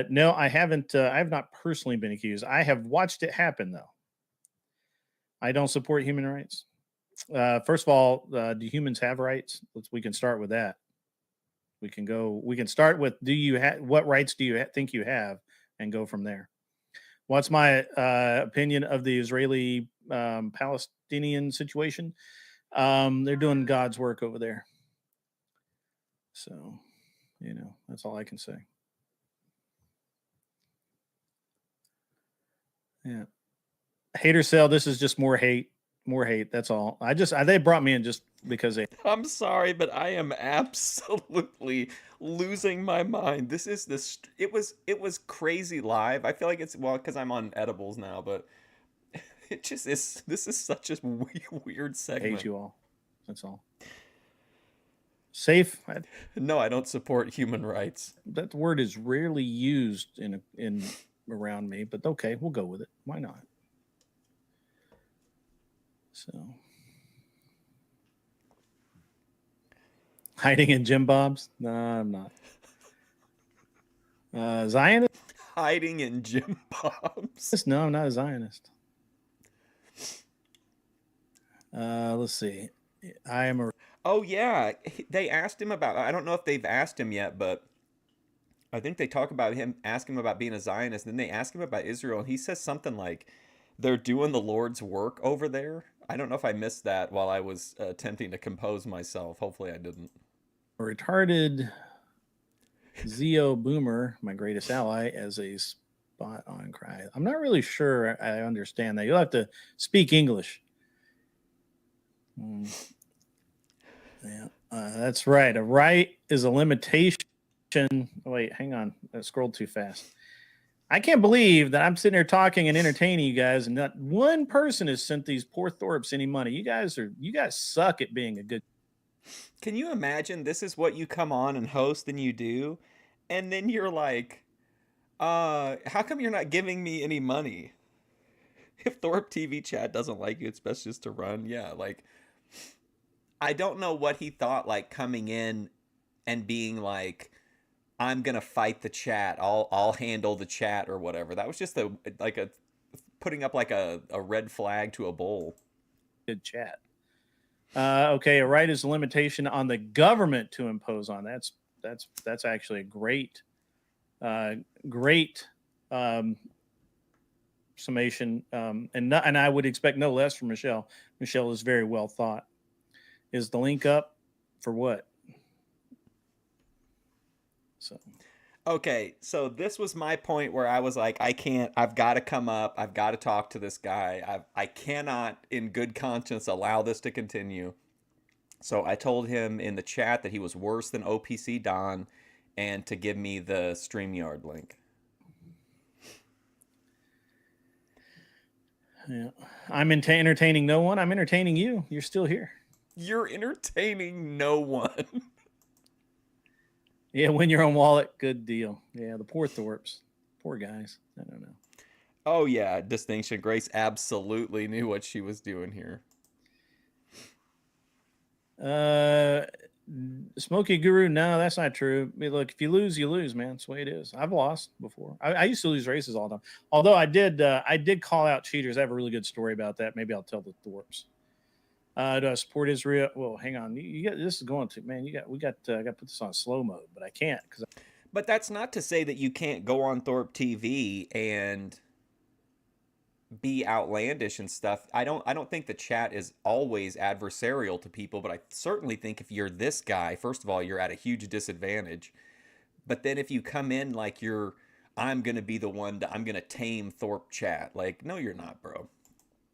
No, I haven't. I have not personally been accused. I have watched it happen, though. I don't support human rights. First of all, do humans have rights? We can start with that. We can start with, what rights do you think you have, and go from there. What's my opinion of the Israeli Palestinian situation? They're doing God's work over there. So, that's all I can say. Yeah. Hater cell, this is just more hate. More hate. That's all. They brought me in just because they. I'm sorry, but I am absolutely losing my mind. It was crazy live. I feel like it's because I'm on edibles now, but it just is. This is such a weird segment. Hate you all. That's all. Safe. No, I don't support human rights. That word is rarely used in around me, but okay, we'll go with it. Why not? So, hiding in Jim Bob's? No, I'm not. Zionist? Hiding in Jim Bob's? No, I'm not a Zionist. Let's see. I am a. Oh yeah, they asked him about. I don't know if they've asked him yet, but I think they talk about him, ask him about being a Zionist. And then they ask him about Israel, and he says something like, "They're doing the Lord's work over there." I don't know if I missed that while I was attempting to compose myself. Hopefully, I didn't. A retarded Zeo boomer, my greatest ally, as a spot on cry. I'm not really sure I understand that. You'll have to speak English. Yeah, that's right. A right is a limitation. Wait, hang on. I scrolled too fast. I can't believe that I'm sitting here talking and entertaining you guys, and not one person has sent these poor Thorps any money. You guys suck at being a good. Can you imagine this is what you come on and host and you do, and then you're like, how come you're not giving me any money? If ThorpTV chat doesn't like you, it's best just to run. Yeah, like, I don't know what he thought, like, coming in and being like, I'm gonna fight the chat. I'll handle the chat or whatever. That was just putting up like a red flag to a bull. Good chat. Okay, a right is a limitation on the government to impose on. That's actually a great summation. And I would expect no less from Michelle. Michelle is very well thought. Is the link up for what? So, okay, so this was my point where I was like, I've got to come up. I've got to talk to this guy. I cannot, in good conscience, allow this to continue. So I told him in the chat that he was worse than OPC Don and to give me the StreamYard link. Yeah, I'm entertaining no one. I'm entertaining you. You're still here. You're entertaining no one. Yeah, when you're on wallet, good deal. Yeah, the poor Thorps. Poor guys. I don't know. Oh, yeah. Distinction. Grace absolutely knew what she was doing here. Smoky Guru, no, that's not true. I mean, look, if you lose, you lose, man. That's the way it is. I've lost before. I used to lose races all the time. Although I did call out cheaters. I have a really good story about that. Maybe I'll tell the Thorps. Do I support Israel? Well, hang on. You got this is going to man. I got to put this on slow mode, but I can't because. But that's not to say that you can't go on ThorpTV and be outlandish and stuff. I don't think the chat is always adversarial to people, but I certainly think if you're this guy, first of all, you're at a huge disadvantage. But then if you come in like I'm gonna be the one I'm gonna tame Thorp chat. Like, no, you're not, bro.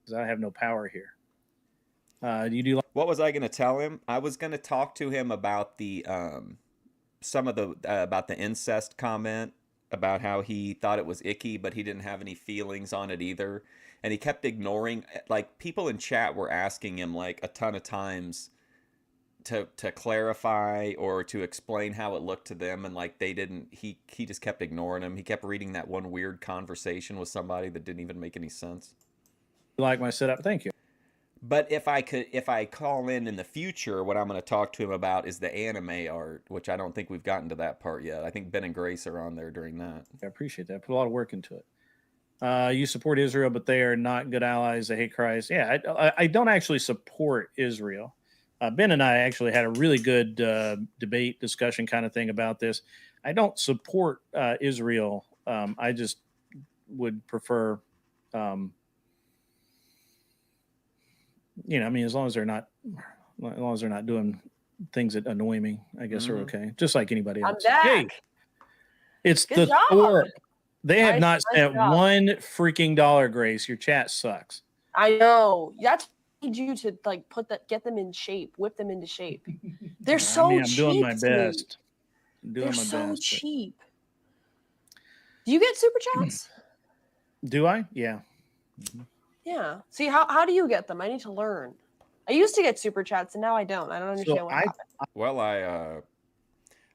Because I have no power here. Do you do? What was I gonna tell him? I was gonna talk to him about the about the incest comment, about how he thought it was icky, but he didn't have any feelings on it either. And he kept ignoring, like, people in chat were asking him like a ton of times to clarify or to explain how it looked to them, and like they didn't, he just kept ignoring him. He kept reading that one weird conversation with somebody that didn't even make any sense. Like my setup? Thank you. But if I call in the future, what I'm going to talk to him about is the anime art, which I don't think we've gotten to that part yet. I think Ben and Grace are on there during that. I appreciate that. I put a lot of work into it. You support Israel, but they are not good allies. They hate Christ. Yeah, I don't actually support Israel. Ben and I actually had a really good debate, discussion kind of thing about this. I don't support Israel. I just would prefer... I mean, as long as they're not doing things that annoy me, I guess they're okay. Just like anybody else. I'm back. Hey, it's Good the job. Thorp. They have not Nice spent job. one freaking dollar, Grace. Your chat sucks. I know. That's need you to like get them in shape, whip them into shape. They're I so mean, I'm cheap doing my to me. best. I'm doing They're my so best. cheap. Do you get super chats? Do I? Yeah. Yeah. See, how do you get them? I need to learn. I used to get super chats and now I don't. I don't understand So what happened. Well,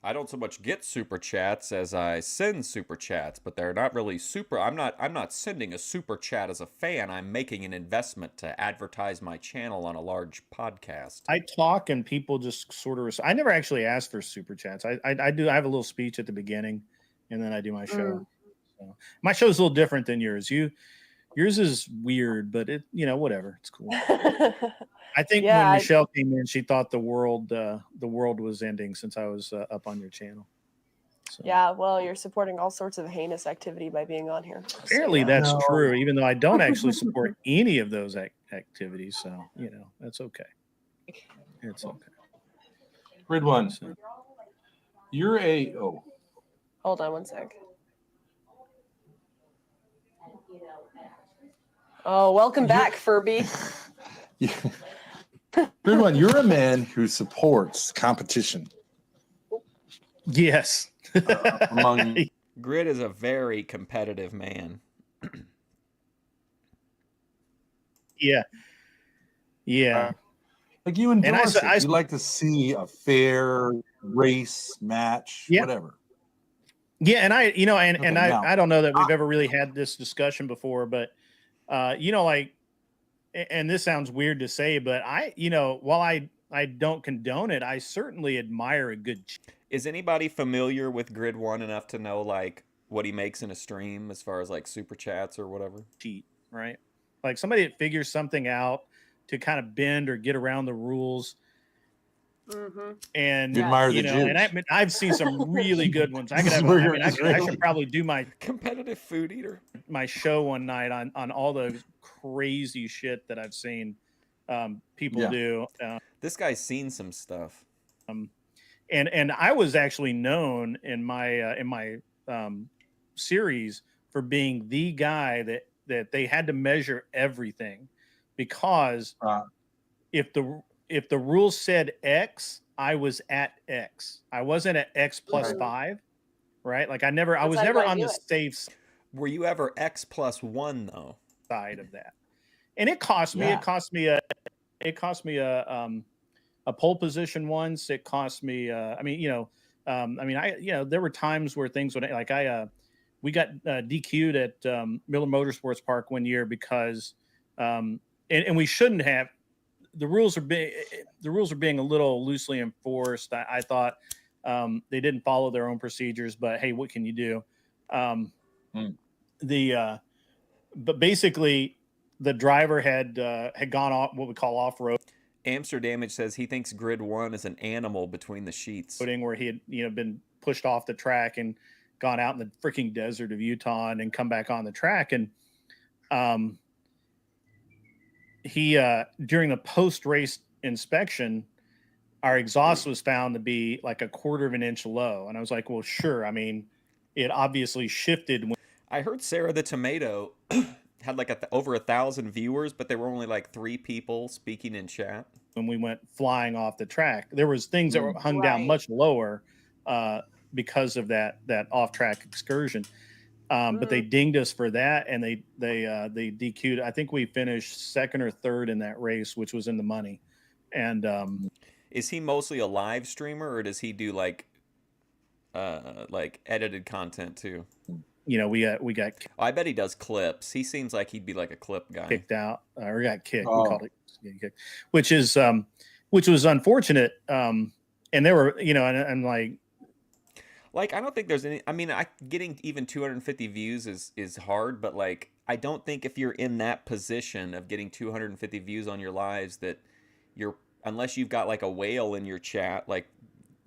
I don't so much get super chats as I send super chats, but they're not really super. I'm not sending a super chat as a fan. I'm making an investment to advertise my channel on a large podcast. I talk and people just sort of. I never actually ask for super chats. I do. I have a little speech at the beginning, and then I do my show. So my show's a little different than yours. Yours is weird, but whatever. It's cool. I think Yeah, when Michelle came in, she thought the world was ending since I was up on your channel. So. Yeah, well, you're supporting all sorts of heinous activity by being on here. Apparently, that's true, even though I don't actually support any of those activities. So, that's okay. It's okay. Grid one. So, You're a Hold on one sec. Oh, welcome back, Furby. Grid one. You're a man who supports competition. yes. Among Grid is a very competitive man. Yeah. like you endorse I it. You like to see a fair race match, whatever. Yeah, and I don't know that we've I- ever really had this discussion before, but like, and this sounds weird to say, but while I don't condone it, I certainly admire a good Is anybody familiar with Grid 1 enough to know like what he makes in a stream as far as like super chats or whatever? cheat, right? Like somebody that figures something out to kind of bend or get around the rules. Mm-hmm. And You admire the juice. and I've seen some really good ones. I could have. I should probably do my Competitive food eater. my show one night on all the crazy shit that I've seen people do. This guy's seen some stuff. And I was actually known in my series for being the guy that they had to measure everything, because if the rules said X, I was at X. I wasn't at X plus 5, right? Like I was never on the safe Were you ever X plus 1 though? side of that. And it cost me. It cost me a pole position once. It cost me. There were times where things would we got DQ'd at Miller Motorsports Park one year because, and we shouldn't have. The rules are being a little loosely enforced. I thought they didn't follow their own procedures, but hey, what can you do? But basically, the driver had gone off what we call off road. Amsterdamage says he thinks Grid 1 is an animal between the sheets. Where he had been pushed off the track and gone out in the freaking desert of Utah and then come back on the track. And he during the post-race inspection, our exhaust was found to be like 1/4 of an inch low. And I was like, well, sure. I mean, it obviously shifted. I heard Sarah the Tomato had like over 1,000 viewers, but there were only like 3 people speaking in chat. When we went flying off the track, there was things that were hung down much lower because of that off-track excursion. But they dinged us for that, and they DQ'd. I think we finished second or third in that race, which was in the money. And is he mostly a live streamer, or does he do like edited content too? We got. I bet he does clips. He seems like he'd be like a clip guy. Kicked out or got kicked. We called it getting kicked, which was unfortunate. And there were, and like I don't think there's any. I mean, getting even 250 views is hard, but like I don't think if you're in that position of getting 250 views on your lives that you're, unless you've got like a whale in your chat, like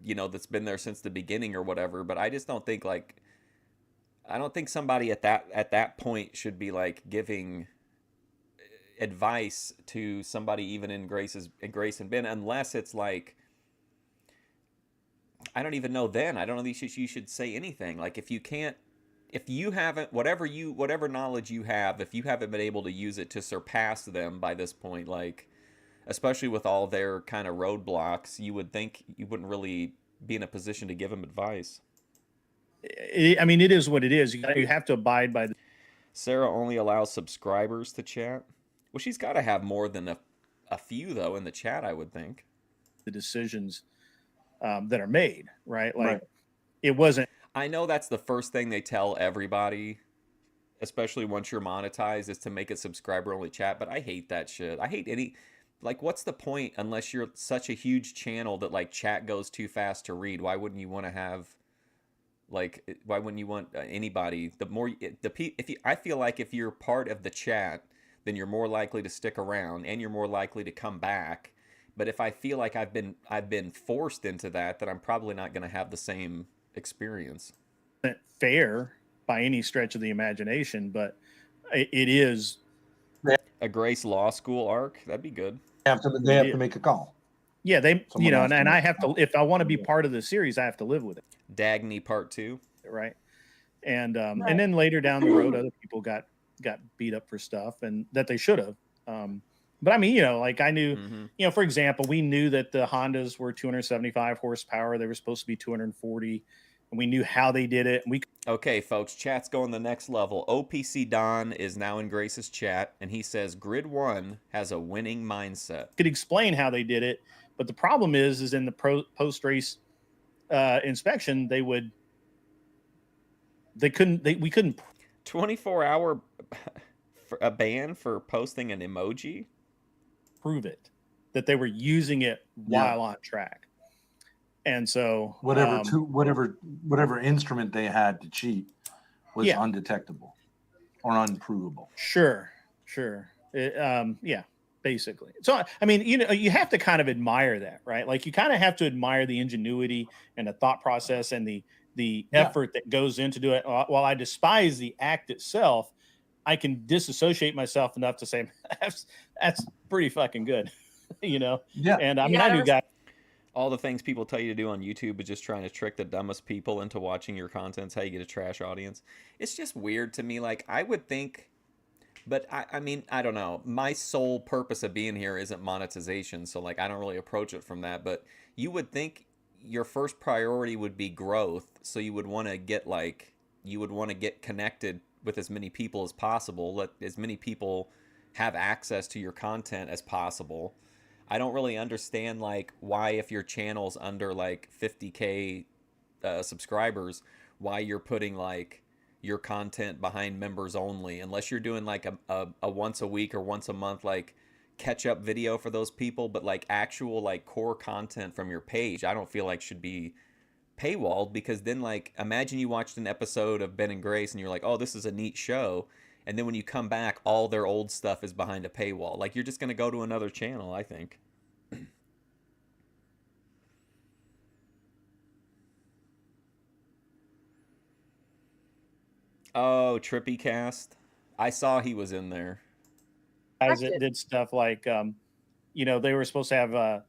that's been there since the beginning or whatever. But I just don't think I don't think somebody at that point should be like giving advice to somebody even in Grace and Ben, unless it's like, I don't even know then. I don't know if you should say anything. Like if you haven't, whatever knowledge you have, if you haven't been able to use it to surpass them by this point, like especially with all their kind of roadblocks. You would think you wouldn't really be in a position to give him advice. I mean, it is what it is. You have to abide by Sarah only allows subscribers to chat. Well, she's got to have more than a few, though, in the chat, I would think. the decisions that are made, right? Like, Right. it wasn't. I know that's the first thing they tell everybody, especially once you're monetized, is to make it subscriber only chat. But I hate that shit. I hate any. Like, what's the point unless you're such a huge channel that, like, chat goes too fast to read? Why wouldn't you want to have. Like, why wouldn't you want anybody? The more if you, I feel like if you're part of the chat, then you're more likely to stick around and you're more likely to come back. But if I feel like I've been forced into that, then I'm probably not going to have the same experience. Fair by any stretch of the imagination, but it is. A Grace Law School arc, that'd be good. They have to make a call. Yeah, they Someone has to and I make have to, if I want to be part of the series, I have to live with it, Dagny Part 2. right? And then later down the road, other people got beat up for stuff and that they should have. But I mean, like I knew, for example, we knew that the Hondas were 275 horsepower. They were supposed to be 240, and we knew how they did it. And Okay, folks, chat's going the next level. OPC Don is now in Grace's chat, and he says Grid 1 has a winning mindset. could explain how they did it, but the problem is in the post-race inspection, we couldn't 24-hour a ban for posting an emoji. prove it that they were using it while on track. And so whatever instrument they had to cheat was undetectable or unprovable. Sure. Basically. So, I mean, you have to kind of admire that, right? Like you kind of have to admire the ingenuity and the thought process and the effort that goes into it. While I despise the act itself, I can disassociate myself enough to say that's pretty fucking good, Yeah. And I mean, I knew guys. All the things people tell you to do on YouTube is just trying to trick the dumbest people into watching your content. It's how you get a trash audience. It's just weird to me. Like, I would think, but I mean, I don't know. My sole purpose of being here isn't monetization, so like I don't really approach it from that. But you would think your first priority would be growth, so you would want to get connected with as many people as possible. Let as many people have access to your content as possible. I don't really understand like why, if your channel's under like 50K subscribers, why you're putting like your content behind members only, unless you're doing like a once a week or once a month like catch up video for those people. But like actual like core content from your page, I don't feel like should be paywalled, because then like imagine you watched an episode of Ben and Grace and you're like, oh, this is a neat show, and then when you come back, all their old stuff is behind a paywall. Like you're just going to go to another channel, I think. Oh, Trippy Cast. I saw he was in there. Guys that did stuff like, they were supposed to have,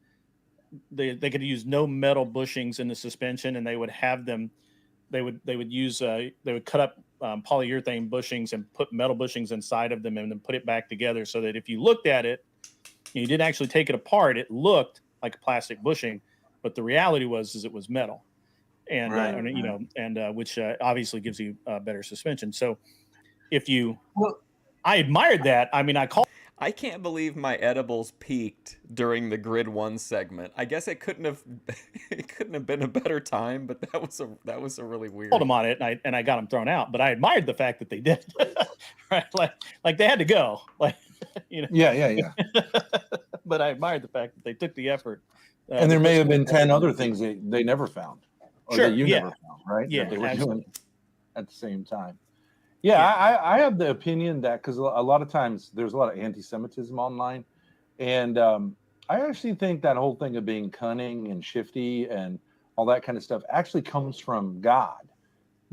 they could use no metal bushings in the suspension, and they would have them, they would cut up polyurethane bushings and put metal bushings inside of them and then put it back together so that if you looked at it, you didn't actually take it apart, it looked like a plastic bushing, but the reality was it was metal. And which obviously gives you better suspension. So I admired that. I mean, I can't believe my edibles peaked during the Grid 1 segment. I guess it couldn't have been a better time, but that was a really weird. Told them on it, and I got them thrown out. But I admired the fact that they did, right? Like they had to go, like Yeah. But I admired the fact that they took the effort. And there may have been 10 other things they never found. Or sure, that you never found, right? Yeah, that they were absolutely. doing at the same time. I have the opinion that because a lot of times there's a lot of anti-Semitism online, and I actually think that whole thing of being cunning and shifty and all that kind of stuff actually comes from God.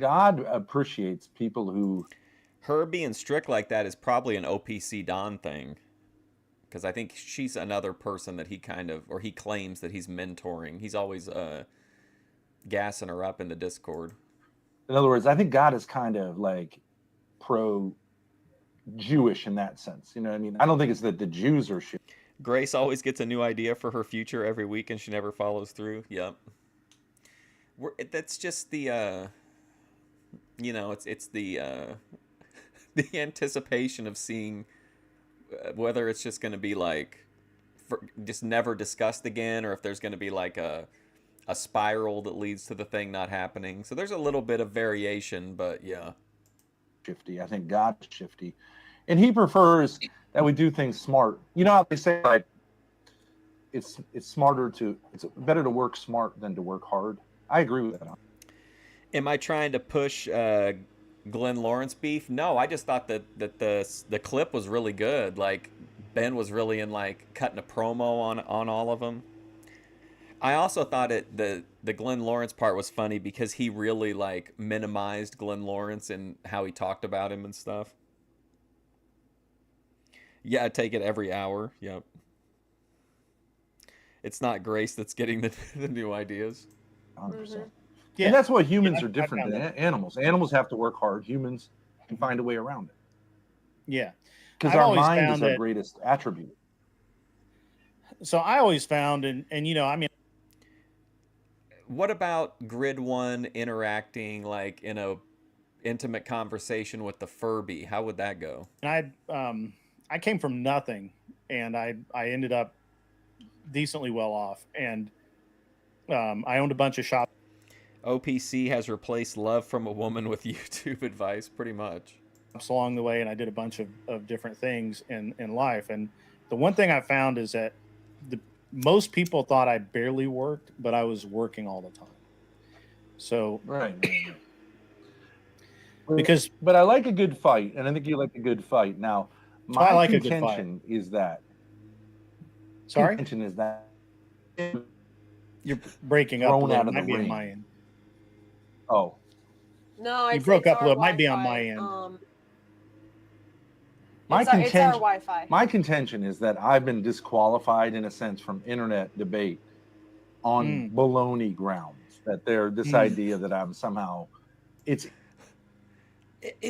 God appreciates people who. Her being strict like that is probably an OPC Don thing, because I think she's another person that he claims that he's mentoring. He's always gassing her up in the Discord. In other words, I think God is kind of like pro-Jewish in that sense. You know what I mean? I don't think it's that the Jews are shit. Grace always gets a new idea for her future every week, and she never follows through. Yep. That's just the it's the the anticipation of seeing whether it's just going to be like just never discussed again, or if there's going to be like a spiral that leads to the thing not happening. So there's a little bit of variation, but yeah. Shifty. I think God's shifty, and He prefers that we do things smart. You know how they say like it's better to work smart than to work hard. I agree with that. Am I trying to push Glenn Lawrence beef? No, I just thought that the clip was really good. Like Ben was really in like cutting a promo on all of them. I also thought the Glenn Lawrence part was funny because he really like minimized Glenn Lawrence and how he talked about him and stuff. Yeah, I take it every hour. Yep. It's not Grace that's getting the new ideas. 100%. Yeah. And that's why humans are different than animals. Animals have to work hard. Humans can find a way around it. Yeah. Because I've our always mind is found our that- greatest attribute. So I always found, and I mean, What about Grid One interacting like in a intimate conversation with the Furby? How would that go? I came from nothing, and I ended up decently well off, and I owned a bunch of shops OPC has replaced love from a woman with YouTube advice, pretty much. along the way, and I did a bunch of different things in life. And the one thing I found is that most people thought I barely worked, but I was working all the time. So Right. But I like a good fight, and I think you like a good fight. Now, my I like a good fight. contention is that. Sorry, Contention is that you're breaking up. A thrown little. out of Might the be on ring. my end. Oh, No, You I'd say broke it's up a our little. Might be on Wi-Fi. my end. My It's our contention. Wi-Fi. My contention is that I've been disqualified in a sense from internet debate on baloney grounds. That this idea that I'm somehow, It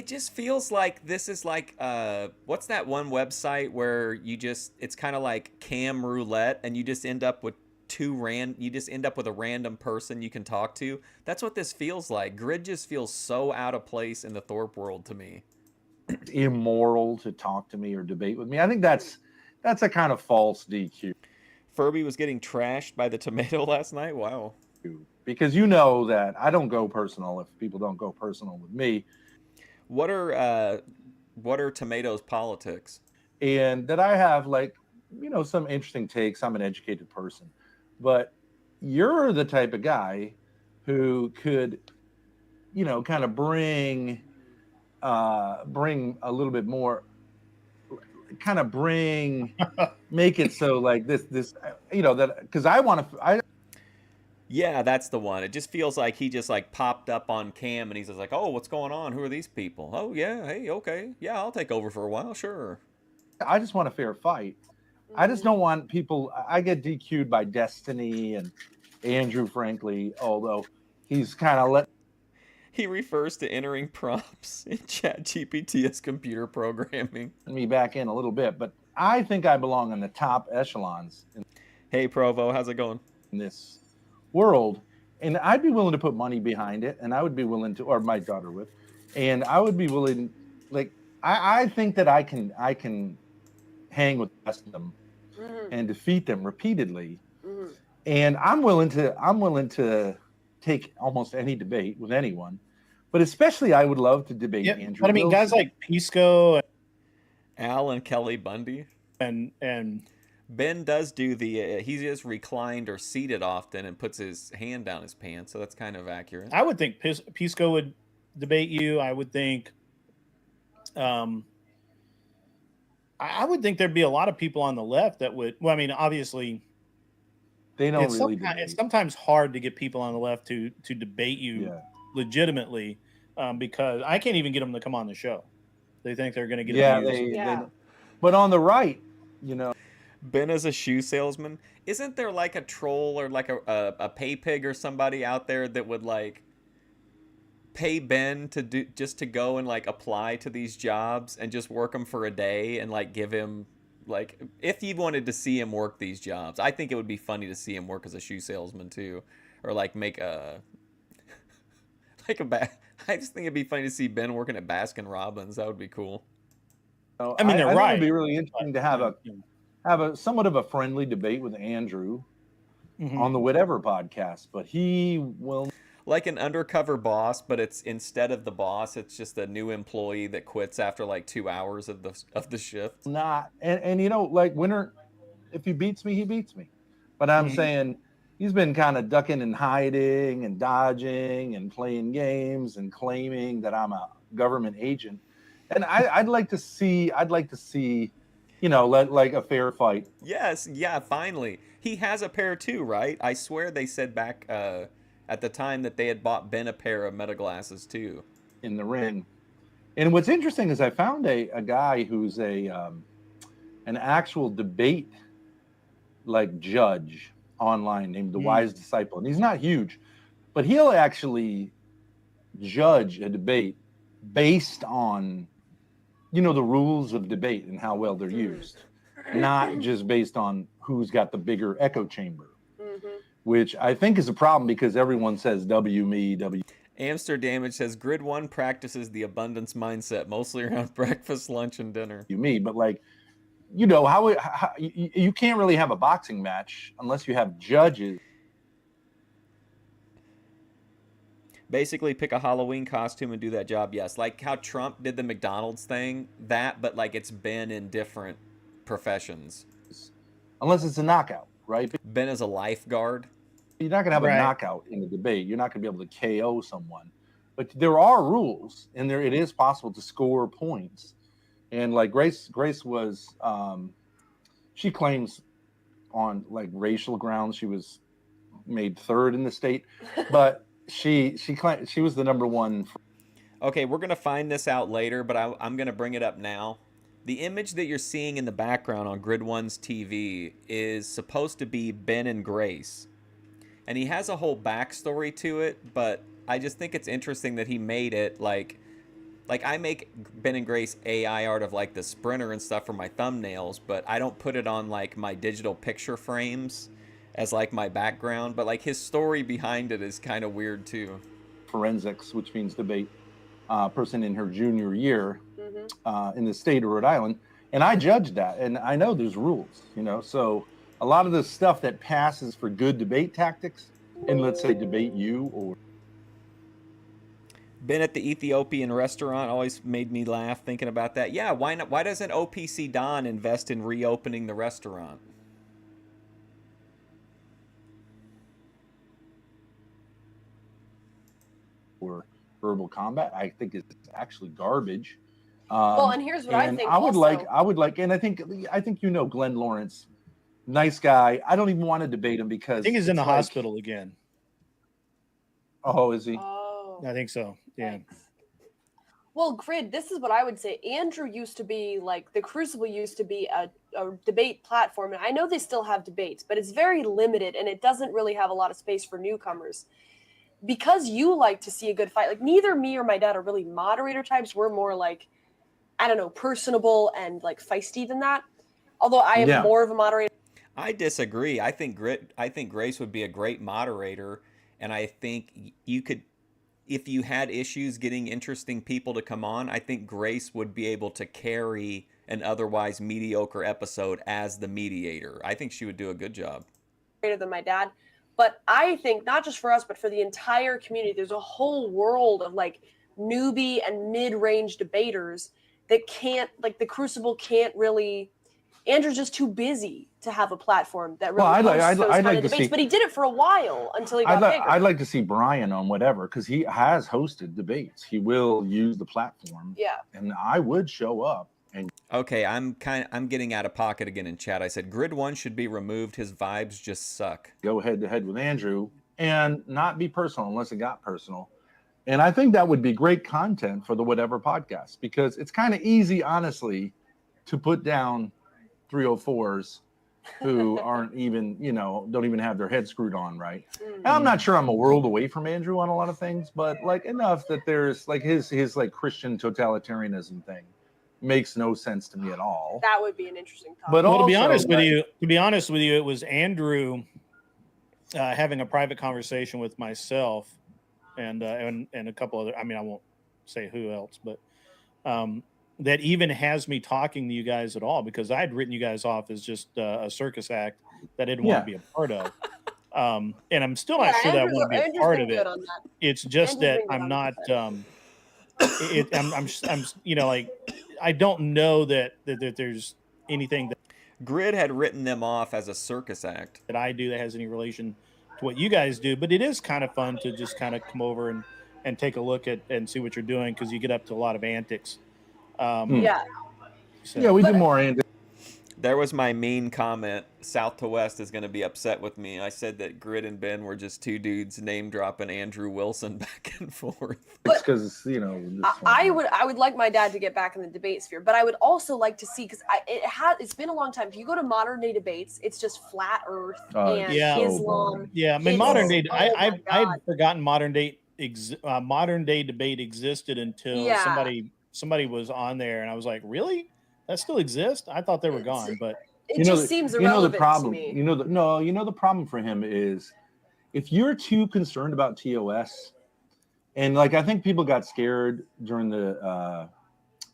just feels like this is like what's that one website where it's kind of like cam roulette, and you just end up with a random person you can talk to. That's what this feels like. Grid just feels so out of place in the Thorp world to me. it's immoral to talk to me or debate with me. I think that's a kind of false DQ. Furby was getting trashed by the tomato last night. Wow. Because you know that I don't go personal if people don't go personal with me. What are tomatoes' politics? And that I have some interesting takes. I'm an educated person, but you're the type of guy who could, kind of bring a little bit more, make it so like this, that because I want to. Yeah, that's the one. It just feels like he just like popped up on cam and he's just like, "Oh, what's going on? Who are these people? Oh, yeah, hey, okay, yeah, I'll take over for a while, sure." I just want a fair fight. I just don't want people. I get DQ'd by Destiny and Andrew, frankly, although he's kind of He refers to entering prompts in ChatGPT as computer programming. me back in a little bit, but I think I belong in the top echelons Hey, Provo, how's it going? in this world, and I'd be willing to put money behind it, and I would be willing to, or my daughter would, and I would be willing, I think that I can hang with the rest of them and defeat them repeatedly, and I'm willing to take almost any debate with anyone, but especially I would love to debate Andrew. But I mean, guys like Pisco, Al and Kelly Bundy, and Ben does do he just reclined or seated often and puts his hand down his pants, so that's kind of accurate. I would think Pisco would debate you. I would think, I would think there'd be a lot of people on the left that would. Well, I mean, obviously, they don't it's sometimes hard to get people on the left to debate you legitimately, because I can't even get them to come on the show. They think they're going to get they but on the right, Ben is a shoe salesman. Isn't there like a troll or like a pay pig or somebody out there that would like pay Ben to go and like apply to these jobs and just work them for a day and like give him Like, if you wanted to see him work these jobs, I think it would be funny to see him work as a shoe salesman too, or like make a like a I just think it'd be funny to see Ben working at Baskin Robbins. That would be cool. So I mean, they're I think right. it'd be really interesting to have a somewhat of a friendly debate with Andrew on the Whatever podcast, but he will. Like an undercover boss, but it's instead of the boss, it's just a new employee that quits after like 2 hours of the shift. Not and like Winter, if he beats me, he beats me. But I'm saying he's been kind of ducking and hiding and dodging and playing games and claiming that I'm a government agent. And I'd like to see, like a fair fight. Yes, yeah, finally. He has a pair too, right? I swear they said back at the time that they had bought Ben a pair of meta glasses too. In the ring. And what's interesting is I found a guy who's an actual debate like judge online named The Wise Disciple. And he's not huge, but he'll actually judge a debate based on the rules of debate and how well they're used, not just based on who's got the bigger echo chamber, which I think is a problem because everyone says W me, W. Amsterdam says Grid 1 practices the abundance mindset mostly around breakfast, lunch, and dinner. Me, but like, how you can't really have a boxing match unless you have judges. Basically, pick a Halloween costume and do that job. Yes, like how Trump did the McDonald's thing, but like it's been in different professions. Unless it's a knockout, right? Ben is a lifeguard. You're not going to have a knockout in the debate. You're not going to be able to KO someone. But there are rules, and it is possible to score points. And like Grace was, she claims on like racial grounds she was made third in the state, but she claimed she was the number one. Okay, we're gonna find this out later, but I'm gonna bring it up now. The image that you're seeing in the background on Grid 1's TV is supposed to be Ben and Grace, and he has a whole backstory to it. But I just think it's interesting that he made it like I make Ben and Grace AI art of like the sprinter and stuff for my thumbnails, but I don't put it on like my digital picture frames as like my background. But like his story behind it is kind of weird too. Forensics, which means debate, person in her junior year in the state of Rhode Island, and I judged that, and I know there's rules, so a lot of the stuff that passes for good debate tactics, and let's say debate you or. Been at the Ethiopian restaurant always made me laugh thinking about that. Yeah, why not? Why doesn't OPC Don invest in reopening the restaurant? Or verbal combat, I think is actually garbage. Well, and here's what I think. I would like, and I think Glenn Lawrence, nice guy. I don't even want to debate him because I think he's in the hospital again. Oh, is he? Oh, I think so. Yeah. thanks. Well, Grid, this is what I would say. Andrew used to be like the Crucible used to be a debate platform, and I know they still have debates, but it's very limited and it doesn't really have a lot of space for newcomers. Because you like to see a good fight, like neither me or my dad are really moderator types. We're more like, I don't know, personable and like feisty than that. Although I am more of a moderator. I disagree. I think Grace would be a great moderator, and I think you could, if you had issues getting interesting people to come on, I think Grace would be able to carry an otherwise mediocre episode as the mediator. I think she would do a good job. Than my dad. But I think not just for us, but for the entire community, there's a whole world of like newbie and mid-range debaters that can't, like the Crucible can't really. Andrew's just too busy to have a platform that really hosts those kind of debates. But he did it for a while until he got bigger. I'd like to see Brian on whatever, because he has hosted debates. He will use the platform. Yeah. And I would show up. And okay, I'm getting out of pocket again in chat. I said Grid 1 should be removed. His vibes just suck. Go head to head with Andrew and not be personal unless it got personal. And I think that would be great content for the Whatever podcast, because it's kind of easy, honestly, to put down 304s who aren't even, don't even have their head screwed on right. And I'm not sure I'm a world away from Andrew on a lot of things, but like enough that there's like his like Christian totalitarianism thing makes no sense to me at all. That would be an interesting topic. But Well, to be also, honest with like- you, it was Andrew having a private conversation with myself and a couple other. I mean, I won't say who else, but that even has me talking to you guys at all, because I'd written you guys off as just a circus act that I didn't want to be a part of. And I'm still not sure that I want to be a part of it. It's just that I'm not. I'm you know, like, I don't know that there's anything that Grid had written them off as a circus act. that I do that has any relation to what you guys do, but it is kind of fun to just kind of come over and take a look at and see what you're doing, because you get up to a lot of antics. Yeah. So. Yeah, we do more antics. There was my mean comment. South to West is going to be upset with me. I said that Grid and Ben were just two dudes name dropping Andrew Wilson back and forth. Because, you know, I would like my dad to get back in the debate sphere, but I would also like to see, because it's been a long time. If you go to modern day debates, it's just flat Earth and Yeah. Islam. Yeah, I mean, It's- modern day. oh my I'd God. forgotten modern day debate existed until somebody was on there, and I was like, really? That still exists? I thought they were gone, but It just seems irrelevant the problem, to me. the problem for him is, if you're too concerned about TOS, and like I think people got scared during the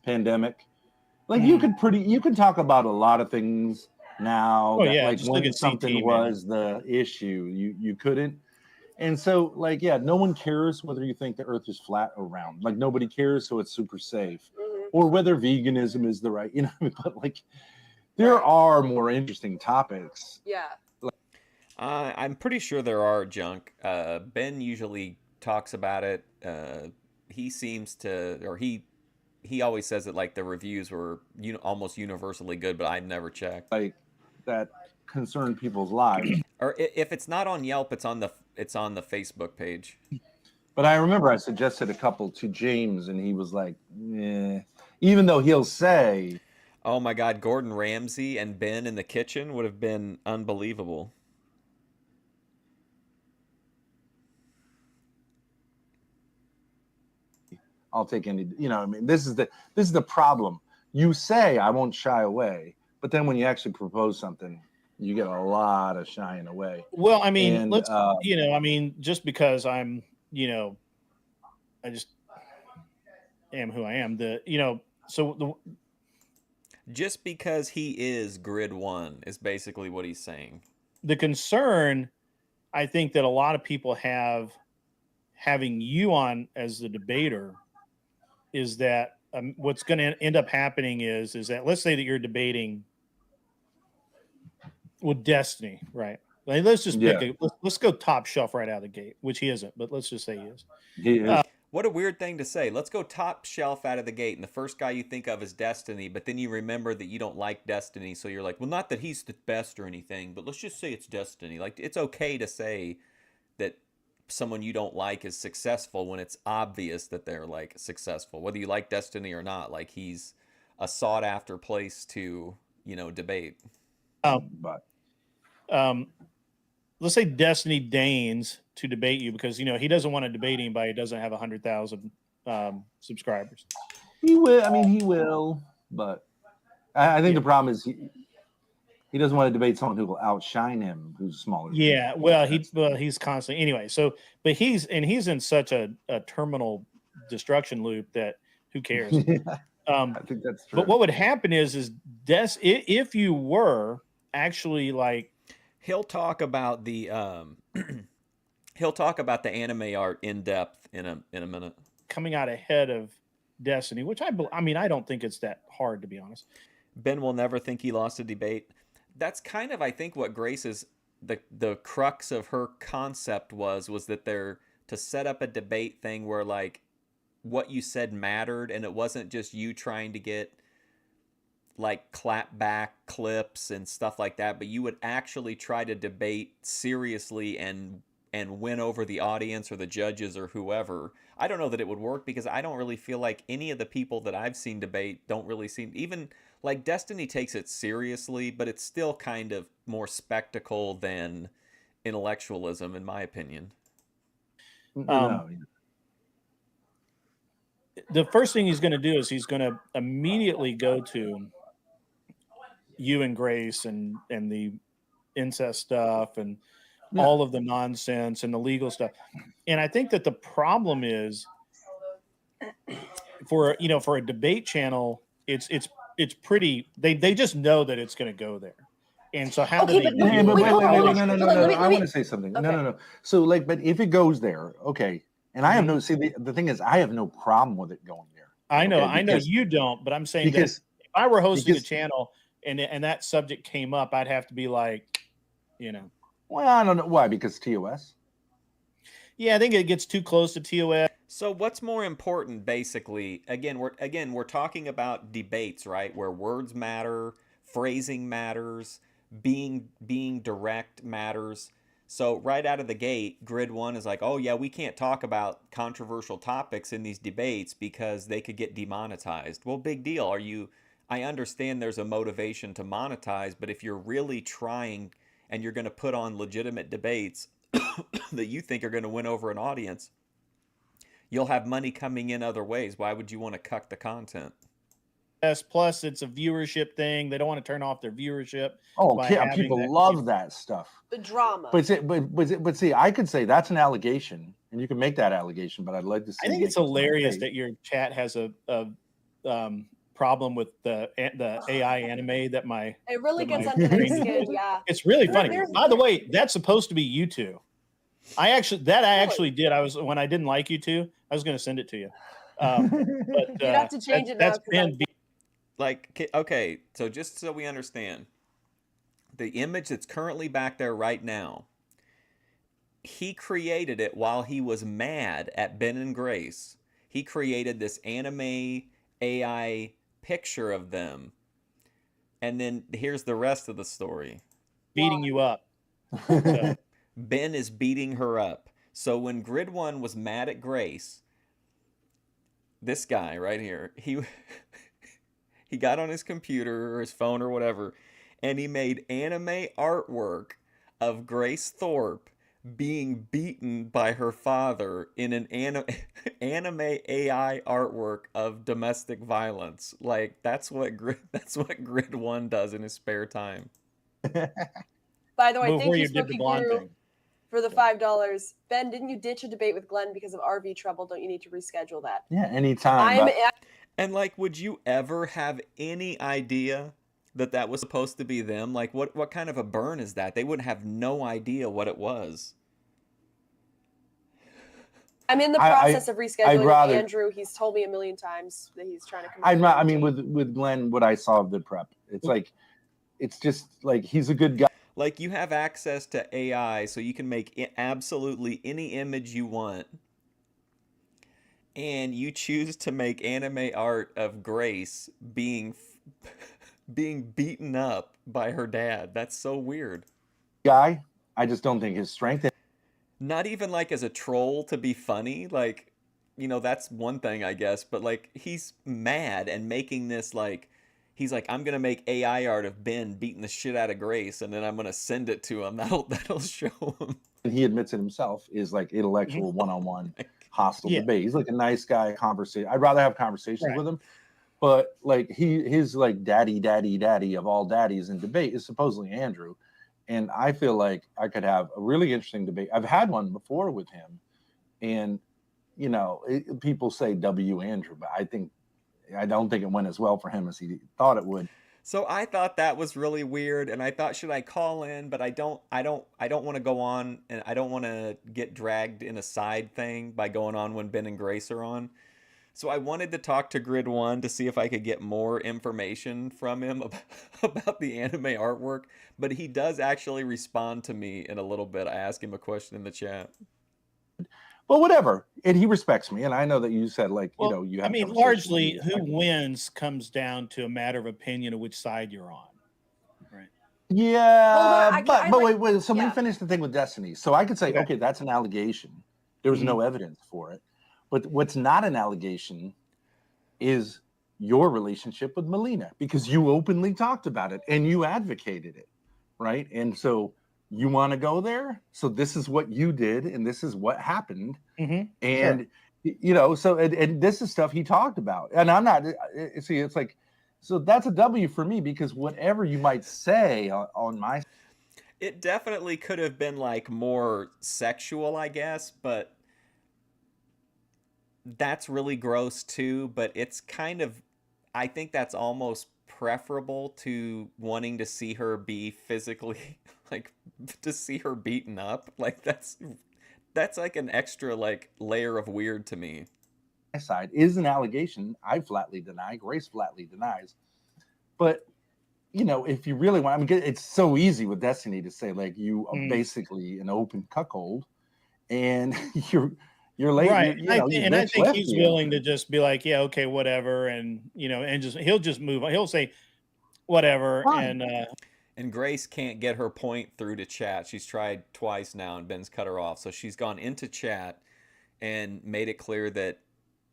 pandemic. Like you can talk about a lot of things now. Like just when look at something CT, was the issue, you couldn't. And so, like, yeah, no one cares whether you think the Earth is flat or round. Like nobody cares, so it's super safe, or whether veganism is the right, you know. But like, there are more interesting topics. Yeah. I'm pretty sure there are, Junk. Ben usually talks about it. He seems to, or he always says that like the reviews were almost universally good, but I've never checked. Like that concern people's lives. Or if it's not on Yelp, it's on the Facebook page. But I remember I suggested a couple to James, and he was like, "Yeah." Even though he'll say, "Oh my God, Gordon Ramsay and Ben in the kitchen would have been unbelievable." I'll take any, you know, I mean, this is the problem. You say I won't shy away, but then when you actually propose something, you get a lot of shying away. Well, I mean, And, let's I mean, just because I'm, I just am who I am. Just because he is Grid 1 is basically what he's saying. The concern I think that a lot of people have having you on as the debater is that what's going to end up happening is that, let's say that you're debating with Destiny, right? Like, let's just let's go top shelf right out of the gate, which he isn't, but let's just say he is. He is. What a weird thing to say. Let's go top shelf out of the gate, and the first guy you think of is Destiny, but then you remember that you don't like Destiny, so you're like, well, not that he's the best or anything, but let's just say it's Destiny. Like, it's okay to say that someone you don't like is successful when it's obvious that they're like successful, whether you like Destiny or not. Like, he's a sought after place to debate. Let's say Destiny deigns to debate you because he doesn't want to debate anybody who doesn't have 100,000 subscribers. He will. I mean, he will, but I think the problem is he doesn't want to debate someone who will outshine him, who's smaller. Yeah, he's constantly anyway. So, but he's in such a terminal destruction loop that who cares? I think that's true. But what would happen is if you were actually like, he'll talk about the anime art in depth in a minute. Coming out ahead of Destiny, which I mean, I don't think it's that hard, to be honest. Ben will never think he lost a debate. That's kind of, I think, what Grace's the crux of her concept was that they're to set up a debate thing where like what you said mattered, and it wasn't just you trying to get like clap back clips and stuff like that, but you would actually try to debate seriously and win over the audience or the judges or whoever. I don't know that it would work because I don't really feel like any of the people that I've seen debate don't really seem, even like Destiny takes it seriously, but it's still kind of more spectacle than intellectualism, in my opinion. the first thing he's going to do is he's going to immediately go to you and Grace and the incest stuff and all of the nonsense and the legal stuff. And I think that the problem is for a debate channel, it's pretty, they just know that it's going to go there. And so how do they do Wait, it? wait, hold on. no. I want to say something. Okay. No. So like, but if it goes there, okay. And I have no, see, the thing is, I have no problem with it going there. I know, Okay, I know because- you don't, but I'm saying that because if I were hosting a because- channel and that subject came up, I'd have to be like, well, I don't know why, because TOS. yeah, I think it gets too close to TOS. So what's more important, basically? We're talking about debates, right? Where words matter, phrasing matters, being direct matters. So right out of the gate, Grid 1 is like, oh yeah, we can't talk about controversial topics in these debates because they could get demonetized. Well, big deal. I understand there's a motivation to monetize, but if you're really trying and you're going to put on legitimate debates that you think are going to win over an audience, you'll have money coming in other ways. Why would you want to cut the content? Plus, it's a viewership thing. They don't want to turn off their viewership. Oh, by yeah, having people that- love that stuff. The drama. But see, I could say that's an allegation, and you can make that allegation. But I'd like to see. I think it's hilarious that your chat has a problem with the AI anime that my. It really that gets my under their brain- skin. Yeah. It's really funny. There's- By the way, that's supposed to be you two. I actually did. When I didn't like you two, I was going to send it to you. But You'd have to change it now. That's 'cause I'm- been Like, okay, so just so we understand, the image that's currently back there right now, he created it while he was mad at Ben and Grace. He created this anime AI picture of them. And then here's the rest of the story. beating you up. So, Ben is beating her up. So when Grid 1 was mad at Grace, this guy right here, he got on his computer or his phone or whatever, and he made anime artwork of Grace Thorp being beaten by her father in an anime AI artwork of domestic violence. Like that's what Grid 1 does in his spare time. By the way, before thank you, you did the Smokey blonde Guru, thing. for the $5. Ben, didn't you ditch a debate with Glenn because of RV trouble? Don't you need to reschedule that? Yeah, anytime. I'm. but- And like, would you ever have any idea that was supposed to be them? Like, what kind of a burn is that? They would have no idea what it was. I'm in the process of rescheduling with Andrew. He's told me a million times that he's trying to come. I mean, with Glenn, what I saw of the prep, it's just like he's a good guy. Like, you have access to AI, so you can make absolutely any image you want. And you choose to make anime art of Grace being beaten up by her dad. That's so weird. Guy, I just don't think his strength. Not even like as a troll to be funny. Like, that's one thing, I guess. But like, he's mad and making this like, he's like, I'm gonna make AI art of Ben beating the shit out of Grace, and then I'm gonna send it to him. That'll show him. And he admits it himself is like intellectual one-on-one hostile debate. He's like a nice guy conversation. I'd rather have conversations with him, but like his like daddy of all daddies in debate is supposedly Andrew. And I feel like I could have a really interesting debate. I've had one before with him, and people say W Andrew, but I don't think it went as well for him as he thought it would. So I thought that was really weird, and I thought, should I call in? But I don't want to go on, and I don't want to get dragged in a side thing by going on when Ben and Grace are on. So I wanted to talk to Grid 1 to see if I could get more information from him about the anime artwork, but he does actually respond to me in a little bit. I asked him a question in the chat. But whatever, and he respects me, and I know that you said you have. I mean, largely, who wins comes down to a matter of opinion of which side you're on, right? Yeah, but wait. So let me finish the thing with Destiny. So I could say, okay, that's an allegation. There was no evidence for it, but what's not an allegation is your relationship with Melina, because you openly talked about it and you advocated it, right? And so you want to go there. So this is what you did, and this is what happened. Mm-hmm. And You know, so and this is stuff he talked about, and I'm not see. It's like, so that's a W for me, because whatever you might say on my, It definitely could have been like more sexual, I guess, but that's really gross too. But it's kind of, I think that's almost preferable to wanting to see her be physically, like, to see her beaten up. Like, that's like an extra like layer of weird to me. side is an allegation I flatly deny. Grace flatly denies. But you know, if you really want, I mean, it's so easy with Destiny to say like you are basically an open cuckold, and you're late. Right. You know, you And I bitch think left he's you. willing to just be like, yeah, okay, whatever, and and he'll just move on. He'll say whatever, Fine. And Grace can't get her point through to chat. She's tried twice now, and Ben's cut her off. So she's gone into chat and made it clear that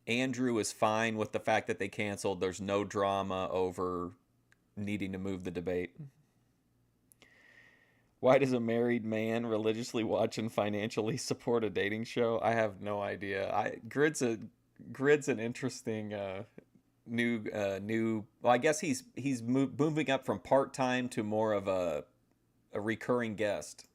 Andrew is fine with the fact that they canceled. There's no drama over needing to move the debate. Why does a married man religiously watch and financially support a dating show? I have no idea. Grid's an interesting new. Well, I guess he's moving up from part time to more of a recurring guest.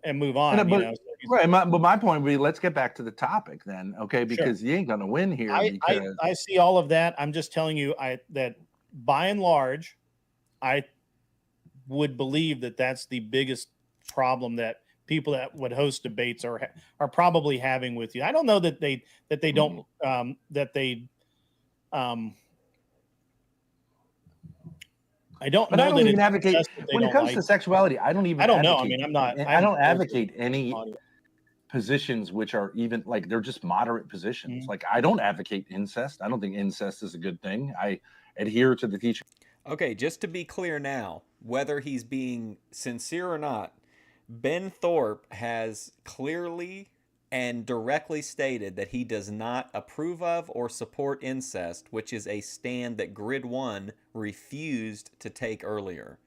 and move on. And, You but, know, right. But my point would be, let's get back to the topic then, okay? Because you ain't gonna win here. I see all of that. I'm just telling you, that by and large, I would believe that that's the biggest problem that people that would host debates are probably having with you. I don't know that they don't that they I don't But know I don't that even it's advocate just that they when it don't comes like to sexuality. I don't even. I don't know. I advocate- mean, I'm not. I don't advocate any positions which are even like they're just moderate positions. Like I don't advocate incest. I don't think incest is a good thing. I adhere to the teaching. Okay, just to be clear now, whether he's being sincere or not, Ben Thorp has clearly and directly stated that he does not approve of or support incest, which is a stand that Grid 1 refused to take earlier.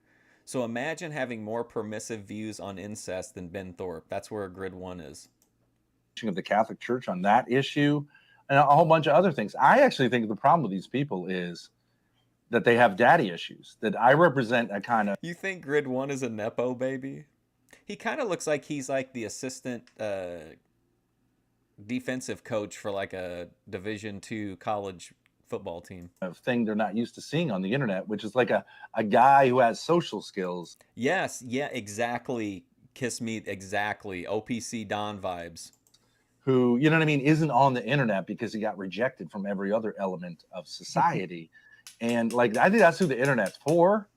So imagine having more permissive views on incest than Ben Thorp. That's where Grid 1 is. Of the Catholic Church on that issue and a whole bunch of other things. I actually think the problem with these people is that they have daddy issues, that I represent a kind of. You think Grid 1 is a Nepo baby? He kind of looks like he's like the assistant defensive coach for like a Division II college football team. Thing they're not used to seeing on the internet, which is like a guy who has social skills. Yes, yeah, exactly. Kiss me, exactly. OPC Don vibes. Who, you know what I mean, isn't on the internet because he got rejected from every other element of society. And like, I think that's who the internet's for,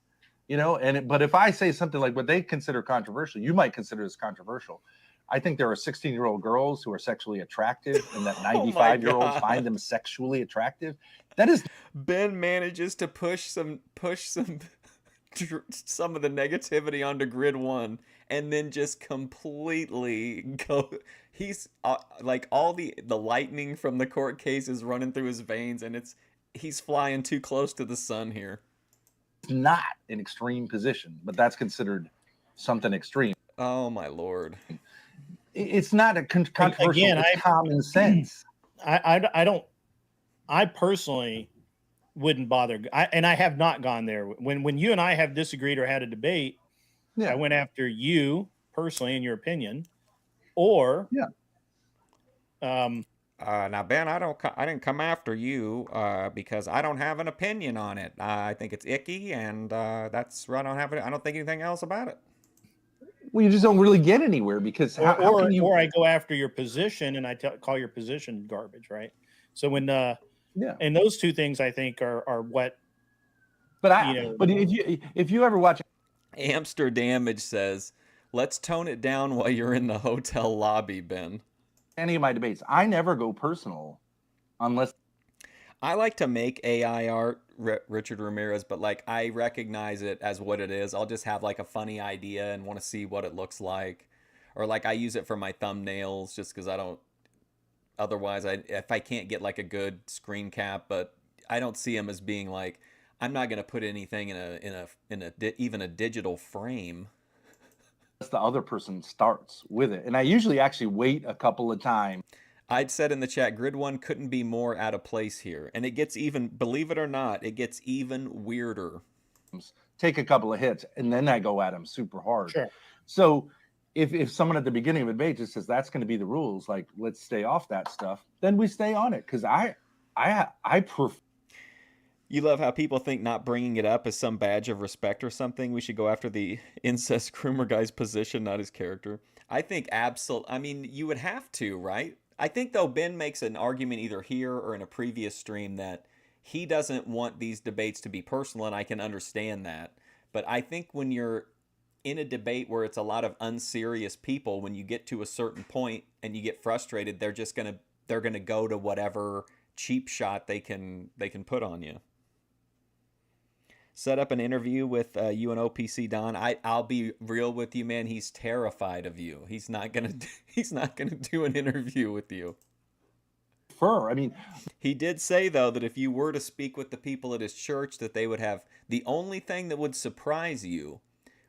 you know. And but if I say something like what they consider controversial, you might consider this controversial. I think there are 16-year-old girls who are sexually attractive and that 95-year-olds find them sexually attractive. That is. Ben manages to push some of the negativity onto Grid 1 and then just completely go. He's like all the lightning from the court case is running through his veins, and he's flying too close to the sun here. Not an extreme position, but that's considered something extreme. Oh my Lord. It's not a controversial. Again, it's common sense. I personally wouldn't bother. And I have not gone there. When you and I have disagreed or had a debate, I went after you personally in your opinion, or now Ben, I didn't come after you because I don't have an opinion on it. I think it's icky, and I don't think anything else about it. Well, you just don't really get anywhere because how can you? Or I go after your position and I call your position garbage, right? So when and those two things I think are what. But if you ever watch, Amsterdamage says, "Let's tone it down while you're in the hotel lobby, Ben." Any of my debates, I never go personal, unless I like to make AI art, Richard Ramirez, but like I recognize it as what it is. I'll just have like a funny idea and want to see what it looks like, or like I use it for my thumbnails just because I don't. Otherwise, if I can't get like a good screen cap, but I don't see them as being like I'm not gonna put anything in even a digital frame. The other person starts with it, and I usually actually wait a couple of times. I'd said in the chat, Grid 1 couldn't be more out of place here. And it gets even, believe it or not, it gets even weirder. Take a couple of hits, and then I go at them super hard. Sure. So if someone at the beginning of a debate just says that's going to be the rules, like let's stay off that stuff, then we stay on it. Because I prefer. You love how people think not bringing it up is some badge of respect or something. We should go after the incest groomer guy's position, not his character. I think I mean, you would have to, right? I think, though, Ben makes an argument either here or in a previous stream that he doesn't want these debates to be personal, and I can understand that. But I think when you're in a debate where it's a lot of unserious people, when you get to a certain point and you get frustrated, they're gonna go to whatever cheap shot they can put on you. Set up an interview with you and OPC Don. I'll be real with you, man. He's terrified of you. He's not gonna do an interview with you. I mean, he did say, though, that if you were to speak with the people at his church, that they would have, the only thing that would surprise you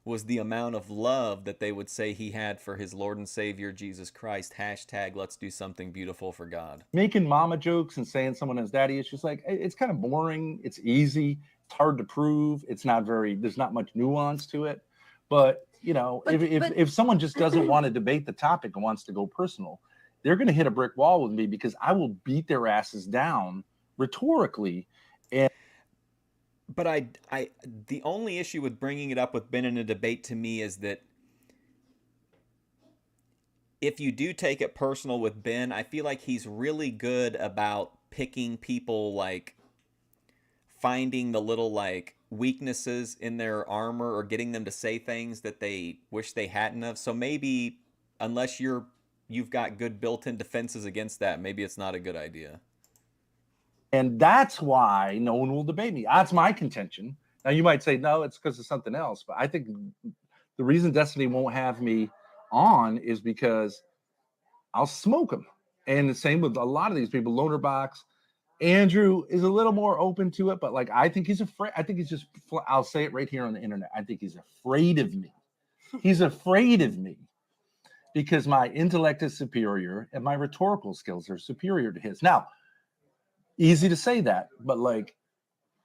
was the amount of love that they would say he had for his Lord and Savior Jesus Christ. # let's do something beautiful for God. Making mama jokes and saying someone has daddy issues, like, it's kind of boring. It's easy. It's hard to prove. It's not there's not much nuance to it. But, if someone just doesn't want to debate the topic and wants to go personal, they're going to hit a brick wall with me, because I will beat their asses down rhetorically. But the only issue with bringing it up with Ben in a debate to me is that if you do take it personal with Ben, I feel like he's really good about picking people, like finding the little like weaknesses in their armor or getting them to say things that they wish they hadn't have. So maybe unless you've got good built-in defenses against that, maybe it's not a good idea. And that's why no one will debate me. That's my contention. Now, you might say, no, it's because of something else. But I think the reason Destiny won't have me on is because I'll smoke them. And the same with a lot of these people. Loaderbox. Andrew is a little more open to it. But, like, I think he's afraid. I think he's just, I'll say it right here on the internet. I think he's afraid of me. He's afraid of me because my intellect is superior and my rhetorical skills are superior to his. Now, easy to say that, but like,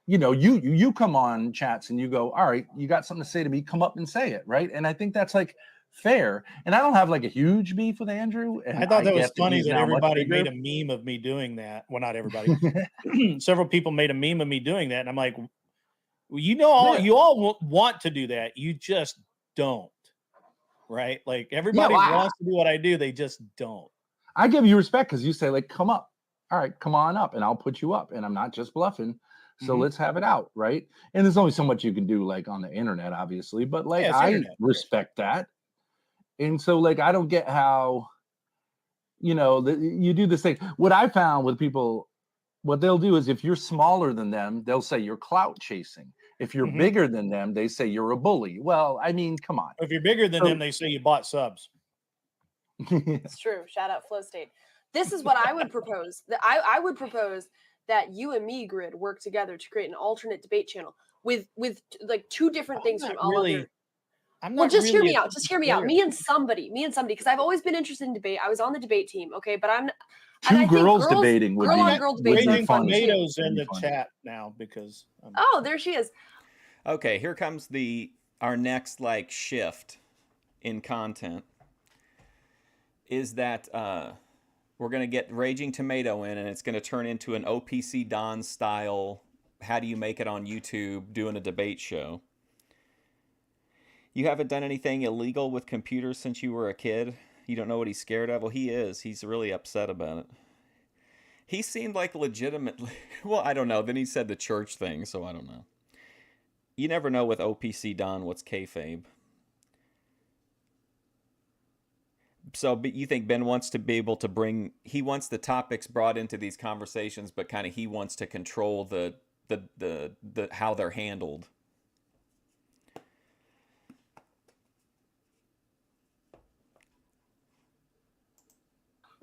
you come on chats and you go, all right, you got something to say to me, come up and say it, right? And I think that's like fair. And I don't have like a huge beef with Andrew. And I thought that was funny that everybody made a meme of me doing that. Well, not everybody. Several people made a meme of me doing that, and I'm like, well, you all want to do that, you just don't, right? Like everybody wants to do what I do, they just don't. I give you respect because you say, like, come up. All right, come on up and I'll put you up. And I'm not just bluffing. So let's have it out, right? And there's only so much you can do, like, on the internet, obviously. But, like, I respect that. And so, like, I don't get how, you do this thing. What I found with people, what they'll do is if you're smaller than them, they'll say you're clout chasing. If you're bigger than them, they say you're a bully. Well, I mean, come on. If you're bigger than them, they say you bought subs. It's true. Shout out Flow State. This is what I would propose. I would propose that you and me, Grid, work together to create an alternate debate channel with like two different things from all other. Hear me out. Just hear me out. Me and somebody, because I've always been interested in debate. I was on the debate team, okay, but I'm two girls debating would be girl debating. Tomatoes in the chat now because there she is. Okay, here comes our next like shift in content. Is that we're going to get Raging Tomato in, and it's going to turn into an OPC Don style, how do you make it on YouTube, doing a debate show. You haven't done anything illegal with computers since you were a kid? You don't know what he's scared of? Well, he is. He's really upset about it. He seemed like legitimately... Well, I don't know. Then he said the church thing, so I don't know. You never know with OPC Don what's kayfabe. So, but you think Ben wants to be able to he wants the topics brought into these conversations, but kind of he wants to control the how they're handled.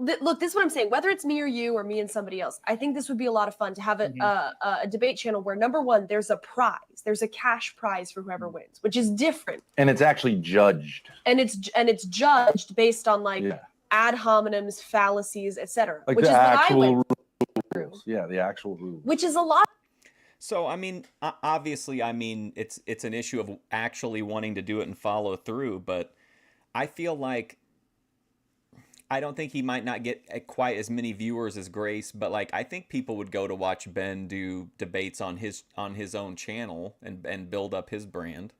Look, this is what I'm saying. Whether it's me or you or me and somebody else, I think this would be a lot of fun to have a debate channel where, number one, there's a prize. There's a cash prize for whoever wins, which is different. And it's actually judged. And it's judged based on ad hominems, fallacies, etc. Like which the is what I actual went through, rules. Yeah, the actual rules. which is a lot. So I mean, obviously, I mean, it's an issue of actually wanting to do it and follow through. But I feel like I don't think he might not get quite as many viewers as Grace, but like I think people would go to watch Ben do debates on his own channel and build up his brand,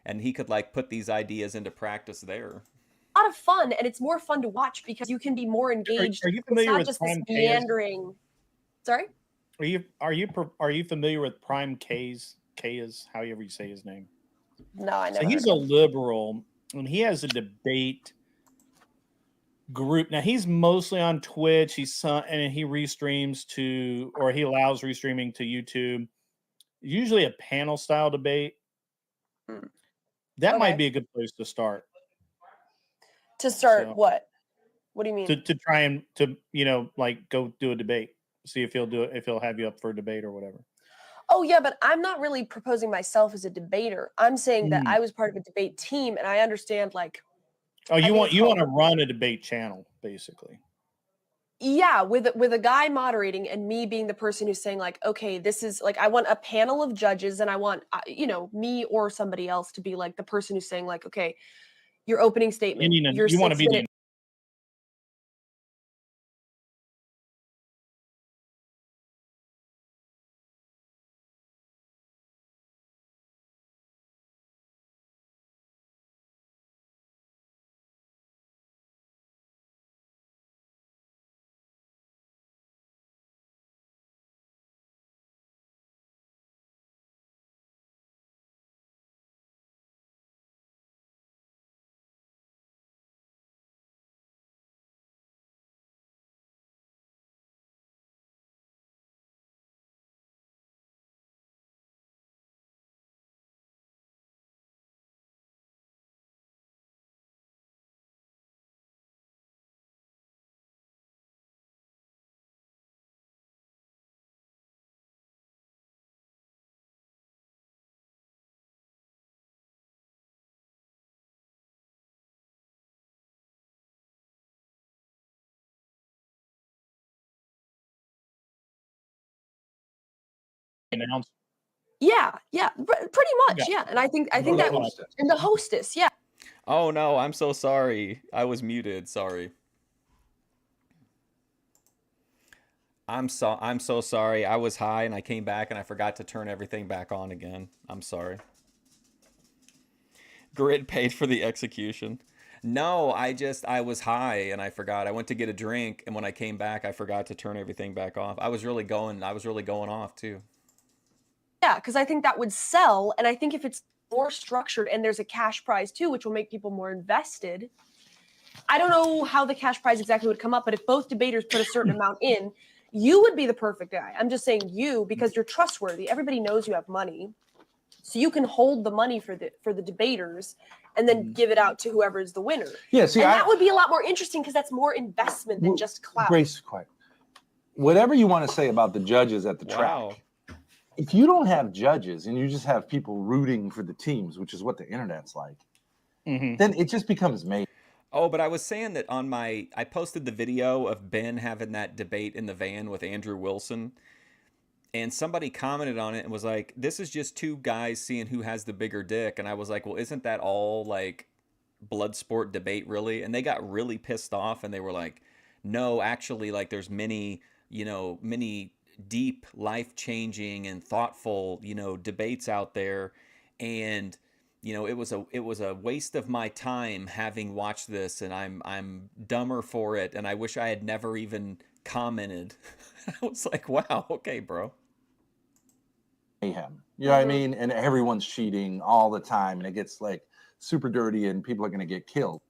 and he could like put these ideas into practice there. Lot of fun, and it's more fun to watch because you can be more engaged. Are you It's familiar not with just this Prime K's? meandering. Sorry. Are you familiar with Prime K's? K is however you say his name. No, I So never. he's a liberal, and he has a debate group. Now he's mostly on Twitch. And he restreams to, or he allows restreaming to YouTube. Usually a panel style debate. That might be a good place to start. To start So- what? What do you mean? To try and like go do a debate. See if he'll do it, if he'll have you up for a debate or whatever. Oh yeah, but I'm not really proposing myself as a debater. I'm saying that Mm. I was part of a debate team, and I understand like. Oh, I you think want it's called- to run a debate channel, basically. Yeah, with a guy moderating and me being the person who's saying like, okay, this is like I want a panel of judges, and I want me or somebody else to be like the person who's saying like, okay, your opening statement, your You want to be 6-minute. Announce. Yeah, pretty much, yeah. And I think Or that the hostess. and the hostess, yeah. Oh no, I'm so sorry. I was muted. Sorry. I'm so sorry. I was high and I came back and I forgot to turn everything back on again. I'm sorry. Grid paid for the execution. No, I was high and I forgot. I went to get a drink and when I came back I forgot to turn everything back off. I was really going off too. Yeah, because I think that would sell, and I think if it's more structured and there's a cash prize too, which will make people more invested. I don't know how the cash prize exactly would come up, but if both debaters put a certain amount in, you would be the perfect guy. I'm just saying you because you're trustworthy. Everybody knows you have money, so you can hold the money for the debaters and then give it out to whoever is the winner. Yeah, see, and that would be a lot more interesting because that's more investment than just clout. Grace, quiet. Whatever you want to say about the judges at the track, if you don't have judges and you just have people rooting for the teams, which is what the internet's like, then it just becomes made. Oh, but I was saying that I posted the video of Ben having that debate in the van with Andrew Wilson, and somebody commented on it and was like, this is just two guys seeing who has the bigger dick. And I was like, well, isn't that all like blood sport debate really? And they got really pissed off and they were like, no, actually, like there's many deep, life-changing and thoughtful, debates out there. And it was a waste of my time having watched this, and I'm dumber for it, and I wish I had never even commented. I was like, wow, okay, bro. Mayhem. You know what I mean? And everyone's cheating all the time, and it gets like super dirty, and people are going to get killed.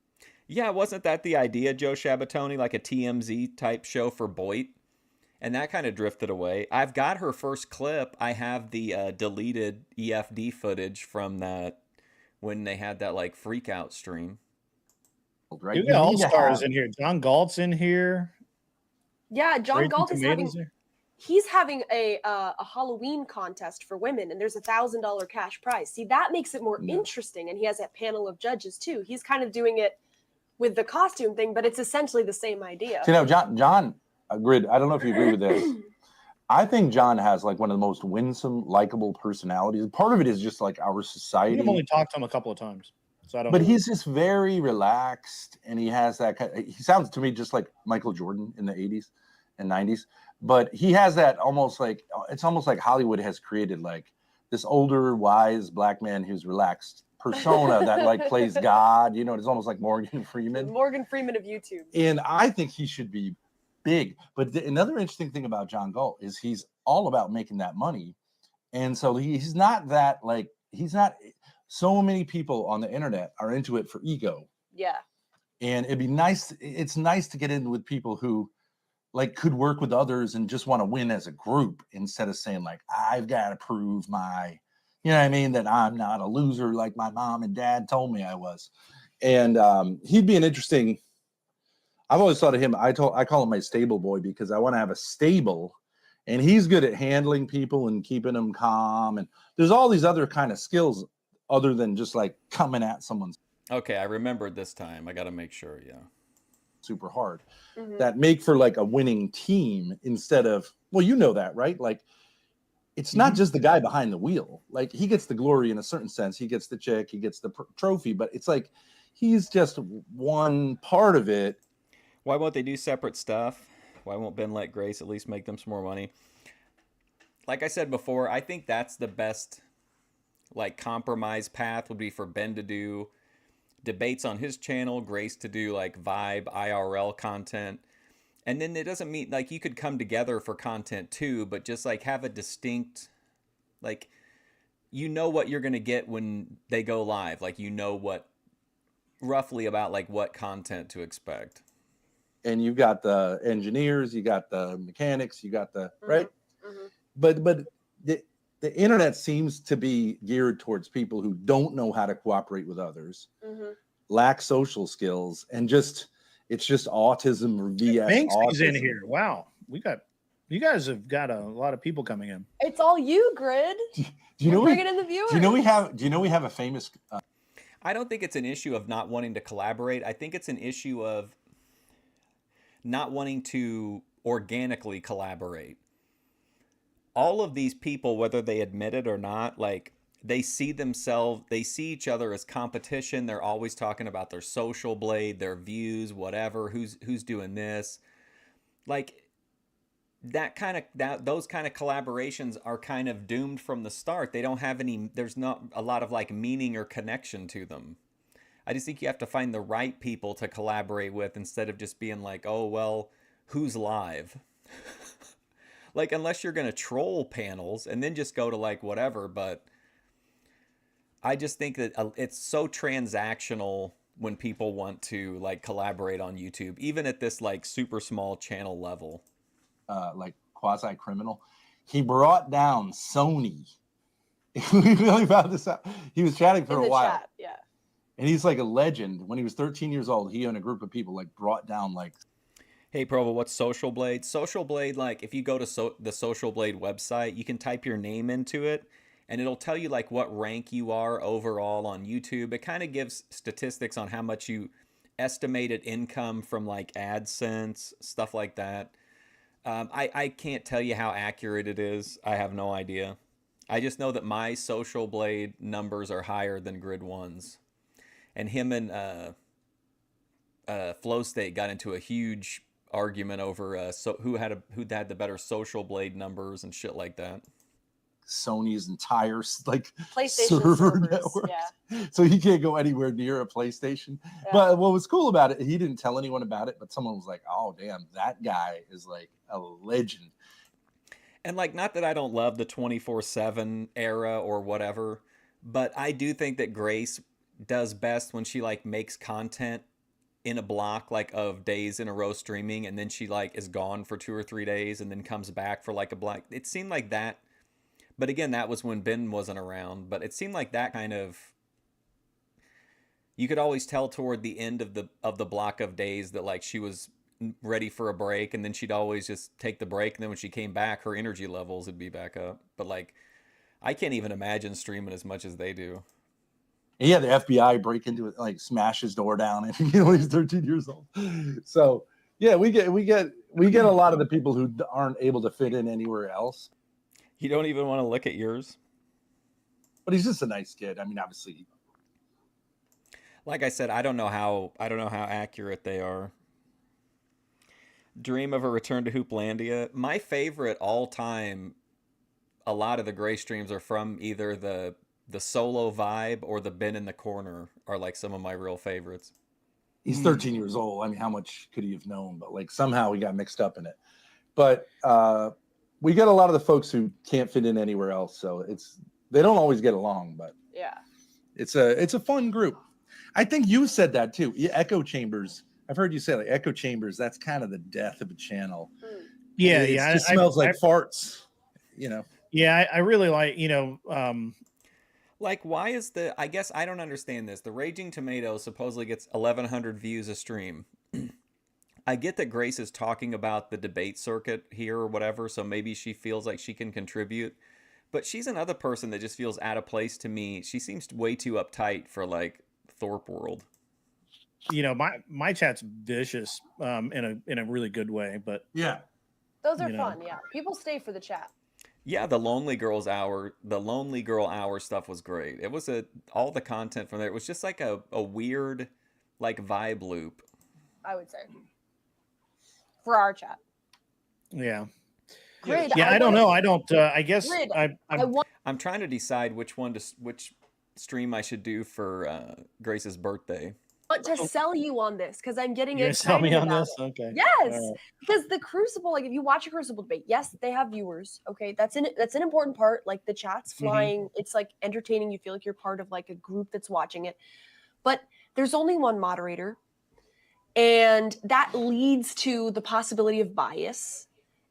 Yeah, wasn't that the idea, Joe Shabatoni, like a TMZ type show for Boyd? And that kind of drifted away. I've got her first clip. I have the deleted EFD footage from that when they had that like freak out stream. Right? You got all stars in here. John Galt's in here. Yeah, John Galt is having. Here. He's having a Halloween contest for women, and there's $1,000 cash prize. See, that makes it more interesting, and he has a panel of judges too. He's kind of doing it with the costume thing, but it's essentially the same idea. So, John agreed. I don't know if you agree with this. I think John has like one of the most winsome, likable personalities. Part of it is just like our society. I've only talked to him a couple of times, so I don't. But he's just very relaxed, and he has that he sounds to me just like Michael Jordan in the 80s and 90s. But he has that almost like, it's almost like Hollywood has created like this older, wise black man who's relaxed persona that like plays God. You know, it's almost like Morgan Freeman. Morgan Freeman of YouTube. And I think he should be big. But another interesting thing about John Galt is he's all about making that money. And so he's not that like, he's not, so many people on the internet are into it for ego. Yeah. And it'd be nice. It's nice to get in with people who like could work with others and just want to win as a group instead of saying like, I've got to prove my, you know what I mean, that I'm not a loser like my mom and dad told me I was. And he'd be an interesting, I've always thought of him. I call him my stable boy because I want to have a stable, and he's good at handling people and keeping them calm. And there's all these other kind of skills other than just like coming at someone's Okay, I remembered this time. I got to make sure. Yeah. super hard that make for like a winning team instead of, well, you know that, right? Like it's not just the guy behind the wheel. Like he gets the glory in a certain sense. He gets the check, he gets the trophy, but it's like he's just one part of it. Why won't they do separate stuff? Why won't Ben let Grace at least make them some more money? Like I said before, I think that's the best like compromise path would be for Ben to do debates on his channel, Grace to do like Vibe IRL content. And then it doesn't mean like you could come together for content too, but just like have a distinct, like, you know what you're going to get when they go live. Like, you know what roughly about like what content to expect. And you got the engineers, you got the mechanics, you got the right. Mm-hmm. But the internet seems to be geared towards people who don't know how to cooperate with others, lack social skills, and just it's just autism or VS. Banksy's autism. in here. Wow, you guys have got a lot of people coming in. It's all you, Grid. Do you know bringing in the viewers? Do you know we have a famous? I don't think it's an issue of not wanting to collaborate. I think it's an issue of not wanting to organically collaborate. All of these people, whether they admit it or not, like they see each other as competition. They're always talking about their social blade, their views, whatever, who's doing this. Like those kind of collaborations are kind of doomed from the start. They don't have there's not a lot of like meaning or connection to them. I just think you have to find the right people to collaborate with instead of just being like, oh, well, who's live? Like, unless you're going to troll panels and then just go to like whatever. But I just think that it's so transactional when people want to like collaborate on YouTube, even at this like super small channel level. Like quasi criminal. He brought down Sony. We really found this out. He was chatting for a while. Chat, yeah. And he's like a legend. When he was 13 years old, he and a group of people like brought down like. Hey, Provo, what's Social Blade? Social Blade, like if you go to the Social Blade website, you can type your name into it and it'll tell you like what rank you are overall on YouTube. It kind of gives statistics on how much you estimated income from like AdSense, stuff like that. I can't tell you how accurate it is. I have no idea. I just know that my Social Blade numbers are higher than Grid One's. And him and Flow State got into a huge argument over who had the better Social Blade numbers and shit like that. Sony's entire like PlayStation server servers, network, yeah. so he can't go anywhere near a PlayStation. Yeah. But what was cool about it, he didn't tell anyone about it, but someone was like, "Oh, damn, that guy is like a legend." And like, not that I don't love the 24/7 era or whatever, but I do think that Grace does best when she like makes content in a block like of days in a row streaming, and then she like is gone for 2 or 3 days and then comes back for like a block. It seemed like that, but again, that was when Ben wasn't around. But it seemed like that kind of, you could always tell toward the end of the block of days that like she was ready for a break, and then she'd always just take the break, and then when she came back, her energy levels would be back up. But like, I can't even imagine streaming as much as they do. And yeah, the FBI break into it, like smash his door down, and he's 13 years old. So yeah, we get a lot of the people who aren't able to fit in anywhere else. You don't even want to look at yours. But he's just a nice kid. I mean, obviously. Like I said, I don't know how accurate they are. Dream of a return to Hooplandia. My favorite all time. A lot of the Gray streams are from either the solo vibe or the Ben in the corner are like some of my real favorites. He's 13 years old. I mean, how much could he have known? But like somehow he got mixed up in it. But we get a lot of the folks who can't fit in anywhere else. So they don't always get along, but Yeah. it's a fun group. I think you said that too. Echo chambers. I've heard you say like echo chambers. That's kind of the death of a channel. Yeah, It yeah. just smells like farts. Yeah, I really like, Like, why is I guess I don't understand this. The Raging Tomato supposedly gets 1,100 views a stream. I get that Grace is talking about the debate circuit here or whatever, so maybe she feels like she can contribute. But she's another person that just feels out of place to me. She seems way too uptight for, like, Thorp world. my chat's vicious in a really good way, but Yeah. Those are fun. Yeah. People stay for the chat. Yeah, the Lonely Girl Hour stuff was great. It was all the content from there. It was just like a weird, like, vibe loop. I would say. For our chat. yeah. Grid. Yeah, I don't know. I don't. I guess Grid, I want I'm trying to decide which stream I should do for Grace's birthday. to sell you on this because I'm getting You're gonna sell me excited on about this. it. Okay. Yes, All right. because the Crucible, like if you watch a Crucible debate, yes, they have viewers. Okay, that's an important part. Like the chat's flying, it's like entertaining. You feel like you're part of like a group that's watching it, but there's only one moderator, and that leads to the possibility of bias.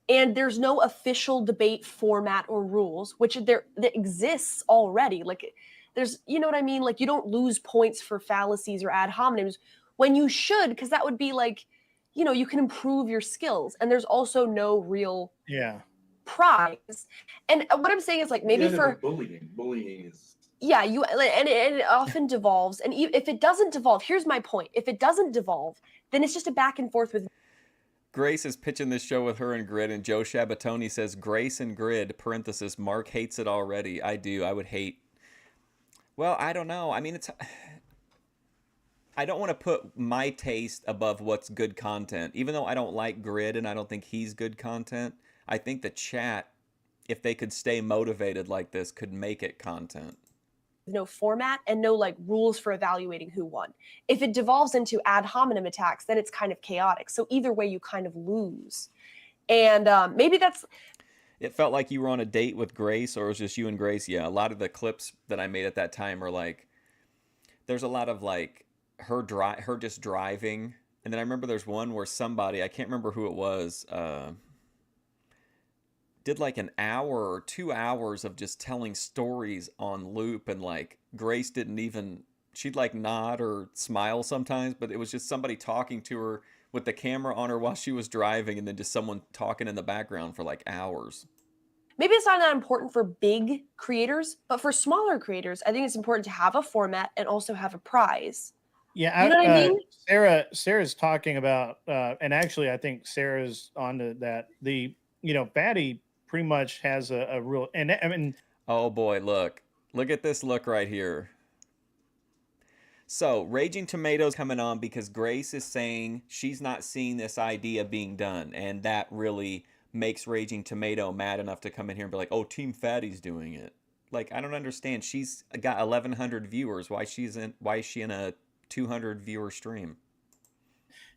And there's no official debate format or rules, which that exists already. Like there's, you know what I mean? Like you don't lose points for fallacies or ad hominems when you should, because that would be like, you can improve your skills. And there's also no real prize. And what I'm saying is like maybe for bullying is and it often devolves. And if it doesn't devolve, here's my point. If it doesn't devolve, then it's just a back and forth with. Grace is pitching this show with her and Grid, and Joe Shabatoni says, Grace and Grid, parenthesis, Mark hates it already. I do. I would hate. Well, I don't know. I mean, I don't want to put my taste above what's good content. Even though I don't like Grid and I don't think he's good content, I think the chat, if they could stay motivated like this, could make it content. No format and no like rules for evaluating who won. If it devolves into ad hominem attacks, then it's kind of chaotic. So either way, you kind of lose. And maybe that's. It felt like you were on a date with Grace, or it was just you and Grace. Yeah, a lot of the clips that I made at that time are like, there's a lot of like her just driving, and then I remember there's one where somebody, I can't remember who it was, did like an hour or 2 hours of just telling stories on loop, and like Grace she'd like nod or smile sometimes, but it was just somebody talking to her with the camera on her while she was driving, and then just someone talking in the background for like hours. Maybe it's not that important for big creators, but for smaller creators, I think it's important to have a format and also have a prize. Yeah, you know what I mean? Sarah's talking about, and actually, I think Sarah's onto that. Fatty pretty much has a real, and I mean, oh boy, look at this look right here. So Raging Tomatoes coming on because Grace is saying she's not seeing this idea being done, and that really makes Raging Tomato mad enough to come in here and be like, oh, Team Fatty's doing it. Like, I don't understand. She's got 1,100 viewers. Why is she in a 200 viewer stream?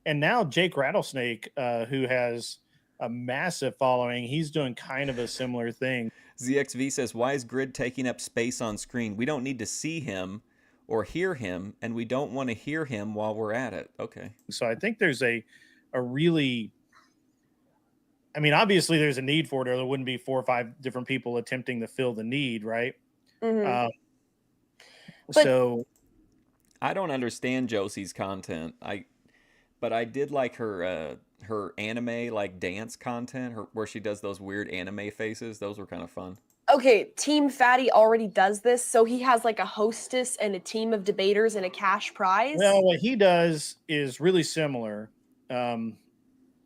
And now Jake Rattlesnake, who has a massive following, he's doing kind of a similar thing. ZXV says, why is Grid taking up space on screen? We don't need to see him or hear him, and we don't want to hear him while we're at it. Okay. So I think there's a really, I mean, obviously there's a need for it, or there wouldn't be 4 or 5 different people attempting to fill the need, right? Mm-hmm. So I don't understand Josie's content. But I did like her anime like dance content, where she does those weird anime faces. Those were kind of fun. Okay, Team Fatty already does this, so he has like a hostess and a team of debaters and a cash prize. Well, what he does is really similar. So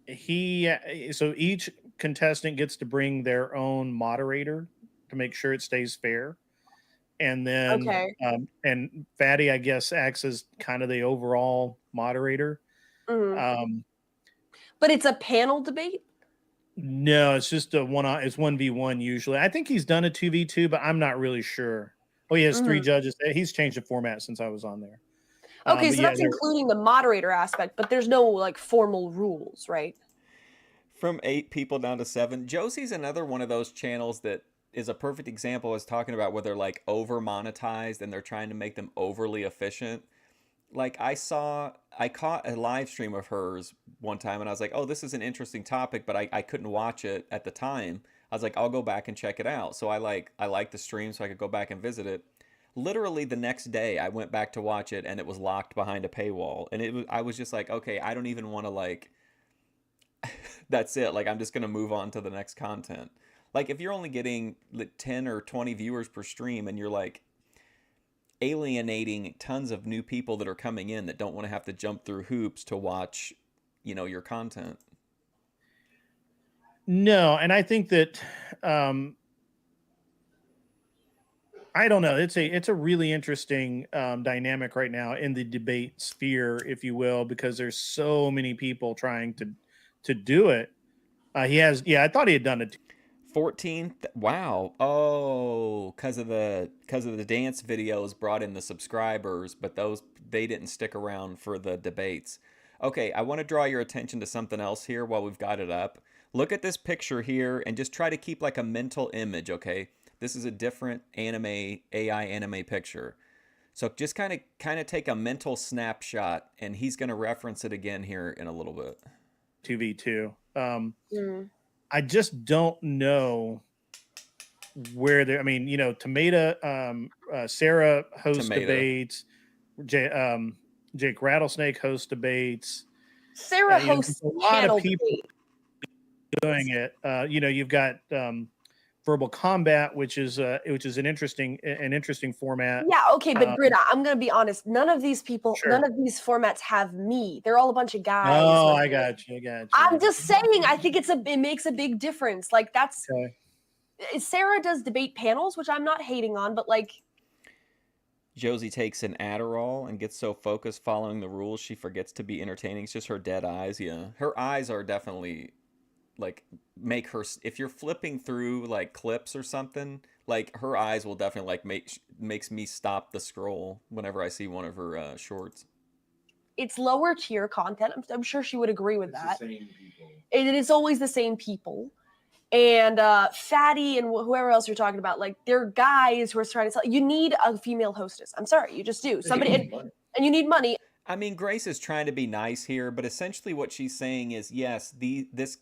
each contestant gets to bring their own moderator to make sure it stays fair, and then Okay. And Fatty, I guess, acts as kind of the overall moderator. Mhm. But it's a panel debate. No, it's just it's 1v1 usually. I think he's done a 2v2, but I'm not really sure. Oh, he has 3 Mhm. judges. He's changed the format since I was on there. Okay, But so yeah, that's including the moderator aspect, but there's no like formal rules, right? From 8 people down to 7. Josie's another one of those channels that is a perfect example. I was talking about where they're like over monetized and they're trying to make them overly efficient. Like I caught a live stream of hers one time and I was like, oh, this is an interesting topic, but I couldn't watch it at the time. I was like, I'll go back and check it out. So I like the stream so I could go back and visit it. Literally the next day I went back to watch it and it was locked behind a paywall. And I was just like, okay, I don't even want to like that's it. Like I'm just gonna move on to the next content. Like if you're only getting like 10 or 20 viewers per stream and you're like alienating tons of new people that are coming in that don't want to have to jump through hoops to watch, your content. no, and I think that I don't know. It's a really interesting dynamic right now in the debate sphere, if you will, because there's so many people trying to do it. I thought he had done it. 14th. Wow. Oh, because of the dance videos brought in the subscribers, but they didn't stick around for the debates. Okay, I want to draw your attention to something else here while we've got it up. Look at this picture here and just try to keep like a mental image, okay? This is a different AI anime picture. So just kind of take a mental snapshot and he's going to reference it again here in a little bit. 2v2. Mm. I just don't know where they're. I mean, Tomato, Sarah hosts Tomato. debates. Jake Rattlesnake hosts debates. Sarah hosts a lot panel of people debate. doing it. You've got Verbal Combat, which is an interesting format. Yeah, okay, but Britta, I'm gonna be honest. None of these people, Sure. none of these formats have me. They're all a bunch of guys. Oh, Like, I got you. I'm just saying. I think it makes a big difference. Like that's Okay. Sarah does debate panels, which I'm not hating on, but like Josie takes an Adderall and gets so focused following the rules she forgets to be entertaining. It's just her dead eyes. Yeah, her eyes are definitely like make her. If you're flipping through like clips or something, like her eyes will definitely like makes me stop the scroll whenever I see one of her shorts. it's lower tier content. I'm sure she would agree with that. The same people. It is always the same people. And Fatty and whoever else you're talking about, like they're guys who are trying to sell. You need a female hostess. I'm sorry, you just do. Somebody, and you need money. I mean, Grace is trying to be nice here, but essentially what she's saying is, yes, this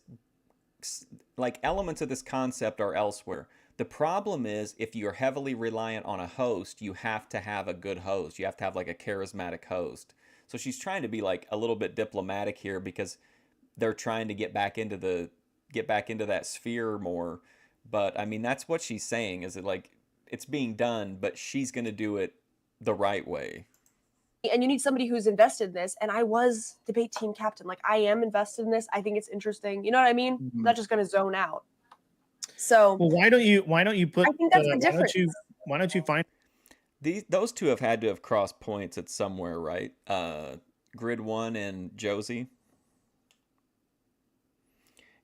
like elements of this concept are elsewhere. The problem is if you're heavily reliant on a host, you have to have a good host. You have to have like a charismatic host. So she's trying to be like a little bit diplomatic here because they're trying to get back into that sphere more. But I mean, that's what she's saying is that like it's being done, but she's going to do it the right way. And you need somebody who's invested in this. And I was debate team captain. Like I am invested in this. I think it's interesting. You know what I mean? Mm-hmm. I'm not just going to zone out. So well, why don't you put? I think that's the difference. Why don't you find those two have had to have crossed points at somewhere, right? Grid 1 and Josie.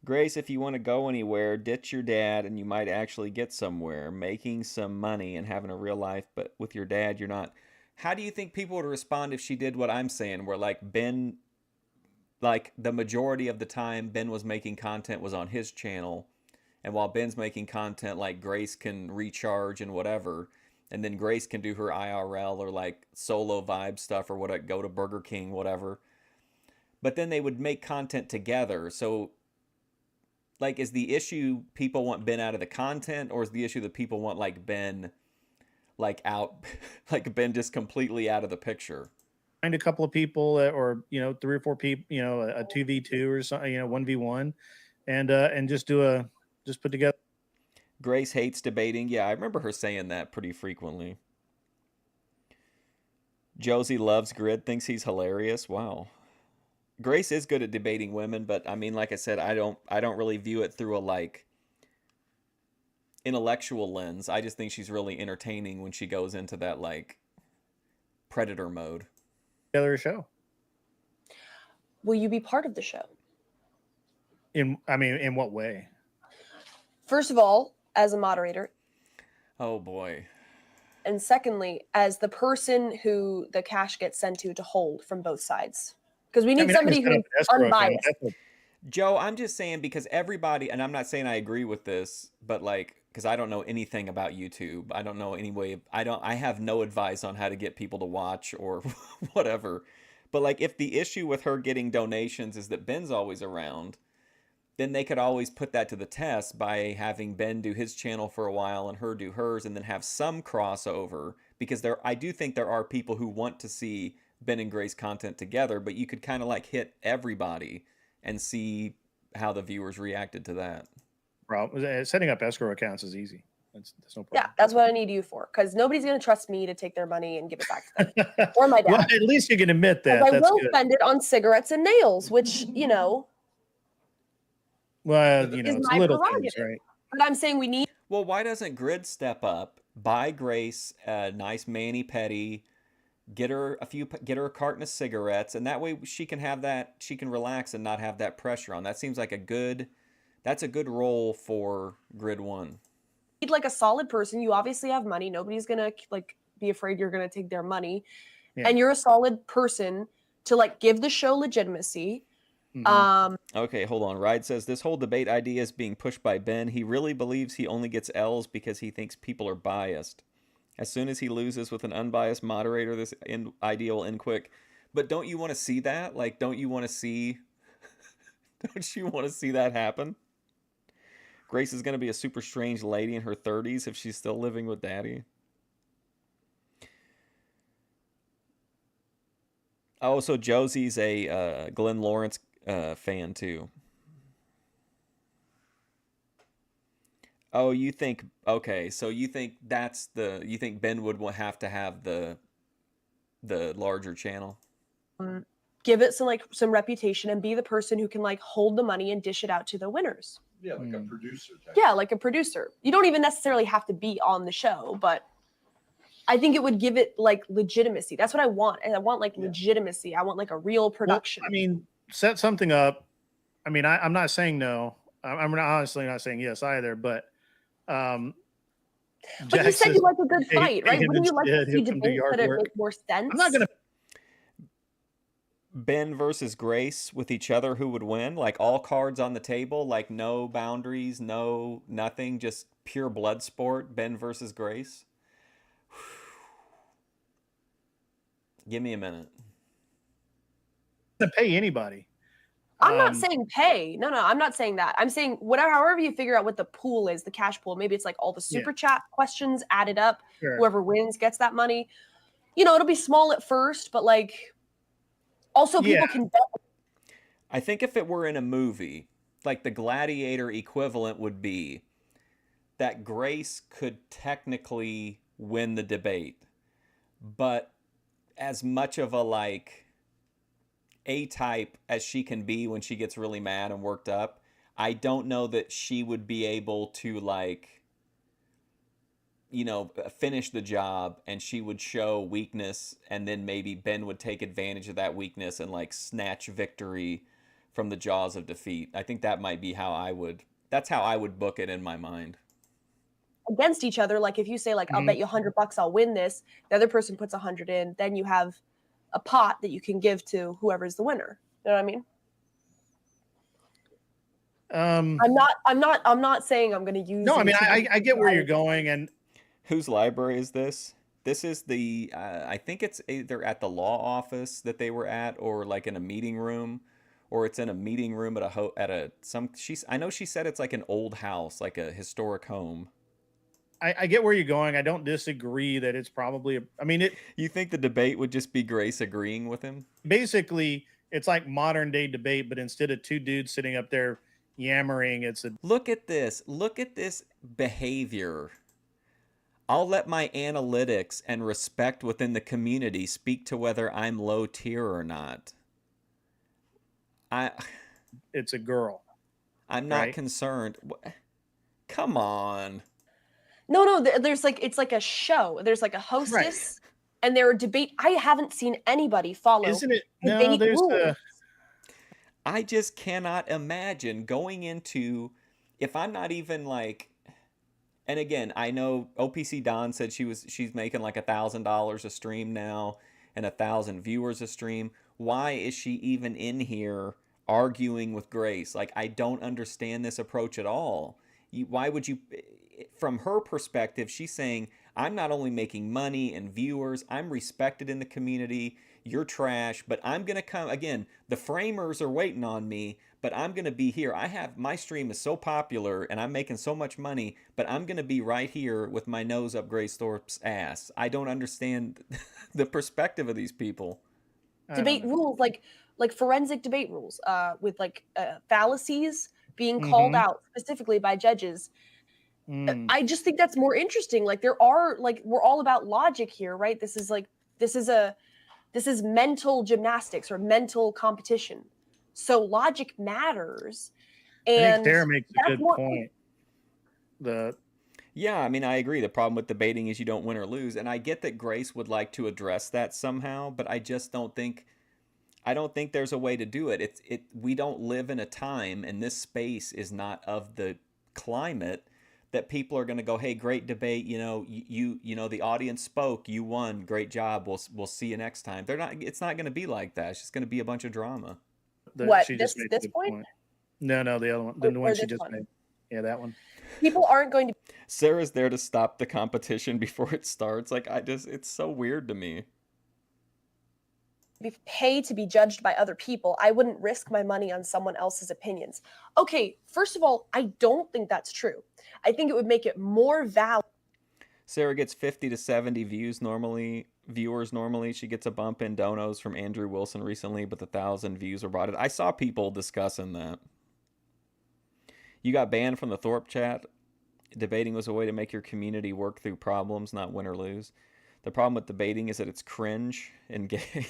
Grace, if you want to go anywhere, ditch your dad and you might actually get somewhere, making some money and having a real life, but with your dad, you're not. How do you think people would respond if she did what I'm saying, where like Ben, like the majority of the time Ben was making content was on his channel, and while Ben's making content, like Grace can recharge and whatever, and then Grace can do her IRL or like solo vibe stuff or what, go to Burger King, whatever. But then they would make content together, so like, is the issue people want Ben out of the content, or is the issue that people want like Ben, like out, like Ben just completely out of the picture? Find a couple of people, or 3 or 4 people, a 2v2 or something, 1v1, and just put together. Grace hates debating. Yeah, I remember her saying that pretty frequently. Josie loves Grid, thinks he's hilarious. Wow. Grace is good at debating women, but I mean, like I said, I don't really view it through a like intellectual lens. I just think she's really entertaining when she goes into that like predator mode. Other show. Will you be part of the show? In what way? First of all, as a moderator, Oh boy. and secondly, as the person who the cash gets sent to hold from both sides. Because we need somebody who's unbiased. Joe, I'm just saying because everybody, and I'm not saying I agree with this, but like, because I don't know anything about YouTube. I don't know any way. I have no advice on how to get people to watch or whatever. But like, if the issue with her getting donations is that Ben's always around, then they could always put that to the test by having Ben do his channel for a while and her do hers, and then have some crossover. Because I do think there are people who want to see Ben and Grace content together, but you could kind of like hit everybody and see how the viewers reacted to that. Setting up escrow accounts is easy. That's no problem. Yeah, that's what I need you for. Because nobody's going to trust me to take their money and give it back to them. Or my dad. Well, at least you can admit that. I will spend it on cigarettes and nails, which, well, it's little things, right? But I'm saying we need. Well, why doesn't Grid step up, buy Grace a nice mani-pedi, get her a carton of cigarettes, and that way she can relax and not have that pressure on. That seems like that's a good role for Grid 1. Need like a solid person. You obviously have money. Nobody's gonna like be afraid you're gonna take their money, and you're a solid person to like give the show legitimacy. Mm-hmm. Okay, hold on. Ride says this whole debate idea is being pushed by Ben. He really believes he only gets L's because he thinks people are biased. As soon as he loses with an unbiased moderator, this idea will end quick. But don't you want to see that? Like, don't you want to see that happen? Grace is going to be a super strange lady in her 30s if she's still living with Daddy. Oh, so Josie's a Glenn Lawrence fan too. Oh, you think so you think you think Ben would have to have the larger channel? Give it some reputation and be the person who can like hold the money and dish it out to the winners. Yeah, like a producer. Yeah, like a producer. You don't even necessarily have to be on the show, but I think it would give it like legitimacy. That's what I want. And I want like legitimacy. I want like a real production. Well, set something up. I'm not saying no. I'm honestly not saying yes either, but you said you like a good fight, right? Wouldn't you like to see debates that make more sense? I'm not gonna. Ben versus Grace with each other, who would win? Like all cards on the table, like no boundaries, no nothing, just pure blood sport. Ben versus Grace. Give me a minute. To pay anybody. I'm not saying pay. No, I'm not saying that. I'm saying however you figure out what the pool is, the cash pool. Maybe it's like all the super chat questions added up. Sure. Whoever wins gets that money. It'll be small at first, but like also people can bet. I think if it were in a movie, like the Gladiator equivalent would be that Grace could technically win the debate, but as much of a like A-type as she can be when she gets really mad and worked up, I don't know that she would be able to like finish the job, and she would show weakness, and then maybe Ben would take advantage of that weakness and like snatch victory from the jaws of defeat. I think that might be that's how I would book it in my mind. Against each other, like if you say like I'll bet you $100 I'll win this, the other person puts 100 in, then you have a pot that you can give to whoever's the winner. You know what I mean? I'm not saying I'm going to use. No, I get where you're going. And whose library is this? This is the I think it's either at the law office that they were at, or like in a meeting room, or it's in a meeting room I know she said it's like an old house, like a historic home. I get where you're going. I don't disagree that it's probably You think the debate would just be Grace agreeing with him? Basically, it's like modern day debate, but instead of two dudes sitting up there yammering. It's a Look at this. Look at this behavior. I'll let my analytics and respect within the community speak to whether I'm low tier or not. it's a girl. I'm not Right. concerned. Come on. No, there's like, it's like a show. There's like a hostess, and there are debate. I haven't seen anybody follow Isn't it? debate No, there's rules. I just cannot imagine going into, if I'm not even like, and again, I know OPC Don said she's making like $1,000 a stream now and 1,000 viewers a stream. Why is she even in here arguing with Grace? Like, I don't understand this approach at all. Why would you? From her perspective, she's saying, I'm not only making money and viewers, I'm respected in the community. You're trash, but I'm going to come again. The framers are waiting on me, but I'm going to be here. My stream is so popular and I'm making so much money, but I'm going to be right here with my nose up Grace Thorp's ass. I don't understand the perspective of these people. Debate rules, like forensic debate rules, with like fallacies being Mm-hmm. called out specifically by judges. I just think that's more interesting. Like, there are, like, we're all about logic here, right? This is mental gymnastics or mental competition. So logic matters. And I think Tara makes a good what, point. Yeah, I mean, I agree. The problem with debating is you don't win or lose, and I get that Grace would like to address that somehow, but I just don't think. I don't think there's a way to do it. We don't live in a time, and this space is not of the climate that people are going to go, hey, great debate. You know, the audience spoke. You won. Great job. We'll see you next time. They're not. It's not going to be like that. It's just going to be a bunch of drama. What, She this just made a good point? No, the other one. The Or one she this just one? made. Yeah, that one. People aren't going to Sarah's there to stop the competition before it starts. Like, it's so weird to me. be paid to be judged by other people. I wouldn't risk my money on someone else's opinions. Okay, first of all, I don't think that's true. I think it would make it more valid. Sarah gets 50 to 70 viewers normally. She gets a bump in donos from Andrew Wilson recently, but the 1,000 views are brought. I saw people discussing that. You got banned from the Thorp chat. Debating was a way to make your community work through problems, not win or lose. The problem with debating is that it's cringe and gay.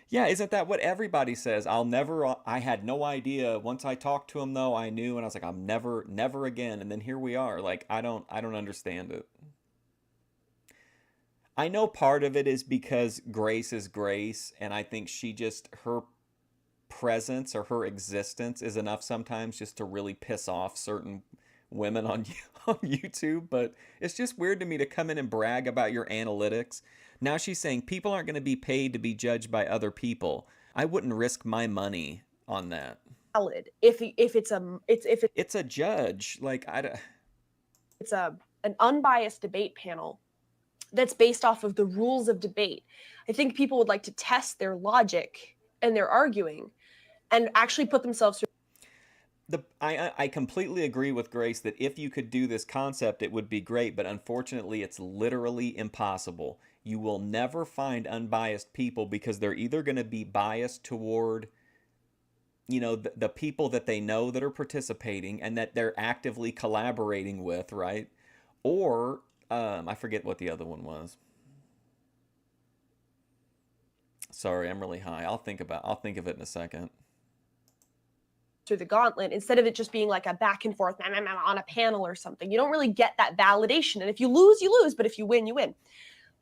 Yeah, isn't that what everybody says? I had no idea. Once I talked to him though, I knew, and I was like, I'm never again. And then here we are. Like, I don't understand it. I know part of it is because Grace is Grace, and I think her presence or her existence is enough sometimes just to really piss off certain women on YouTube. But it's just weird to me to come in and brag about your analytics. Now she's saying people aren't going to be paid to be judged by other people. I wouldn't risk my money on that. Valid if it's a judge. Like, it's an unbiased debate panel that's based off of the rules of debate. I think people would like to test their logic and their arguing and actually put themselves through. I completely agree with Grace that if you could do this concept, it would be great, but unfortunately, it's literally impossible. You will never find unbiased people because they're either going to be biased toward, the people that they know that are participating and that they're actively collaborating with, right? Or, I forget what the other one was. Sorry, I'm really high. I'll think of it in a second. Through the gauntlet instead of it just being like a back and forth on a panel or something. You don't really get that validation. And if you lose, you lose. But if you win, you win.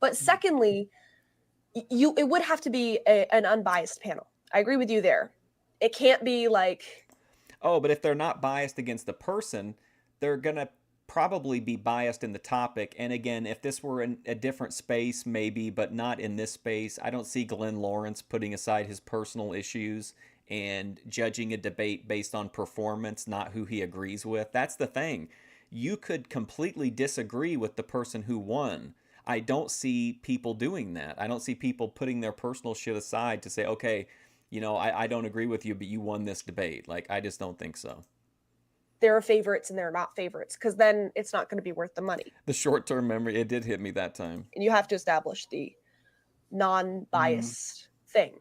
But secondly, it would have to be an unbiased panel. I agree with you there. It can't be like... Oh, but if they're not biased against the person, they're going to probably be biased in the topic. And again, if this were in a different space, maybe, but not in this space, I don't see Glenn Lawrence putting aside his personal issues and judging a debate based on performance, not who he agrees with. That's the thing. You could completely disagree with the person who won. I don't see people doing that. I don't see people putting their personal shit aside to say, okay, I don't agree with you, but you won this debate. Like, I just don't think so. There are favorites and there are not favorites, because then it's not going to be worth the money. The short-term memory, it did hit me that time. And you have to establish the non-biased thing.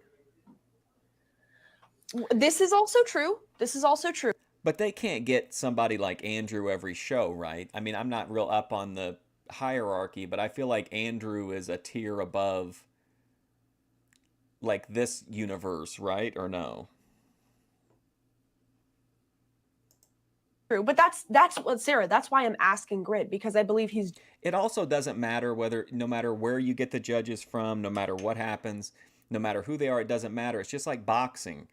This is also true. This is also true. But they can't get somebody like Andrew every show, right? I mean, I'm not real up on the hierarchy, but I feel like Andrew is a tier above like this universe, right? Or no? True, but that's what Sarah. That's why I'm asking Grid, because I believe he's. It also doesn't matter whether, no matter where you get the judges from, no matter what happens, no matter who they are, it doesn't matter. It's just like boxing.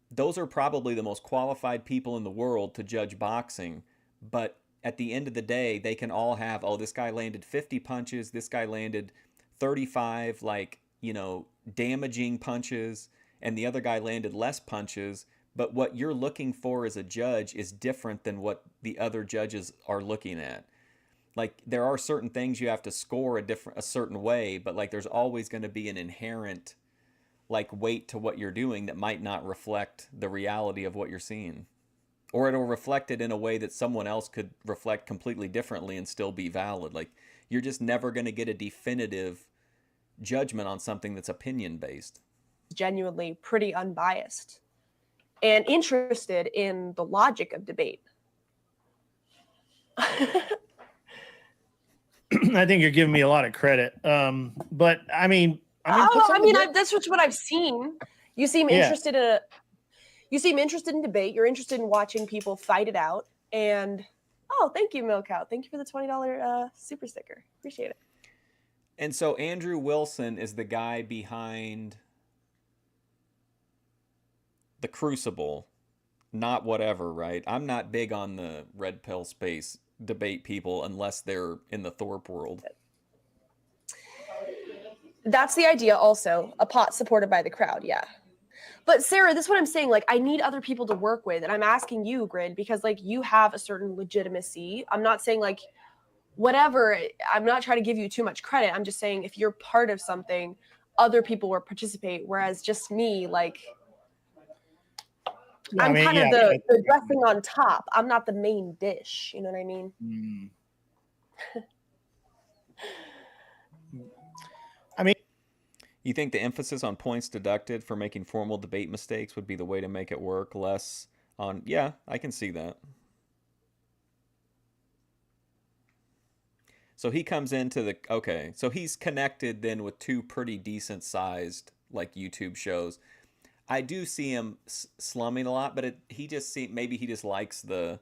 Those are probably the most qualified people in the world to judge boxing, but at the end of the day, they can all have, oh, this guy landed 50 punches, this guy landed 35, like, damaging punches, and the other guy landed less punches. But what you're looking for as a judge is different than what the other judges are looking at. Like, there are certain things you have to score a certain way, but like there's always going to be an inherent like weight to what you're doing that might not reflect the reality of what you're seeing. Or it'll reflect it in a way that someone else could reflect completely differently and still be valid. Like, you're just never going to get a definitive judgment on something that's opinion based. Genuinely pretty unbiased and interested in the logic of debate. I think you're giving me a lot of credit. But I mean, that's what I've seen. You seem interested in you seem interested in debate. You're interested in watching people fight it out. And thank you, Milk Cow. Thank you for the $20 super sticker. Appreciate it. And so Andrew Wilson is the guy behind the Crucible, not whatever, right? I'm not big on the red pill space debate people unless they're in the Thorp world. That's the idea also. A pot supported by the crowd, yeah. But Sarah, this is what I'm saying. Like, I need other people to work with. And I'm asking you, Grid, because like you have a certain legitimacy. I'm not saying like whatever. I'm not trying to give you too much credit. I'm just saying if you're part of something, other people will participate. Whereas just me, like I'm kind of the dressing on top. I'm not the main dish. You know what I mean? I mean, you think the emphasis on points deducted for making formal debate mistakes would be the way to make it work? Less on, yeah, I can see that. So he comes into so he's connected then with two pretty decent sized like YouTube shows. I do see him slumming a lot, but maybe he just likes the,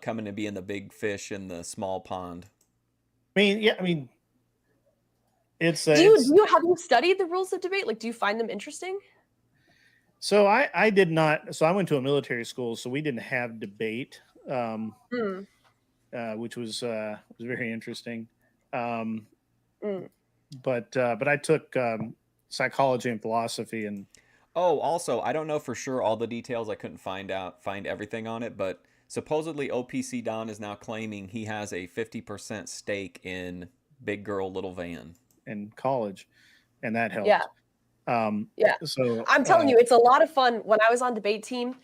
coming to be in the big fish in the small pond. It's have you studied the rules of debate? Like, do you find them interesting? So I did not. So I went to a military school, so we didn't have debate, which was very interesting. But I took psychology and philosophy and. Oh, also, I don't know for sure all the details. I couldn't find everything on it, but supposedly OPC Don is now claiming he has a 50% stake in Big Girl Little Van in college, and that helped. Yeah. So I'm telling you, it's a lot of fun. When I was on debate team,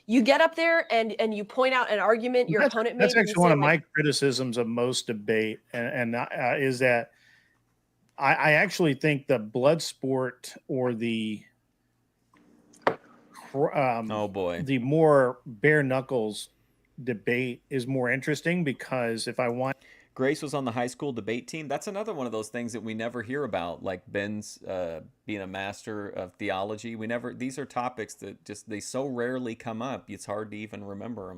you get up there and you point out an argument your opponent made. That's actually one of my criticisms of most debate, and is that I actually think the blood sport or the the more bare knuckles debate is more interesting, because if I want. Grace was on the high school debate team. That's another one of those things that we never hear about, like Ben's being a master of theology. These are topics that they so rarely come up. It's hard to even remember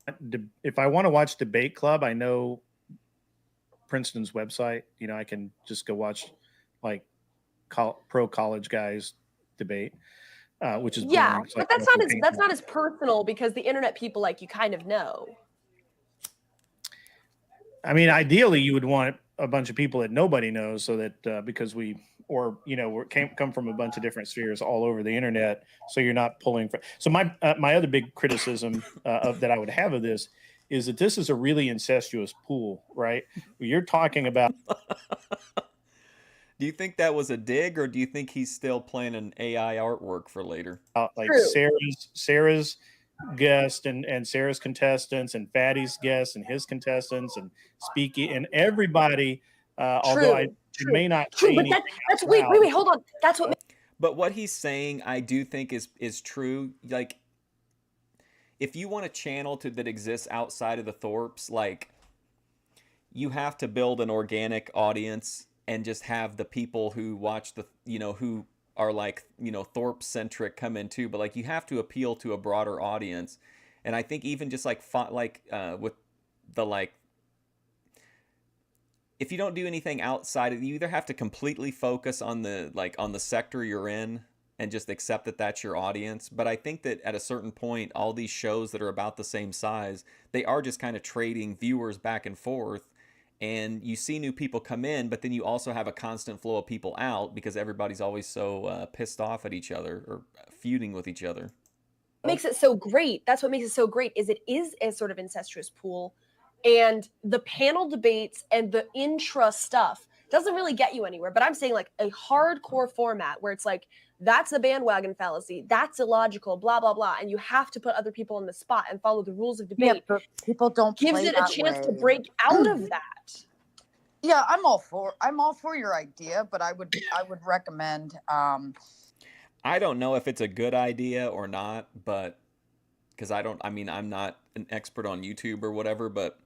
them. If I want to watch Debate Club, I know Princeton's website. I can just go watch like pro college guys debate. Which is boring. But that's not as personal, because the internet people you kind of know. I mean, ideally, you would want a bunch of people that nobody knows, so that because we come from a bunch of different spheres all over the internet, so you're not pulling from. So my other big criticism that I would have of this is that this is a really incestuous pool, right? You're talking about. Do you think that was a dig, or do you think he's still planning AI artwork for later? Sarah's guest and Sarah's contestants and Fatty's guests and his contestants and Speaky and everybody. Although I may not. True, but that's wait, hold on. That's what. But what he's saying, I do think is true. Like, if you want a channel that exists outside of the Thorps, like, you have to build an organic audience and just have the people who watch who are like, Thorpe centric come in too. But like, you have to appeal to a broader audience. And I think even just like, with the like, if you don't do anything outside of, you either have to completely focus on the sector you're in and just accept that that's your audience. But I think that at a certain point, all these shows that are about the same size, they are just kind of trading viewers back and forth. And you see new people come in, but then you also have a constant flow of people out because everybody's always so pissed off at each other or feuding with each other. Makes it so great. That's what makes it so great, is it is a sort of incestuous pool, and the panel debates and the intra stuff doesn't really get you anywhere. But I'm saying like a hardcore format where it's like, that's the bandwagon fallacy, that's illogical, blah blah blah, and you have to put other people on the spot and follow the rules of Yeah, debate. but people don't Gives play it a that chance to way. break out of that. Yeah, I'm all for your idea, but I would recommend I don't know if it's a good idea or not, but because I'm not an expert on YouTube or whatever, but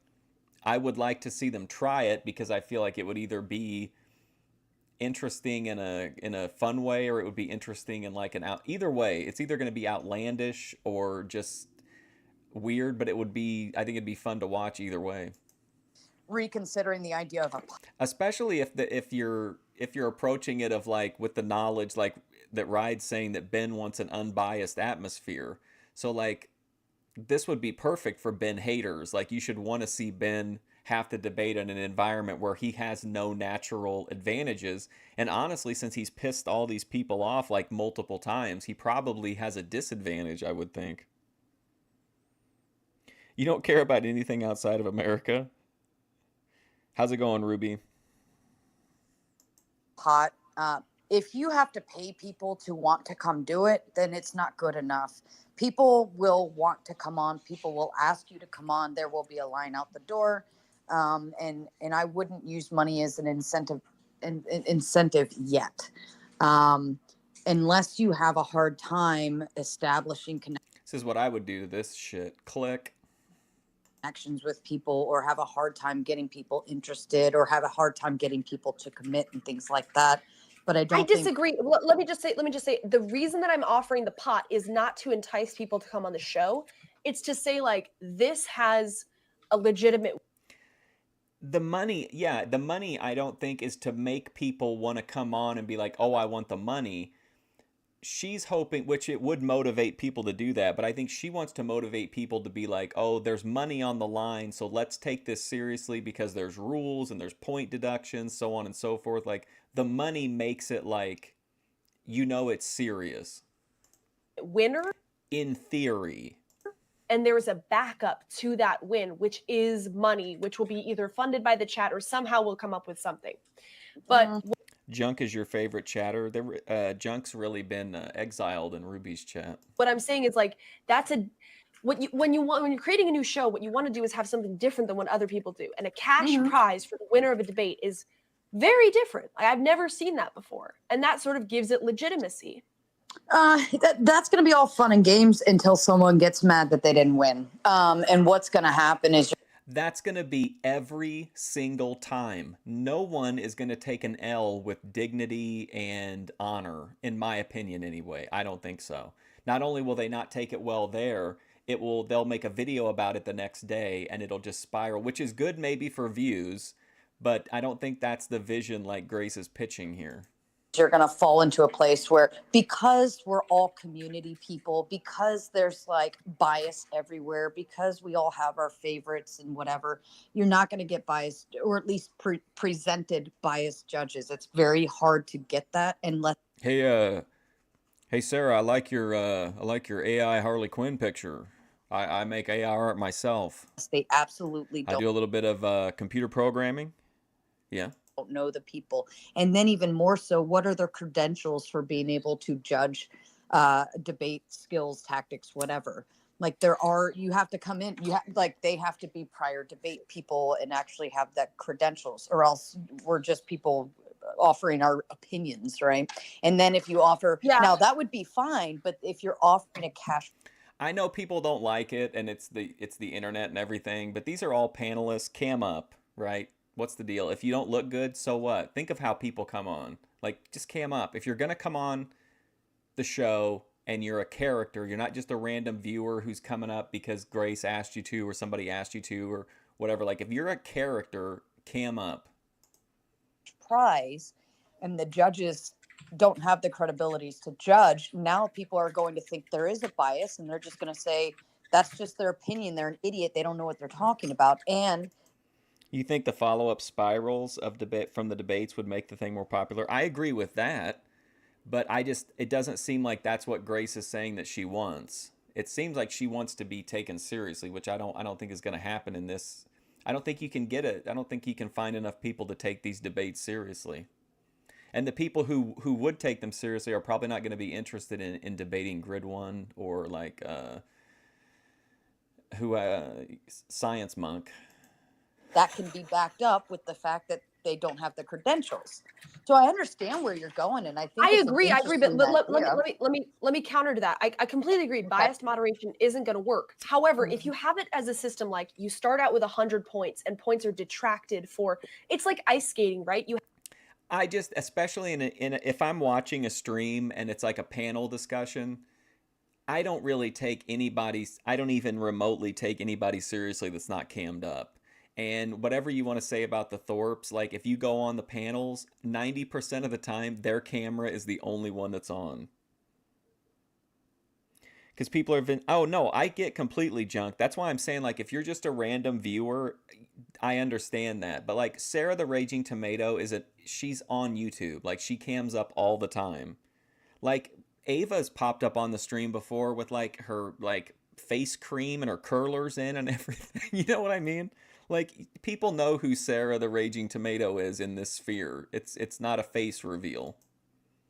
I would like to see them try it because I feel like it would either be interesting in a fun way, or it would be interesting in like either way. It's either going to be outlandish or just weird, but I think it'd be fun to watch either way. reconsidering the idea of a Especially if you're approaching it of like with the knowledge like that Ride's saying that Ben wants an unbiased atmosphere. So like, this would be perfect for Ben haters. Like, you should want to see Ben have to debate in an environment where he has no natural advantages. And honestly, since he's pissed all these people off like multiple times, he probably has a disadvantage, I would think. You don't care about anything outside of America? How's it going, Ruby? pot. If you have to pay people to want to come do it, then it's not good enough. People will want to come on. People will ask you to come on. There will be a line out the door, and I wouldn't use money as an incentive yet, unless you have a hard time establishing This is what I would do to this shit. Click. connections with people, or have a hard time getting people interested, or have a hard time getting people to commit and things like that. But I disagree. Let me just say the reason that I'm offering the pot is not to entice people to come on the show. It's to say like, this has a legitimate. The money I don't think is to make people want to come on and be like, oh, I want the money. She's hoping, which it would motivate people to do that, but I think she wants to motivate people to be like, oh, there's money on the line, so let's take this seriously because there's rules and there's point deductions, so on and so forth. Like, the money makes it like, it's serious. Winner? In theory. And there is a backup to that win, which is money, which will be either funded by the chat or somehow we'll come up with something. But Junk is your favorite chatter. Junk's really been exiled in Ruby's chat. what I'm saying is like, when you're creating a new show, what you want to do is have something different than what other people do. And a cash prize for the winner of a debate is very different. Like, I've never seen that before. And that sort of gives it legitimacy. That's going to be all fun and games until someone gets mad that they didn't win. And what's going to happen is that's going to be every single time. No one is going to take an L with dignity and honor, in my opinion anyway. I don't think so. Not only will they not take it well there, they'll make a video about it the next day and it'll just spiral, which is good maybe for views, but I don't think that's the vision like Grace is pitching here. You're going to fall into a place where, because we're all community people, because there's like bias everywhere, because we all have our favorites and whatever, you're not going to get biased, or at least presented biased judges. It's very hard to get that unless. Hey Sarah, I like your AI Harley Quinn picture. I make AI art myself. They absolutely don't. I do a little bit of computer programming. Yeah. Don't know the people, and then even more so, what are their credentials for being able to judge debate skills, tactics, whatever? Like, you have to come in, they have to be prior debate people and actually have that credentials, or else we're just people offering our opinions, right? And then if you offer, Yeah. now that would be fine, but if you're offering a cash, I know people don't like it, and it's the internet and everything, but these are all panelists. Cam up, right? What's the deal? If you don't look good, so what? Think of how people come on. Like, just cam up. If you're gonna come on the show and you're a character, you're not just a random viewer who's coming up because Grace asked you to or somebody asked you to or whatever. Like, if you're a character, cam up. prize and the judges don't have the credibilities to judge, now people are going to think there is a bias and they're just going to say that's just their opinion. They're an idiot. They don't know what they're talking about. And You think the follow-up spirals of debate from the debates would make the thing more popular? I agree with that, but it doesn't seem like that's what Grace is saying that she wants. It seems like she wants to be taken seriously, which I don't think is going to happen in this. I don't think you can get it. I don't think you can find enough people to take these debates seriously. And the people who would take them seriously are probably not going to be interested in debating Grid One or like who Science Monk. that can be backed up with the fact that they don't have the credentials. So I understand where you're going, and I think I it's an agree, but interesting let me counter to that. I completely agree. Biased moderation isn't going to work. However, if you have it as a system, like you start out with 100 points and points are detracted for, it's like ice skating, right? I just, especially if I'm watching a stream and it's like a panel discussion, I don't even remotely take anybody seriously that's not cammed up. And whatever you want to say about the Thorps, like if you go on the panels, 90% of the time, their camera is the only one that's on. Because people have been, oh no, I get completely junked. That's why I'm saying, like, if you're just a random viewer, I understand that. But like Sarah the Raging Tomato she's on YouTube. Like she cams up all the time. Like Ava's popped up on the stream before with like her like face cream and her curlers in and everything. You know what I mean? Like people know who Sarah the Raging Tomato is in this sphere. It's not a face reveal.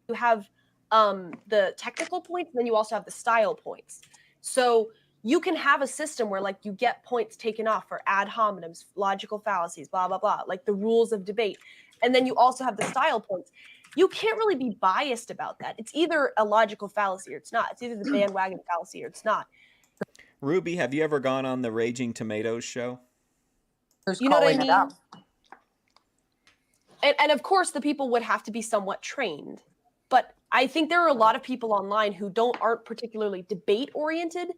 You have the technical points, and then you also have the style points. So you can have a system where like you get points taken off for ad hominems, logical fallacies, blah, blah, blah, like the rules of debate. And then you also have the style points. You can't really be biased about that. It's either a logical fallacy or it's not. It's either the bandwagon fallacy or it's not. Ruby, have you ever gone on the Raging Tomatoes show? You know what I mean? And of course, the people would have to be somewhat trained. But I think there are a lot of people online who aren't particularly debate oriented,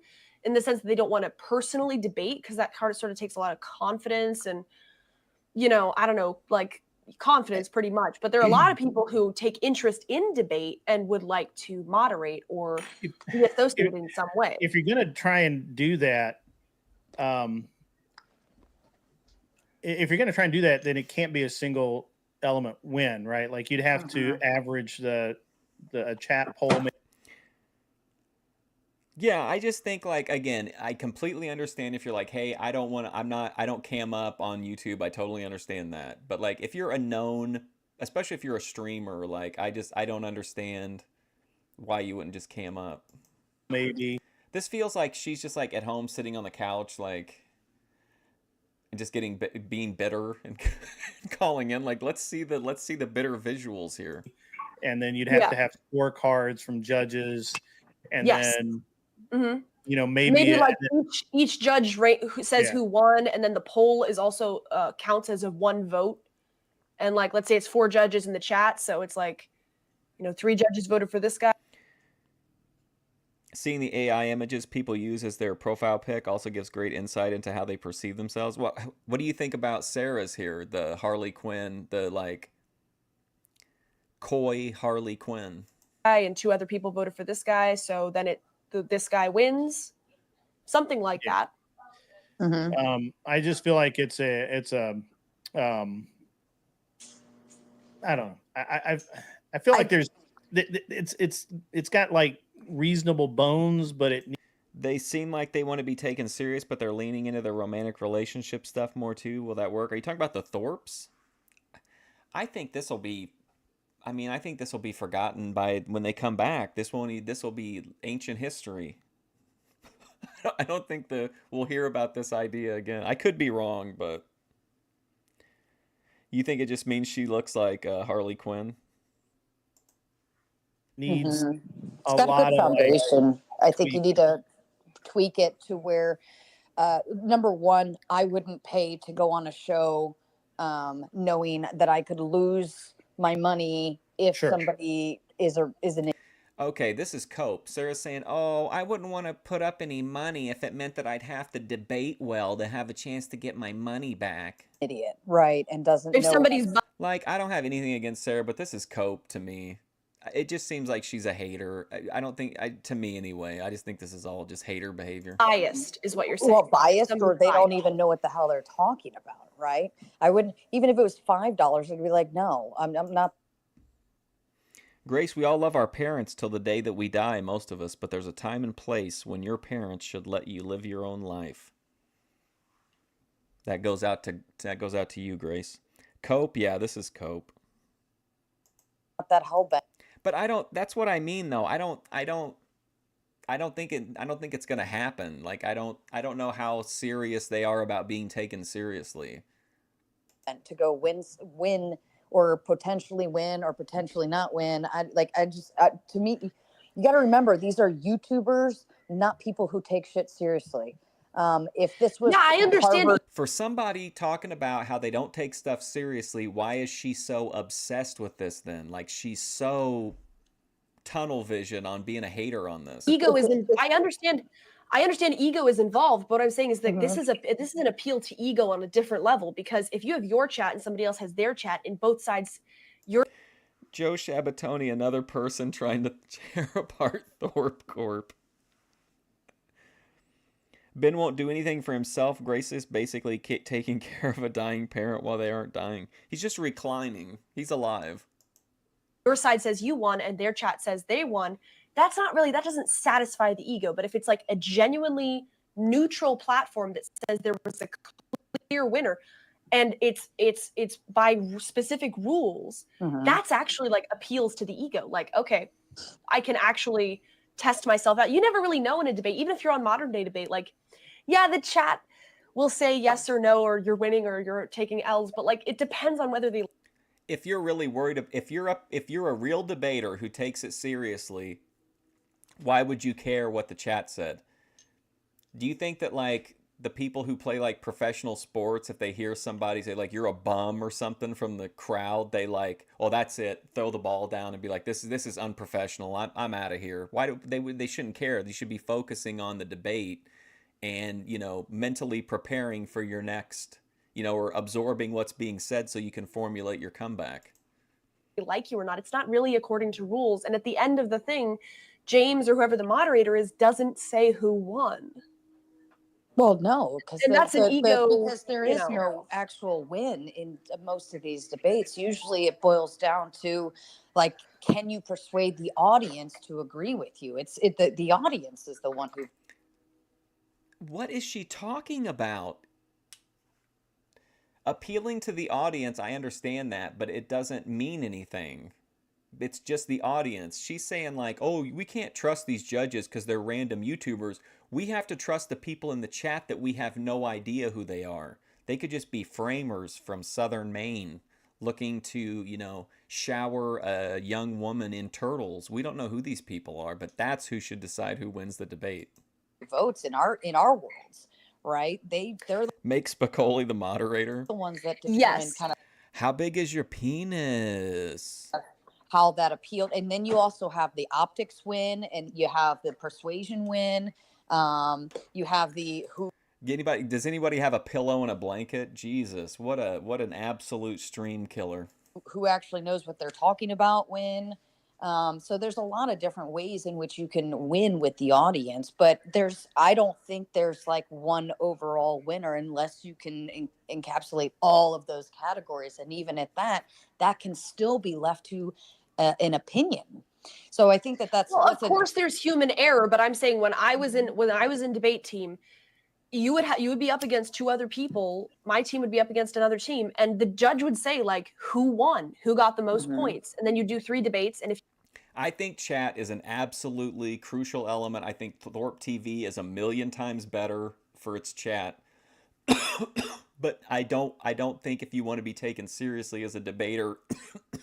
in the sense that they don't want to personally debate, because that card sort of takes a lot of confidence and, I don't know, like confidence pretty much. But there are a lot of people who take interest in debate and would like to moderate or be associated in some way. If you're going to try and do that, then it can't be a single element win, right? Like you'd have to average the chat poll. Yeah, I just think like, again, I completely understand if you're like, hey, I don't cam up on YouTube. I totally understand that. But like if you're a known, especially if you're a streamer, like I don't understand why you wouldn't just cam up. Maybe this feels like she's just like at home sitting on the couch, like, and just being bitter and calling in like, let's see the bitter visuals here. And then you'd have to have scorecards from judges, and then maybe like each judge who says who won, and then the poll is also counts as a one vote. And like, let's say it's 4 judges in the chat, so it's like, 3 judges voted for this guy. Seeing the AI images people use as their profile pic also gives great insight into how they perceive themselves. What do you think about Sarah's here, the Harley Quinn, the like coy Harley Quinn? And 2 other people voted for this guy, so then this guy wins, something like that. I just feel like it's a I don't know. I feel like it's got like reasonable bones, but they seem like they want to be taken serious, but they're leaning into the romantic relationship stuff more too. Will that work? Are you talking about the Thorps? I think this will be forgotten by when they come back. This will be ancient history. I don't think we'll hear about this idea again. I could be wrong, but You think it just means she looks like Harley Quinn? Needs Mhm. It's a got a good lot of like foundation. I think you tweak. need to tweak it to where, number one, I wouldn't pay to go on a show knowing that I could lose my money if Sure. somebody is an Okay, this is Cope. Sarah's saying, "Oh, I wouldn't want to put up any money if it meant that I'd have to debate well to have a chance to get my money back." idiot, right? And doesn't If know somebody's Like, I don't have anything against Sarah, but this is Cope to me. It just seems like she's a hater. I don't think, to me anyway, I just think this is all just hater behavior. biased, is what you're saying. well biased, Somebody's or they don't biased. even know what the hell they're talking about, right? I wouldn't, even if it was $5, I'd be like, no, I'm not. Grace, we all love our parents till the day that we die, most of us, but there's a time and place when your parents should let you live your own life. That goes out to you, Grace. Cope, yeah, this is Cope. That hell bent. But I don't, that's what I mean though. I don't think it's going to happen. Like I don't know how serious they are about being taken seriously. To go win or potentially win or potentially not win. To me, you got to remember, these are YouTubers, not people who take shit seriously. If this was, Yeah, I understand. Harvard, For somebody talking about how they don't take stuff seriously, why is she so obsessed with this then? Like she's so tunnel vision on being a hater on this. Ego is in, I understand ego is involved, but what I'm saying is that this is an appeal to ego on a different level, because if you have your chat and somebody else has their chat and both sides, Joe Shabatoni, another person trying to tear apart Thorp Corp. Ben won't do anything for himself. Grace is basically taking care of a dying parent while they aren't dying. He's just reclining. He's alive. your side says you won and their chat says they won, that doesn't satisfy the ego. But if it's like a genuinely neutral platform that says there was a clear winner and it's by specific rules, that's actually like appeals to the ego. Like, okay, I can actually test myself out. You never really know in a debate, even if you're on modern day debate, like, yeah, the chat will say yes or no, or you're winning or you're taking L's, but like it depends on whether they. If you're really worried, if you're a real debater who takes it seriously, why would you care what the chat said? Do you think that like the people who play like professional sports, if they hear somebody say like you're a bum or something from the crowd, they like, oh, that's it, throw the ball down and be like, this is unprofessional. I'm out of here. Why do they shouldn't care? They should be focusing on the debate and mentally preparing for your next, or absorbing what's being said so you can formulate your comeback. Like you or not, it's not really according to rules. And at the end of the thing, James or whoever the moderator is doesn't say who won. Well, no, because that's an ego, because there is no actual win in most of these debates. Usually, it boils down to, like, can you persuade the audience to agree with you? The audience is the one who. What is she talking about? Appealing to the audience, I understand that, but it doesn't mean anything. It's just the audience. She's saying like, oh, we can't trust these judges because they're random YouTubers. We have to trust the people in the chat that we have no idea who they are. They could just be framers from southern Maine looking to, shower a young woman in turtles. We don't know who these people are, but that's who should decide who wins the debate. Votes in our worlds, right? They're Make Spicoli the moderator. the ones that determine kind of how big is your penis. How that appealed. And then you also have the optics win, and you have the persuasion win. You have the who. Does anybody have a pillow and a blanket? Jesus, what an absolute stream killer. Who actually knows what they're talking about win. So there's a lot of different ways in which you can win with the audience, but I don't think there's like one overall winner unless you can encapsulate all of those categories. And even at that can still be left to an opinion. So I think that's of course there's human error, but I'm saying when I was in debate team, you would be up against two other people. My team would be up against another team, and the judge would say like, who won, who got the most points, and then you do 3 debates. And if I think chat is an absolutely crucial element. I think ThorpTV is a million times better for its chat But I don't think if you want to be taken seriously as a debater,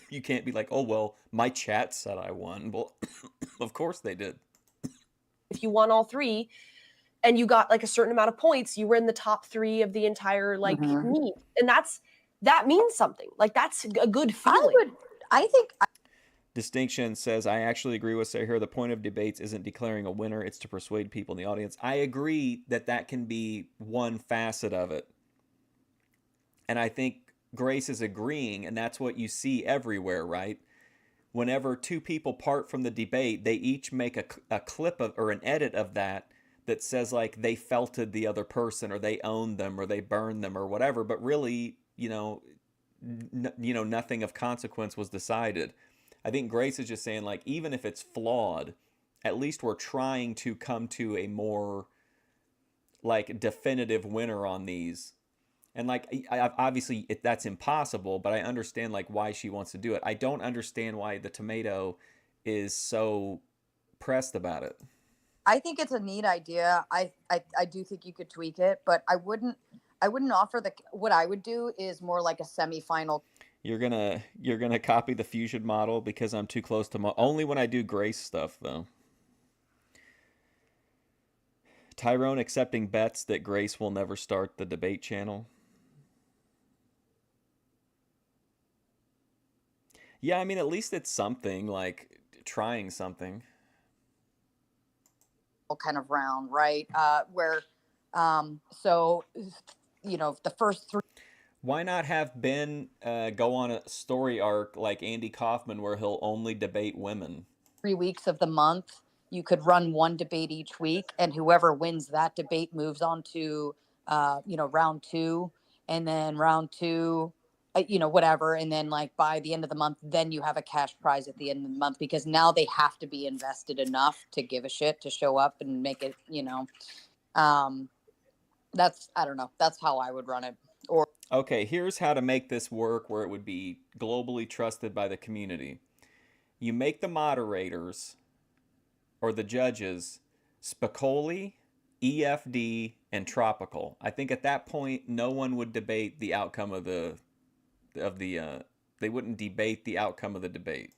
you can't be like, oh well, my chat said I won. Well, of course they did. If you won all three and you got like a certain amount of points, you were in the top 3 of the entire like meet. And that means something. Like that's a good feeling. I think Distinction says, I actually agree with Sarah here. The point of debates isn't declaring a winner, it's to persuade people in the audience. I agree that can be one facet of it. And I think Grace is agreeing, and that's what you see everywhere, right? Whenever two people part from the debate, they each make a clip of or an edit of that says like they felted the other person or they owned them or they burned them or whatever. But really, nothing of consequence was decided. I think Grace is just saying like even if it's flawed, at least we're trying to come to a more like definitive winner on these. And like obviously that's impossible, but I understand like why she wants to do it. I don't understand why the tomato is so pressed about it. I think it's a neat idea. I do think you could tweak it, but I wouldn't offer what I would do is more like a semifinal. You're gonna copy the fusion model because I'm too close to only when I do Grace stuff though. Tyrone accepting bets that Grace will never start the debate channel. Yeah, I mean, at least it's something, like trying something. Kind of round, right? Where, so, the first 3. Why not have Ben go on a story arc like Andy Kaufman where he'll only debate women? 3 weeks of the month, you could run one debate each week, and whoever wins that debate moves on to, round 2, and then round 2. Whatever. And then like by the end of the month, then you have a cash prize at the end of the month because now they have to be invested enough to give a shit, to show up and make it, that's, I don't know. That's how I would run it. Or, okay, here's how to make this work where it would be globally trusted by the community. You make the moderators or the judges Spicoli, EFD, and Tropical. I think at that point, no one would debate the outcome of they wouldn't debate the outcome of the debate.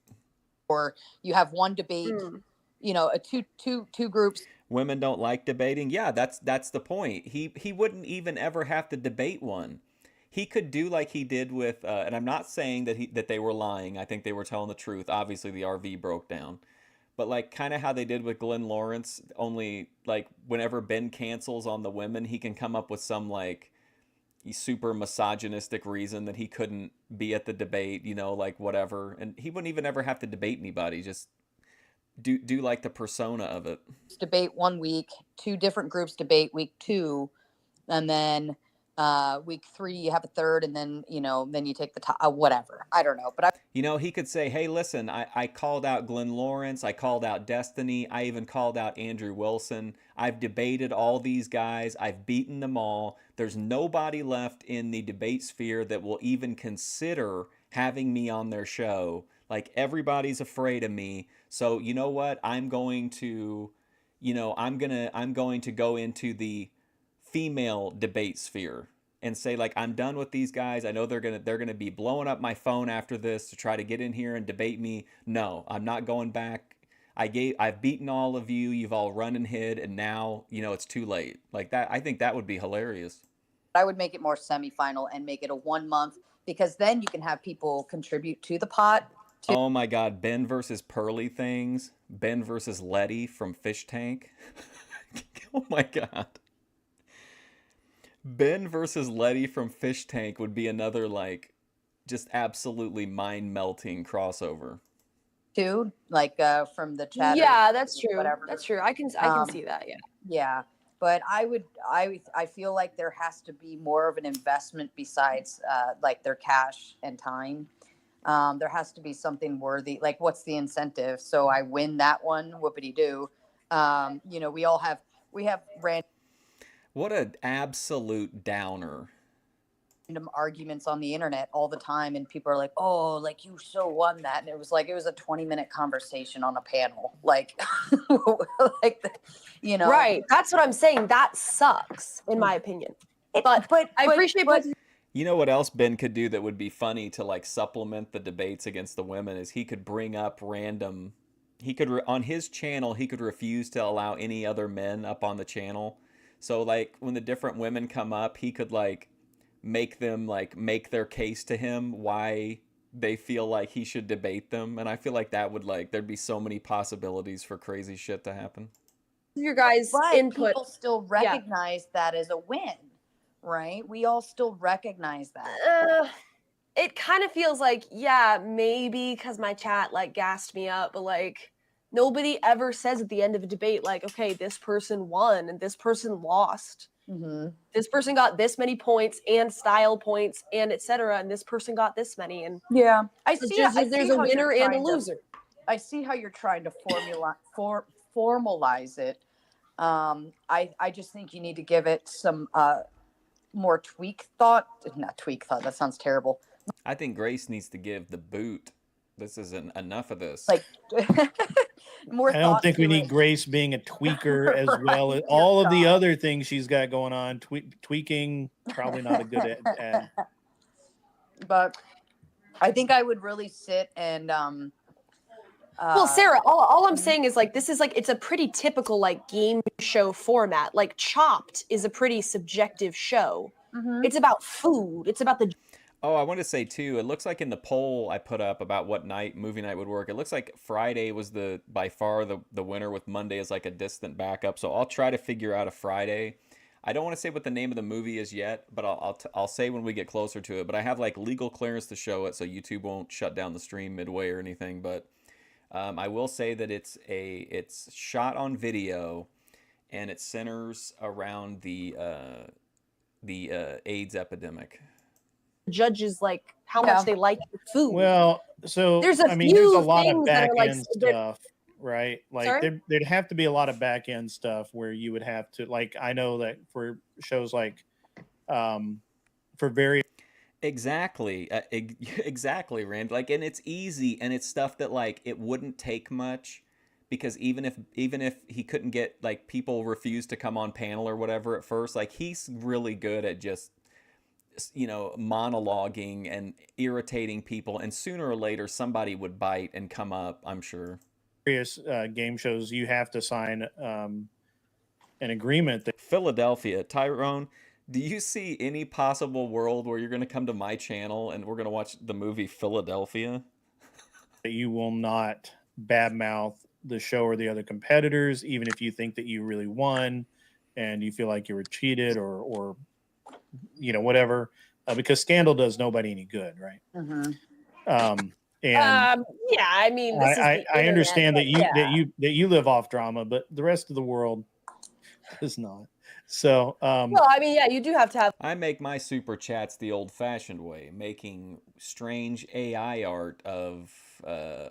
Or you have one debate, two groups. Women don't like debating. Yeah, that's the point. He wouldn't even ever have to debate one. He could do like he did with, and I'm not saying that they were lying. I think they were telling the truth. Obviously, the RV broke down. But like kind of how they did with Glenn Lawrence, only like whenever Ben cancels on the women, he can come up with some like super misogynistic reason that he couldn't be at the debate, like whatever. And he wouldn't even ever have to debate anybody. Just do like the persona of it. Debate 1 week, 2 different groups debate week 2, and then week 3 you have a third, and then then you take the top, whatever. I don't know, but he could say, hey, listen, I called out Glenn Lawrence, I called out Destiny, I even called out Andrew Wilson. I've debated all these guys, I've beaten them all. There's nobody left in the debate sphere that will even consider having me on their show. Like everybody's afraid of me. So you know what? I'm going to go into the female debate sphere and say like I'm done with these guys. I know they're gonna be blowing up my phone after this to try to get in here and debate me. No, I'm not going back. I've beaten all of you. You've all run and hid, and now it's too late. Like that, I think that would be hilarious. I would make it more semifinal and make it a 1 month because then you can have people contribute to the pot. Oh my God, Ben versus Pearly Things, Ben versus Letty from Fish Tank. Oh my God. Ben versus Letty from Fish Tank would be another like just absolutely mind-melting crossover. Too, like from the chat. Yeah, that's true. Whatever. That's true. I can see that. Yeah. Yeah, but I feel like there has to be more of an investment besides like their cash and time. There has to be something worthy. Like, what's the incentive? So I win that one. Whoopity doo. We have random. What an absolute downer. Random arguments on the internet all the time, and people are like, "Oh, like you so won that," and it was a 20-minute conversation on a panel, like, Right. That's what I'm saying. That sucks, in my opinion. But I appreciate both. You know what else Ben could do that would be funny to like supplement the debates against the women is he could bring up random. He could on his channel he could refuse to allow any other men up on the channel. So like when the different women come up, he could like make them like make their case to him why they feel like he should debate them, and I feel like that would like there'd be so many possibilities for crazy shit to happen. Your guys' But input. people still recognize that as a win, right? We all still recognize that. It kind of feels like, yeah, maybe because my chat like gassed me up, but like nobody ever says at the end of a debate like, okay, this person won and this person lost. Mm-hmm. This person got this many points and style points and etc. And this person got this many. And yeah, I it's see. just, I there's see a how winner you're and a trying to- loser. I see how you're trying to formalize it. I just think you need to give it some more not tweak thought. That sounds terrible. I think Grace needs to give the boot. This isn't enough of this. Like more. I don't thought think we to need it. Grace being a tweaker as Right, well as dear all of the God. other things she's got going on. Tweaking, probably not a good ad. But I think I would really sit and Well, Sarah, all I'm saying is like this is like it's a pretty typical like game show format. Like Chopped is a pretty subjective show. mhm. It's about food. It's about the Oh, I want to say too, it looks like in the poll I put up about what movie night would work, it looks like Friday was by far the winner, with Monday as like a distant backup. So I'll try to figure out a Friday. I don't want to say what the name of the movie is yet, but I'll say when we get closer to it. But I have like legal clearance to show it, so YouTube won't shut down the stream midway or anything. But I will say that it's shot on video, and it centers around the AIDS epidemic. judges like how Yeah. much they like the food. Well, so There's a there's few a lot of things that back are, like, end that- stuff, right? Like Sorry? there'd have to be a lot of back end stuff where you would have to, like, I know that for shows like for various Exactly. Exactly, Rand. Like, and it's easy, and it's stuff that like it wouldn't take much, because even if he couldn't get like people refused to come on panel or whatever at first, like he's really good at just monologuing and irritating people, and sooner or later somebody would bite and come up, I'm sure. game shows, you have to sign an agreement that Philadelphia, Tyrone, do you see any possible world where you're going to come to my channel and we're going to watch the movie Philadelphia? you will not badmouth the show or the other competitors, even if you think that you really won and you feel like you were cheated or whatever, because scandal does nobody any good, right? Mhm. And yeah, I mean, this is the I internet, understand but that you yeah. that you live off drama, but the rest of the world does not. So Well, I mean, yeah, you do have to have I make my super chats the old-fashioned way, making strange AI art of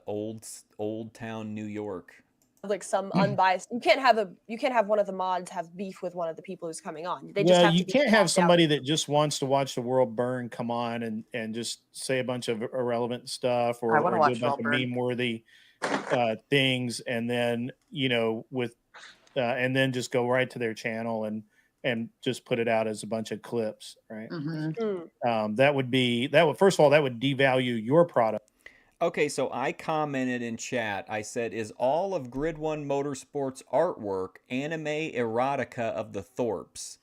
old town New York. like some unbiased. You can't have one of the mods have beef with one of the people who's coming on. They just well, have you to be can't have swapped out. somebody that just wants to watch the world burn come on and just say a bunch of irrelevant stuff I or wanna do watch a the bunch world of burn. meme-worthy things, and then and then just go right to their channel and just put it out as a bunch of clips, right? Mhm. That would first of all, that would devalue your product. Okay, so I commented in chat. I said, "Is all of Grid One Motorsports artwork anime erotica of the Thorps?"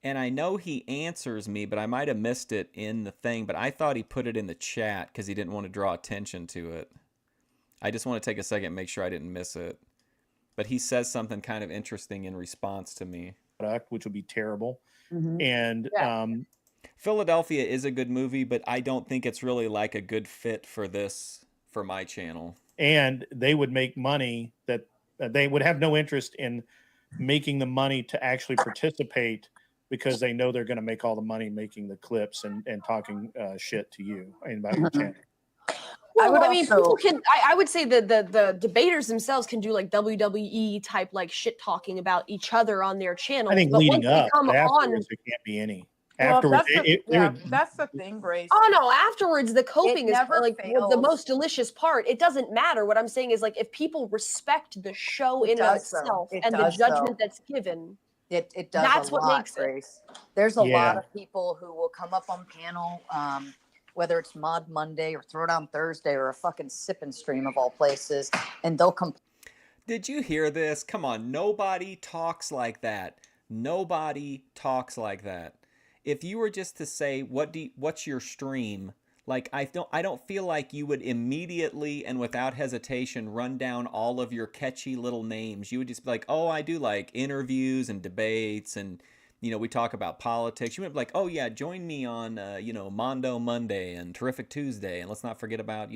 And I know he answers me, but I might have missed it in the thing. But I thought he put it in the chat because he didn't want to draw attention to it. I just want to take a second and make sure I didn't miss it. But he says something kind of interesting in response to me. Which would be terrible. Mhm. And Yeah. Philadelphia is a good movie, but I don't think it's really like a good fit for my channel. and they would make money that they would have no interest in making the money to actually participate, because they know they're going to make all the money making the clips and talking shit to you and about your channel. Well, would I mean, also- people can. I would say that the debaters themselves can do like WWE type like shit talking about each other on their channels. I think but leading once they up, come but on, afterwards there can't be any. Well, Afterwards, that's the thing, Grace. oh no, afterwards the coping is never like the fails. most delicious part. It doesn't matter. What I'm saying is like if people respect the show It in and of does, though. itself It and the does, judgment though. that's given, It does That's a what lot, makes it. Grace. There's a Yeah. lot of people who will come up on panel, whether it's Mod Monday or Throwdown Thursday or a fucking sip and stream of all places, and they'll Did you hear this? Come on, nobody talks like that. Nobody talks like that. If you were just to say what's your stream, like I don't feel like you would immediately and without hesitation run down all of your catchy little names. You would just be like, "Oh, I do like interviews and debates and we talk about politics." You would be like, "Oh yeah, join me on Mondo Monday and Terrific Tuesday, and let's not forget about,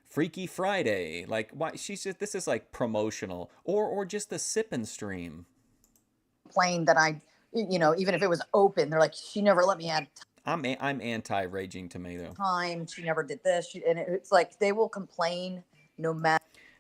Freaky Friday." Like, why this is like promotional or just the sip and stream. complain that even if it was open, they're like, she never let me add I'm anti Raging Tomato. time. She never did this. And it's like they will complain no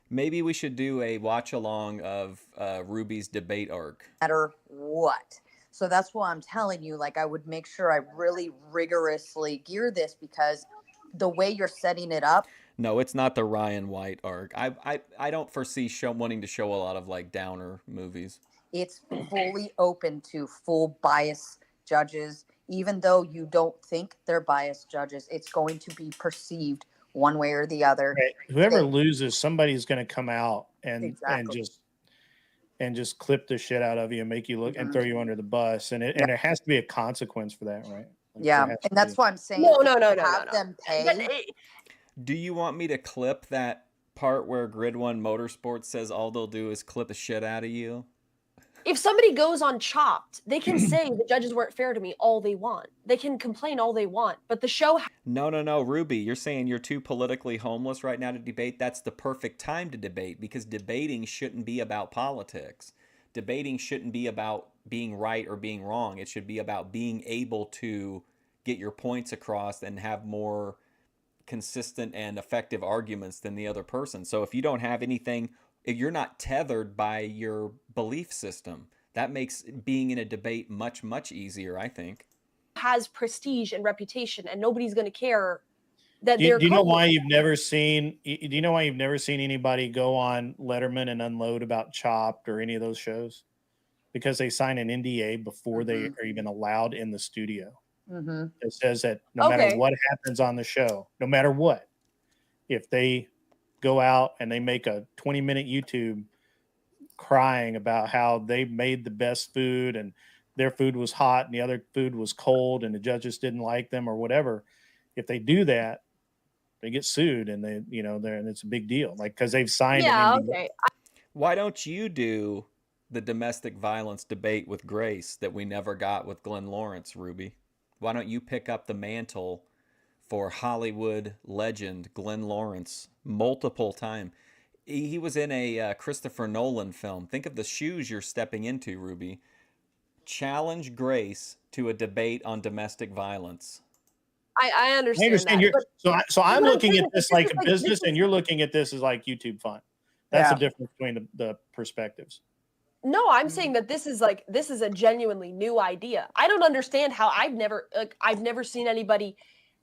Maybe we should do a watch along of Ruby's debate arc. matter what. So that's why I'm telling you, like, I would make sure I really rigorously gear this, because the way you're setting it up. No, it's not the Ryan White arc. I don't foresee wanting to show a lot of like downer movies. It's fully open to full bias judges. Even though you don't think they're biased judges, it's going to be perceived one way or the other. Right. Whoever loses, somebody's going to come out and just clip the shit out of you and make you look and throw you under the bus, and there has to be a consequence for that, right? And that's why I'm saying No. have them pay. Do you want me to clip that part where Grid One Motorsports says all they'll do is clip the shit out of you? If somebody goes on Chopped, they can say the judges weren't fair to me all they want. They can complain all they want, but the show. No, Ruby, you're saying you're too politically homeless right now to debate. That's the perfect time to debate, because debating shouldn't be about politics. Debating shouldn't be about being right or being wrong. It should be about being able to get your points across and have more consistent and effective arguments than the other person. So if you don't have anything, if you're not tethered by your belief system, that makes being in a debate much, much easier, I think. Has prestige and reputation, and nobody's going to care that do you know why you've never seen? Do you know why you've never seen anybody go on Letterman and unload about Chopped or any of those shows? Because they sign an NDA before they are even allowed in the studio. It says that no matter what happens on the show, no matter what, if they go out and they make a 20-minute YouTube crying about how they made the best food and their food was hot and the other food was cold and the judges didn't like them or whatever, if they do that, they get sued, and and it's a big deal, like, because they've signed an NDA. Why don't you do the domestic violence debate with Grace that we never got with Glenn Lawrence, Ruby? Why don't you pick up the mantle for Hollywood legend Glenn Lawrence multiple times? He was in a Christopher Nolan film. Think of the shoes you're stepping into, Ruby. Challenge Grace to a debate on domestic violence. I understand. I understand. So I'm looking at this like a business, and you're looking at this as like YouTube fun. That's the difference between the perspectives. No, I'm saying that this is a genuinely new idea. I don't understand how I've never seen anybody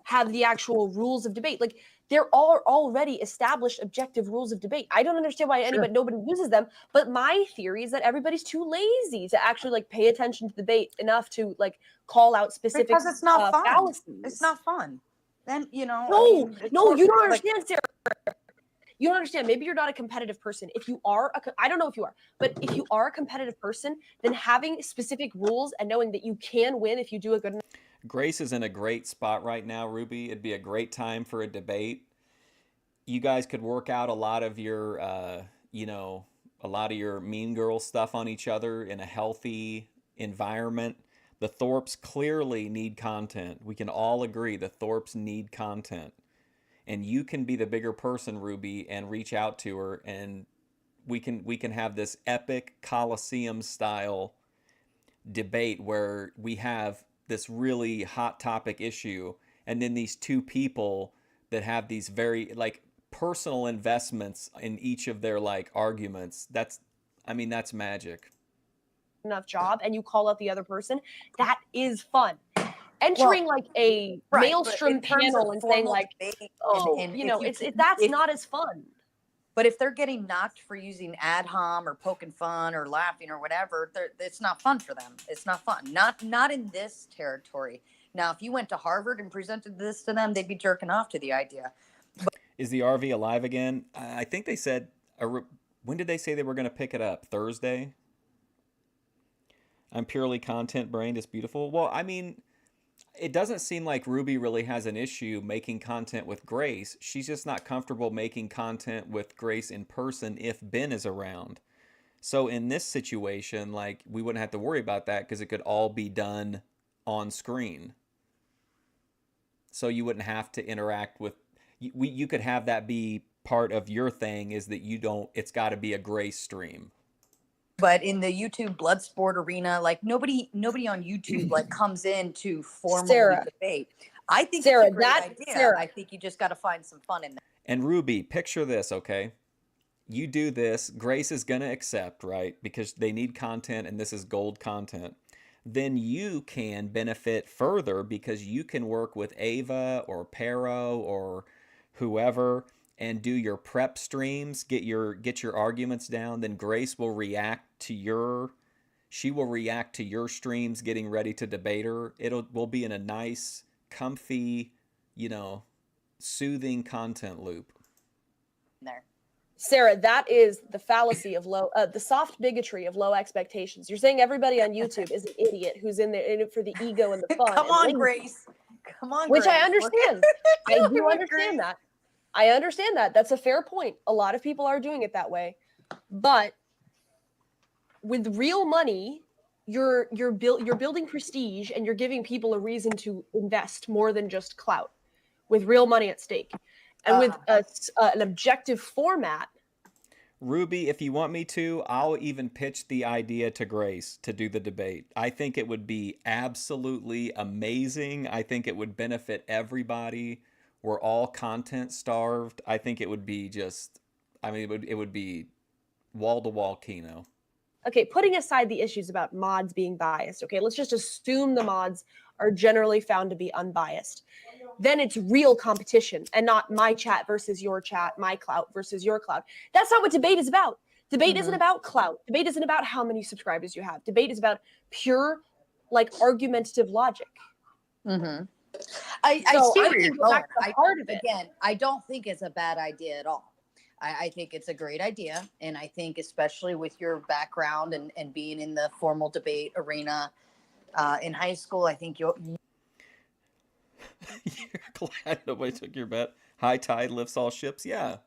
have the actual rules of debate. Like, there are already established objective rules of debate. I don't understand why nobody uses them. But my theory is that everybody's too lazy to actually like pay attention to debate enough to like call out specific because it's not fun. fallacies. It's not fun. Then you don't understand, Sarah. You don't understand. Maybe you're not a competitive person. If you are, I don't know if you are, but if you are a competitive person, then having specific rules and knowing that you can win if you do a good enough. Grace is in a great spot right now, Ruby. It'd be a great time for a debate. You guys could work out a lot of your, a lot of your mean girl stuff on each other in a healthy environment. The Thorps clearly need content. We can all agree the Thorps need content. And you can be the bigger person, Ruby, and reach out to her, and we can have this epic Coliseum style debate where we have this really hot topic issue, and then these two people that have these very like personal investments in each of their like arguments. That's magic. Enough job, and you call out the other person. That is fun. Entering like a maelstrom panel and saying like, that's not as fun. But if they're getting knocked for using ad hom or poking fun or laughing or whatever, it's not fun for them. It's not fun. Not in this territory. Now, if you went to Harvard and presented this to them, they'd be jerking off to the idea. Is the RV alive again? I think they said. When did they say they were going to pick it up? Thursday? I'm purely content brained. It's beautiful. Well, I mean, it doesn't seem like Ruby really has an issue making content with Grace. She's just not comfortable making content with Grace in person if Ben is around. So in this situation, like, we wouldn't have to worry about that because it could all be done on screen. So you wouldn't have to interact with. You could have that be part of your thing, is that you don't. It's got to be a Grace stream. But in the YouTube blood sport arena, like nobody on YouTube like comes in to formally Sarah. debate. I think Sarah, it's a great idea. Sarah. I think you just got to find some fun in there. And Ruby, picture this, okay? You do this, Grace is going to accept, right? Because they need content and this is gold content. Then you can benefit further because you can work with Ava or Pero or whoever and do your prep streams, get your arguments down. Then Grace will react to your streams getting ready to debate her. We'll be in a nice, comfy, soothing content loop. There. Sarah, that is the fallacy of the soft bigotry of low expectations. You're saying everybody on YouTube is an idiot who's in it for the ego and the fun. Come on, Grace. Come on, Which Grace. I understand. I do understand that. I understand that. That's a fair point. A lot of people are doing it that way. But with real money, you're building prestige and you're giving people a reason to invest more than just clout with real money at stake. And with an objective format. Ruby, if you want me to, I'll even pitch the idea to Grace to do the debate. I think it would be absolutely amazing. I think it would benefit everybody. We're all content starved. I think it would be it would be wall-to-wall Kino. Okay, putting aside the issues about mods being biased, okay, let's just assume the mods are generally found to be unbiased. Then it's real competition and not my chat versus your chat, my clout versus your clout. That's not what debate is about. Debate isn't about clout. Debate isn't about how many subscribers you have. Debate is about pure, argumentative logic. Mm-hmm. So I see where you're going. Again, I don't think it's a bad idea at all. I think it's a great idea. And I think especially with your background and being in the formal debate arena in high school, I think you're glad nobody took your bet. High tide lifts all ships. Yeah.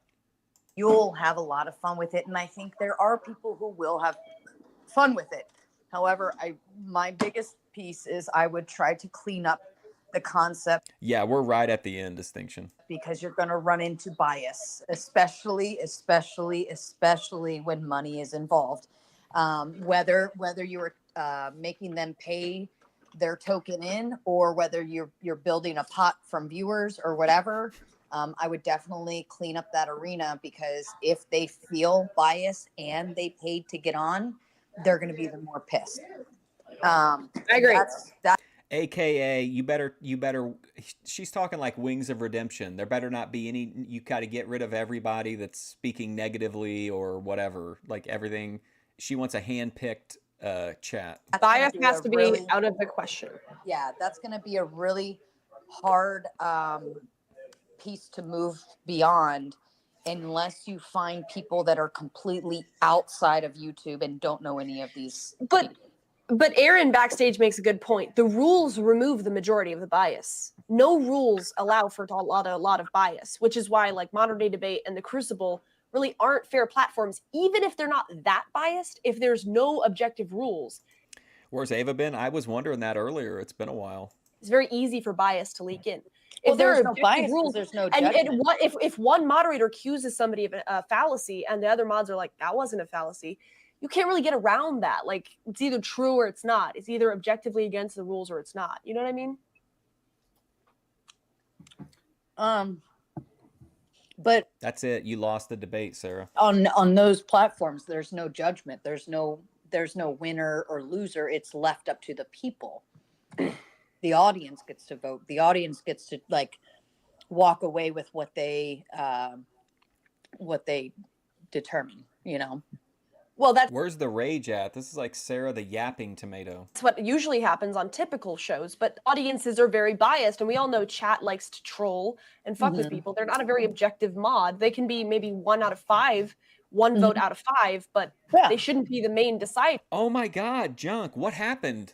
You'll have a lot of fun with it. And I think there are people who will have fun with it. However, my biggest piece is I would try to clean up the concept. Yeah, we're right at the end distinction. Because you're going to run into bias, especially when money is involved. Whether you're making them pay their token in or whether you're building a pot from viewers or whatever, I would definitely clean up that arena, because if they feel bias and they paid to get on, they're going to be even more pissed. I agree. AKA, you better, she's talking like Wings of Redemption. There better not be any, you got to get rid of everybody that's speaking negatively or whatever. Like everything, she wants a hand-picked chat. Bias has to be out of the question. Yeah, that's going to be a really hard piece to move beyond unless you find people that are completely outside of YouTube and don't know any of these. But Aaron backstage makes a good point. The rules remove the majority of the bias. No rules allow for a lot of bias, which is why Modern Day Debate and The Crucible really aren't fair platforms, even if they're not that biased, if there's no objective rules. Where's Ava been? I was wondering that earlier. It's been a while. It's very easy for bias to leak in. If there's no bias, there's no judgment. And if one moderator accuses somebody of a fallacy and the other mods are like, that wasn't a fallacy, you can't really get around that. It's either true or it's not. It's either objectively against the rules or it's not. You know what I mean? But that's it. You lost the debate, Sarah. On those platforms, there's no judgment. There's no winner or loser. It's left up to the people. The audience gets to vote. The audience gets to walk away with what they determine, you know. Well, that's Where's the rage at? This is like Sarah the yapping tomato. what usually happens on typical shows, but audiences are very biased, and we all know chat likes to troll and fuck with people. They're not a very objective mod. They can be maybe 1 out of 5, one vote out of 5, but Yeah. they shouldn't be the main decider. Oh my God, Junk, what happened?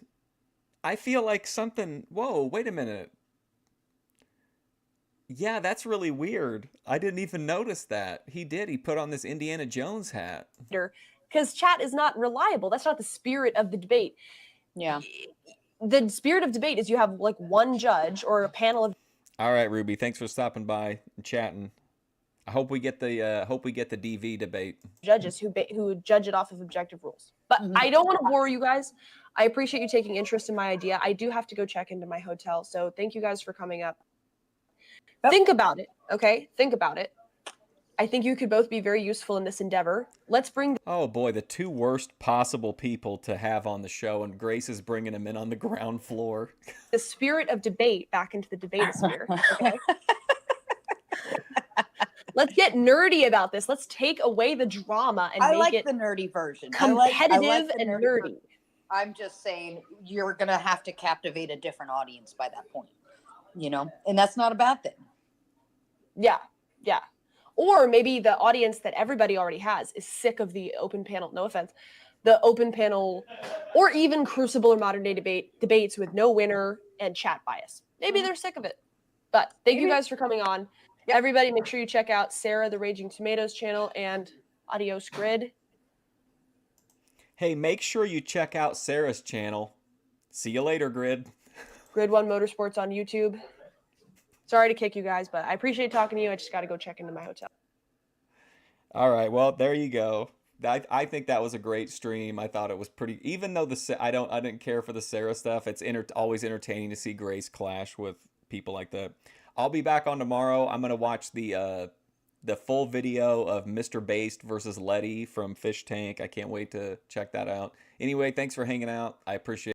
I feel like something. Whoa, wait a minute. Yeah, that's really weird. I didn't even notice that. He did. He put on this Indiana Jones hat. Because chat is not reliable. That's not the spirit of the debate. Yeah. The spirit of debate is you have like one judge or a panel of All right, Ruby, thanks for stopping by and chatting. I hope we get the DV debate. judges who judge it off of objective rules. But I don't want to bore you guys. I appreciate you taking interest in my idea. I do have to go check into my hotel. So thank you guys for coming up. Think about it, okay? Think about it. I think you could both be very useful in this endeavor. Let's bring Oh boy, the two worst possible people to have on the show, and Grace is bringing him in on the ground floor. the spirit of debate back into the debate-osphere, okay? Let's get nerdy about this. Let's take away the drama and I make like it the nerdy version. competitive the and nerdy nerdy. version. I'm just saying you're going to have to captivate a different audience by that point, you know, and that's not a bad thing. Yeah, yeah. Or maybe the audience that everybody already has is sick of the open panel, no offense, the open panel, or even Crucible or modern day debates with no winner and chat bias. Maybe they're sick of it. But thank you guys for coming on. Yep. Everybody, make sure you check out Sarah the Raging Tomatoes channel and Adios Grid. Hey, make sure you check out Sarah's channel. See you later, Grid. Grid One Motorsports on YouTube. Sorry to kick you guys, but I appreciate talking to you. I just got to go check into my hotel. All right, well, there you go. I think that was a great stream. I thought it was pretty. Even though I didn't care for the Sarah stuff. It's always entertaining to see Grace clash with people like that. I'll be back on tomorrow. I'm gonna watch the full video of Mr. Based versus Letty from Fish Tank. I can't wait to check that out. Anyway, thanks for hanging out. I appreciate it.